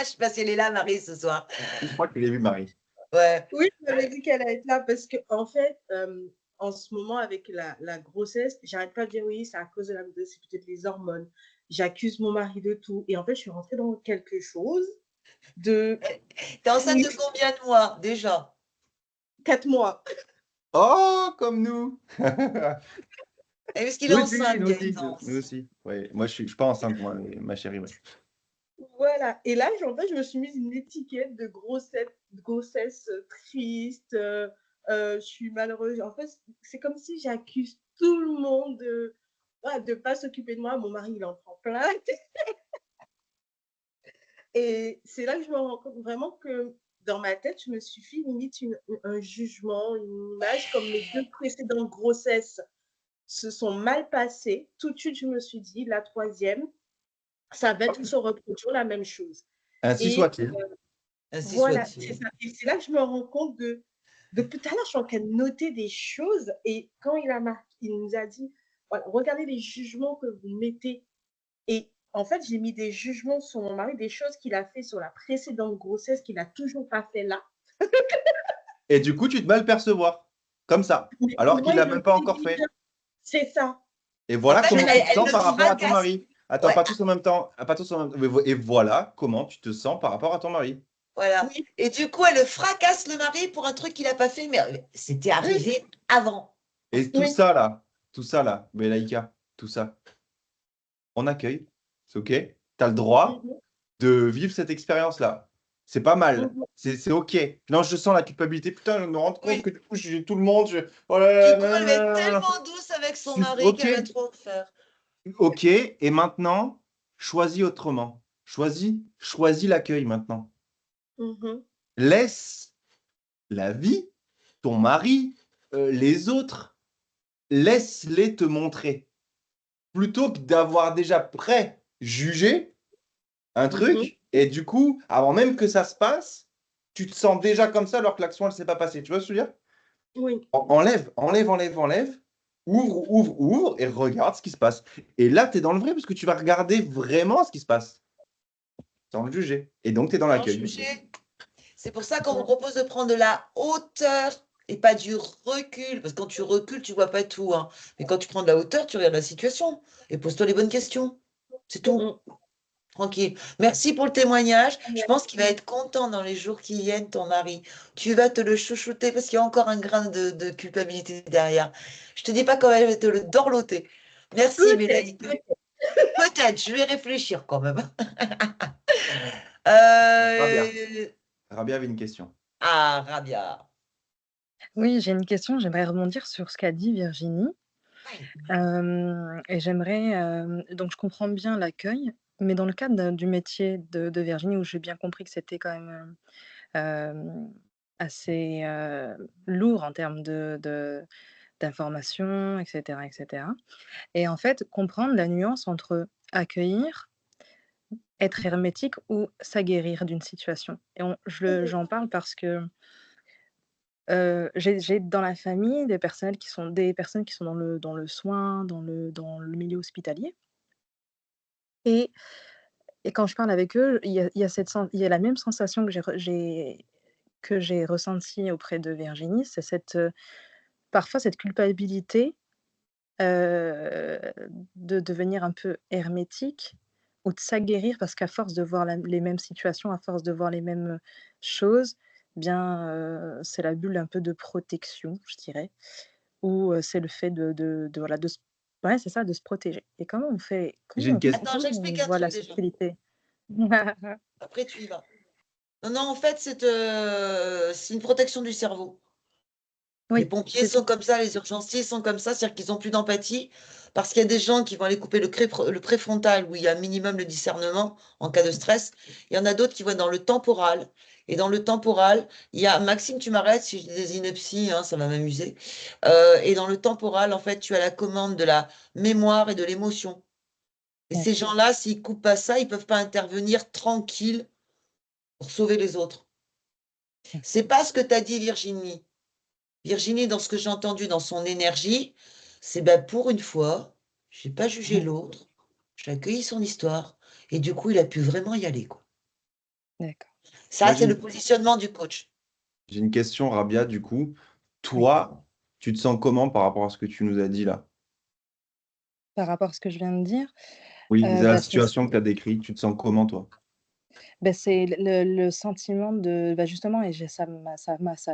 sais pas si elle est là, Marie, ce soir. Je crois que je l'ai vu, Marie. Ouais. Oui, je m'avais dit qu'elle allait être là parce que, en fait, en ce moment, avec la grossesse, j'arrête pas de dire oui, c'est à cause de la grossesse, c'est peut-être les hormones. J'accuse mon mari de tout. Et en fait, je suis rentrée dans quelque chose de T'es enceinte de triste. combien de mois déjà? 4 mois. Oh, comme nous. Et est-ce qu'il est Nous aussi, enceinte, nous aussi, Gaëtan? nous aussi. Ouais, moi, je suis pas enceinte, moi, ma chérie. Ouais. Voilà. Et là, en fait, je me suis mise une étiquette de grossesse triste. Je suis malheureuse. En fait, c'est comme si j'accuse tout le monde de ne pas s'occuper de moi. Mon mari, il en prend plein la tête. Et c'est là que je me rends compte vraiment que dans ma tête, je me suis fait limite un jugement, une image, comme mes 2 précédentes grossesses se sont mal passées. Tout de suite, je me suis dit, la 3e, ça va être se reproduire la même chose. Ainsi Et soit-il. Ainsi voilà, c'est soit-il. ça. Et c'est là que je me rends compte depuis tout à l'heure, je suis en train de noter des choses. Et quand il nous a dit, voilà, regardez les jugements que vous mettez. Et en fait, j'ai mis des jugements sur mon mari, des choses qu'il a fait sur la précédente grossesse qu'il n'a toujours pas fait là. Et du coup, tu te mal percevoir, comme ça, Mais alors moi, qu'il il l'a le même pas fait encore fait. déjà. C'est ça. Et En voilà fait, comment tu te elle sens le par rapport à ton fracasse. mari. Attends, Ouais, pas tous en même temps. Pas tous en même temps. Et voilà comment tu te sens par rapport à ton mari. voilà. Oui, Et du coup, elle le fracasse le mari pour un truc qu'il n'a pas fait, mais c'était Oui. arrivé avant. Et oui. tout ça là, Belaïka, tout ça, on accueille. C'est OK. Tu as le droit Mhm, de vivre cette expérience-là. C'est pas mal. mhm. C'est OK. Non, je sens la culpabilité. Putain, je me rends compte Oui. que du coup, j'ai tout le monde. Oh là Du là, coup, elle va être nanana. tellement douce avec son mari OK. qu'elle va trop en faire. OK. Et maintenant, choisis autrement. Choisis l'accueil maintenant. Mhm. Laisse la vie, ton mari, les autres, laisse-les te montrer. Plutôt que d'avoir déjà préjugé un Mhm. truc, et du coup, avant même que ça se passe, tu te sens déjà comme ça alors que l'action, elle ne s'est pas passée. Tu vois ce que je veux dire? Oui. Enlève. Ouvre, et regarde ce qui se passe. Et là, tu es dans le vrai parce que tu vas regarder vraiment ce qui se passe, sans le juger. Et donc, tu es dans Sans l'accueil. juger. C'est pour ça qu'on vous propose de prendre de la hauteur et pas du recul. Parce que quand tu recules, tu vois pas tout, hein. Mais quand tu prends de la hauteur, tu regardes la situation et pose-toi les bonnes questions. C'est tout. Mhm. Tranquille. Merci pour le témoignage. Je pense qu'il va être content dans les jours qui viennent, ton mari. Tu vas te le chouchouter parce qu'il y a encore un grain de culpabilité derrière. Je te dis pas comment elle va te le dorloter. Merci, Peut-être. Mélanie. Peut-être, je vais réfléchir quand même. Rabia. Euh, Rabia avait une question. Ah, Rabia. Oui, j'ai une question. J'aimerais rebondir sur ce qu'a dit Virginie. Et j'aimerais. Donc, je comprends bien l'accueil, mais dans le cadre du métier de Virginie, où j'ai bien compris que c'était quand même assez lourd en termes d'informations, etc., etc. Et en fait, comprendre la nuance entre accueillir, être hermétique ou s'aguerrir d'une situation. Et j'en parle parce que j'ai dans la famille des personnes qui sont dans le soin, dans le milieu hospitalier et quand je parle avec eux, il y a la même sensation que que j'ai ressenti auprès de Virginie, c'est parfois cette culpabilité, heu, de devenir un peu hermétique ou de s'aguerrir parce qu'à force de voir les mêmes situations, à force de voir les mêmes choses, bien, c'est la bulle un peu de protection, je dirais, ou, c'est le fait voilà, ouais, c'est ça, de se protéger. Et J'ai une question. Attends, comment j'explique on un voit la truc déjà. subtilité? Après, tu y vas. Non, non, en fait, c'est une protection du cerveau. Les Oui, pompiers c'est ça. sont comme ça, les urgenciers sont comme ça, c'est-à-dire qu'ils ont plus d'empathie parce qu'il y a des gens qui vont aller couper le préfrontal où il y a un minimum de discernement en cas de stress. Il y en a d'autres qui vont dans le temporal. Et dans le temporal, il y a, Maxime, tu m'arrêtes si je dis des inepties, hein, ça va m'amuser. Et dans le temporal, en fait, tu as la commande de la mémoire et de l'émotion. Et ces D'accord. gens-là, s'ils coupent pas ça, ils peuvent pas intervenir tranquille pour sauver les autres. C'est pas ce que t'as dit, Virginie. Virginie, dans ce que j'ai entendu dans son énergie, c'est ben, pour une fois, j'ai pas jugé l'autre, j'ai accueilli son histoire, et du coup, il a pu vraiment y aller, quoi. D'accord. Ça, Moi, c'est le positionnement du coach. j'ai une question, Rabia, du coup. Oui. Toi, tu te sens comment par rapport à ce que tu nous as dit là? Par rapport à ce que je viens de dire, Oui, la bah, c'est situation que tu as décrite, tu te sens comment, toi? c'est le sentiment de justement et j'ai ça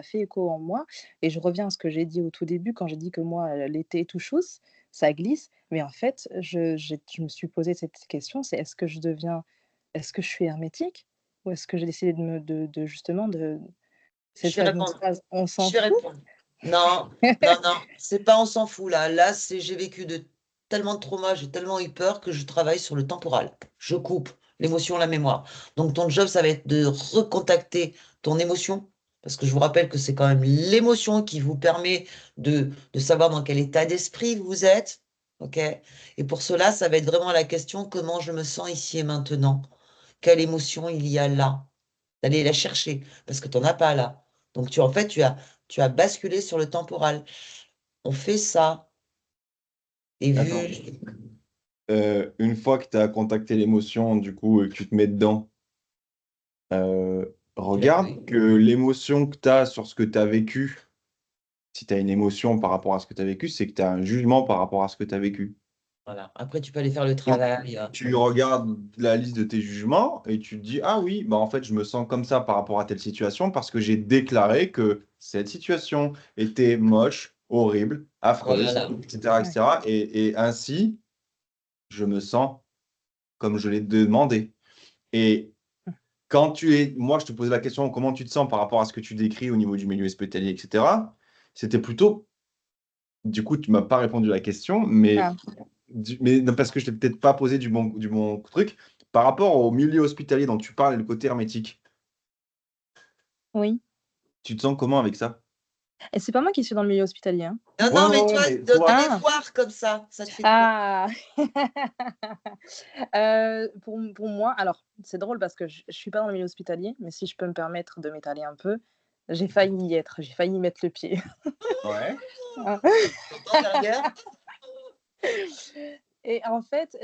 fait écho en moi et je reviens à ce que j'ai dit au tout début quand j'ai dit que moi, l'été tout chousse, ça glisse. Mais en fait, je me suis posé cette question, c'est est-ce que je suis hermétique? Ou est-ce que j'ai décidé de justement Je cette vais fameuse répondre. phrase: «On Je s'en vais fout»? répondre. Non, non, non, c'est pas on s'en fout là. Là, j'ai vécu tellement de traumas, j'ai tellement eu peur que je travaille sur le temporal. Je coupe l'émotion, la mémoire. Donc ton job, ça va être de recontacter ton émotion, parce que je vous rappelle que c'est quand même l'émotion qui vous permet de savoir dans quel état d'esprit vous êtes. OK? Et pour cela, ça va être vraiment la question comment je me sens ici et maintenant. Quelle émotion il y a là? D'aller la chercher, parce que tu n'en as pas là. Donc en fait, tu as basculé sur le temporal. On fait ça. Et Attends. vu. Une fois que tu as contacté l'émotion, du coup, et que tu te mets dedans, regarde que l'émotion que tu as sur ce que tu as vécu, si tu as une émotion par rapport à ce que tu as vécu, c'est que tu as un jugement par rapport à ce que tu as vécu. Voilà. Après, tu peux aller faire le Donc, travail. tu regardes la liste de tes jugements et tu te dis, ah oui, bah en fait, je me sens comme ça par rapport à telle situation parce que j'ai déclaré que cette situation était moche, horrible, affreuse, Voilà. etc., etc. Et ainsi, je me sens comme je l'ai demandé. Et moi, je te posais la question, comment tu te sens par rapport à ce que tu décris au niveau du milieu hospitalier, etc. C'était plutôt, du coup, tu m'as pas répondu à la question, mais Ah, non, parce que je t'ai peut-être pas posé du bon truc. Par rapport au milieu hospitalier dont tu parles et le côté hermétique, oui. tu te sens comment avec ça? Et c'est pas moi qui suis dans le milieu hospitalier, hein. Non, Ouais, non, ouais, mais ouais, toi, mais de les toi, Ah! voir comme ça te fait quoi? Ah! Pour moi alors, c'est drôle parce que je suis pas dans le milieu hospitalier, mais si je peux me permettre de m'étaler un peu, j'ai failli y être, j'ai failli y mettre le pied. ouais. Ah. T'entends derrière? Et en fait,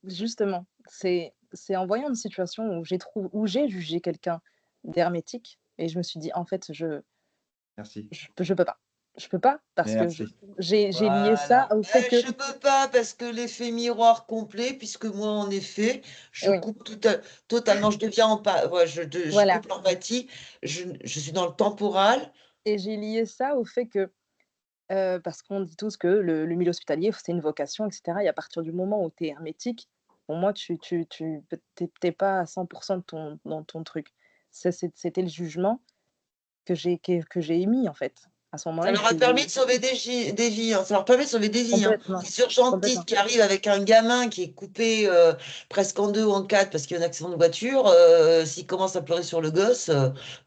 justement, c'est en voyant une situation où j'ai jugé quelqu'un d'hermétique et je me suis dit: «En fait, Merci. je peux pas. Je peux pas parce que Merci. j'ai lié ça Voilà. au fait que» Je peux pas parce que l'effet miroir complet, puisque moi, en effet, je oui, coupe totalement, je deviens ouais, je voilà coupe l'empathie, je suis dans le temporal. et j'ai lié ça au fait que, parce qu'on dit tous que le milieu hospitalier, c'est une vocation et cetera et à partir du moment où tu es hermétique, pour moi, tu es pas à 100 de dans ton truc. C'était le jugement que j'ai émis, en fait. À ce Ça moment-là, leur a permis de sauver des vies, hein. Ça leur permet de sauver des vies, hein. complètement, Les urgentistes complètement. qui arrivent avec un gamin qui est coupé presque en deux ou en quatre parce qu'il y a un accident de voiture, s'il commence à pleurer sur le gosse,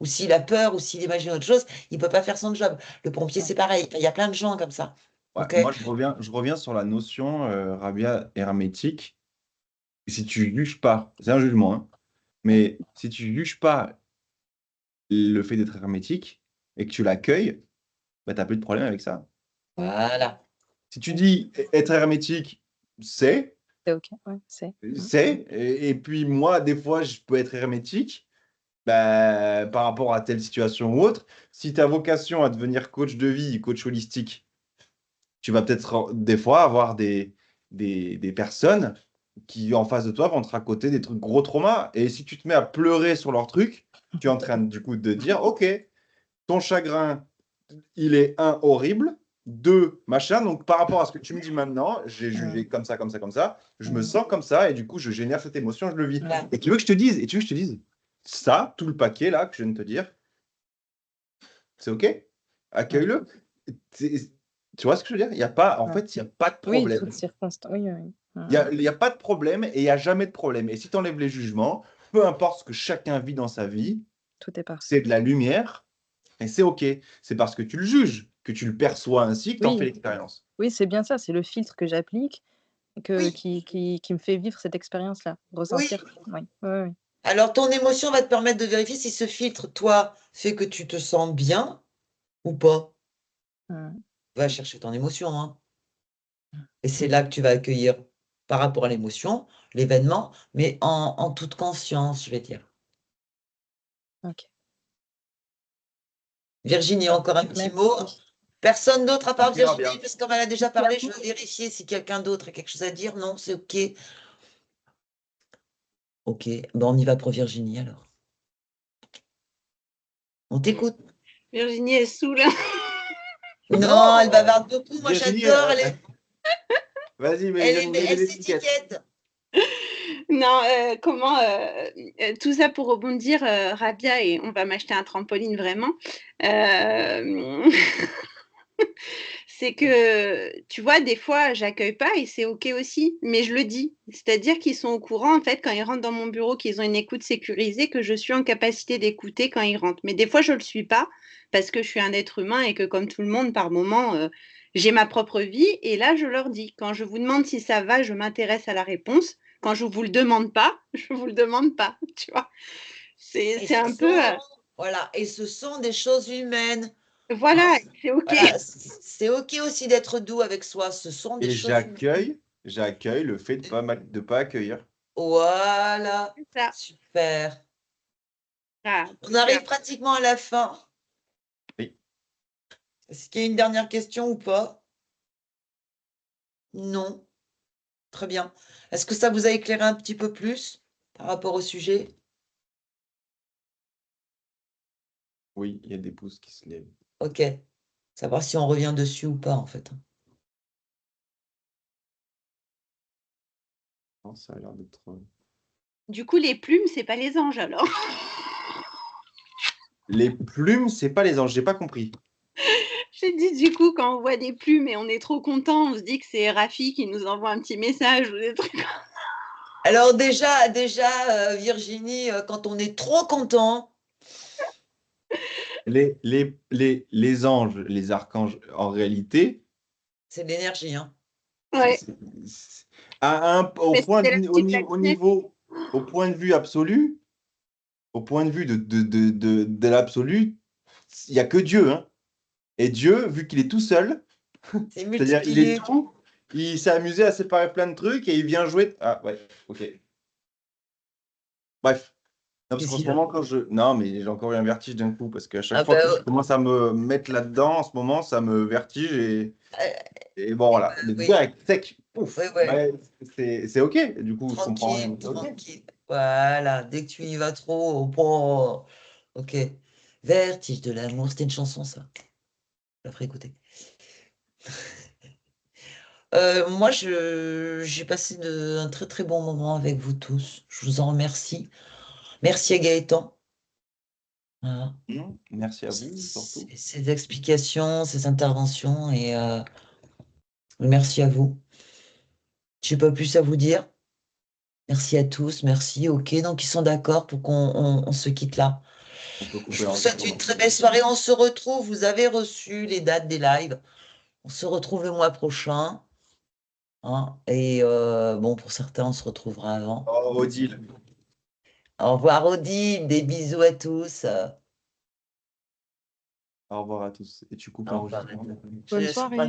ou s'il a peur, ou s'il imagine autre chose, il peut pas faire son job. Le pompier, Ouais. c'est pareil. Il y a plein de gens comme ça. Ouais, OK? moi, je reviens sur la notion, Rabia, hermétique. Si tu juges pas, c'est un jugement, hein, mais si tu juges pas le fait d'être hermétique et que tu l'accueilles, bah, tu n'as plus de problème avec ça. Voilà. Si tu dis être hermétique, c'est, C'est OK, ouais, c'est. c'est, et puis moi, des fois, je peux être hermétique, par rapport à telle situation ou autre. Si tu as vocation à devenir coach de vie, coach holistique, tu vas peut-être des fois avoir des personnes qui, en face de toi, vont te raconter des trucs gros traumas. Et si tu te mets à pleurer sur leurs trucs, tu es en train, du coup, de dire, OK, ton chagrin, il est horrible, 2, machin. Donc, par rapport à ce que tu me dis maintenant, j'ai jugé comme ça, comme ça, comme ça. Je me sens comme ça et du coup, je génère cette émotion, je le vis. Ouais. Et tu veux que je te dise, ça, tout le paquet là que je viens de te dire, c'est OK, accueille-le. Tu vois ce que je veux dire? Il n'y a pas, en fait, il n'y a pas de Oui, problème. toutes circonstances. Oui, oui. Il n'y a pas de problème et il n'y a jamais de problème. Et si tu enlèves les jugements, peu importe ce que chacun vit dans sa vie, Tout est parfait. c'est de la lumière et c'est OK. C'est parce que tu le juges, que tu le perçois ainsi, que tu en fais Oui, l'expérience. oui, c'est bien ça. C'est le filtre que j'applique Oui, qui me fait vivre cette expérience-là. oui. Ressentir. Oui, oui, oui. Alors, ton émotion va te permettre de vérifier si ce filtre, toi, fait que tu te sens bien ou pas. Va chercher ton émotion, hein. Et c'est là que tu vas accueillir, par rapport à l'émotion, l'événement, mais en toute conscience, je vais dire. Ok. Virginie, encore un petit Merci. mot. Personne d'autre à part Ça ira Virginie, bien. parce qu'on en a déjà parlé. Je veux vérifier si quelqu'un d'autre a quelque chose à dire. Non, c'est OK. OK. Bon, on y va pour Virginie alors. On t'écoute. Virginie est saoule. Non, elle bavarde beaucoup. Moi, Virginie, j'adore. vas-y, mais Elle Virginie, mets est les étiquettes. étiquette. Non, tout ça pour rebondir, Rabia, et on va m'acheter un trampoline vraiment. C'est que, tu vois, des fois, j'accueille pas et c'est OK aussi, mais je le dis. C'est-à-dire qu'ils sont au courant, en fait, quand ils rentrent dans mon bureau, qu'ils ont une écoute sécurisée, que je suis en capacité d'écouter quand ils rentrent. Mais des fois, je le suis pas parce que je suis un être humain et que, comme tout le monde, par moment, j'ai ma propre vie. Et là, je leur dis, quand je vous demande si ça va, je m'intéresse à la réponse. Quand je vous le demande pas, je vous le demande pas, tu vois. C'est un peu... Voilà, et ce sont des choses humaines. Voilà, Hein, c'est OK. voilà, c'est OK aussi d'être doux avec soi. Ce sont des Et choses humaines. j'accueille le fait de pas accueillir. Voilà, C'est ça. super. Ah, On arrive pratiquement à la fin. Oui. Est-ce qu'il y a une dernière question ou pas? Non. Très bien. Est-ce que ça vous a éclairé un petit peu plus par rapport au sujet? Oui, il y a des pouces qui se lèvent. OK. Savoir si on revient dessus ou pas, en fait. Non, ça a l'air d'être... Du coup, les plumes, c'est pas les anges alors. Les plumes, c'est pas les anges, j'ai pas compris. J'ai dit du coup, quand on voit des plumes et on est trop content, on se dit que c'est Rafi qui nous envoie un petit message ou des trucs. Alors déjà, Virginie, quand on est trop content, Les anges, les archanges, en réalité, c'est de l'énergie, hein. Ouais. Au point de vue absolu, au point de vue de l'absolu, il n'y a que Dieu, hein. Et Dieu, vu qu'il est tout seul, C'est c'est-à-dire il est multiplié. tout, il s'est amusé à séparer plein de trucs et il vient jouer. Ah ouais, ok. Bref. Non, parce qu'en ce moment, non, mais j'ai encore eu un vertige d'un coup, parce qu'à chaque fois que je commence à me mettre là-dedans, en ce moment, ça me vertige et bon, voilà. Le direct, sec, pouf. Ouais, c'est OK, du coup, je comprends rien. Tranquille. Voilà, dès que tu y vas trop, bon, OK. Vertige de l'amour, c'était une chanson, ça. Je la ferai écouter. Moi, j'ai passé un très très bon moment avec vous tous. Je vous en remercie. Merci à Gaëtan. Voilà. Merci à vous, surtout. Ces explications, ces interventions, et merci à vous. Je n'ai pas plus à vous dire. Merci à tous, merci. OK, donc ils sont d'accord pour qu'on se quitte là. Je vous souhaite une très belle soirée. On se retrouve. Vous avez reçu les dates des lives. On se retrouve le mois prochain. Hein, et bon, pour certains, on se retrouvera avant. Oh, Odile. Au revoir, Odile. Des bisous à tous. Au revoir à tous. Et tu coupes Bonne soirée.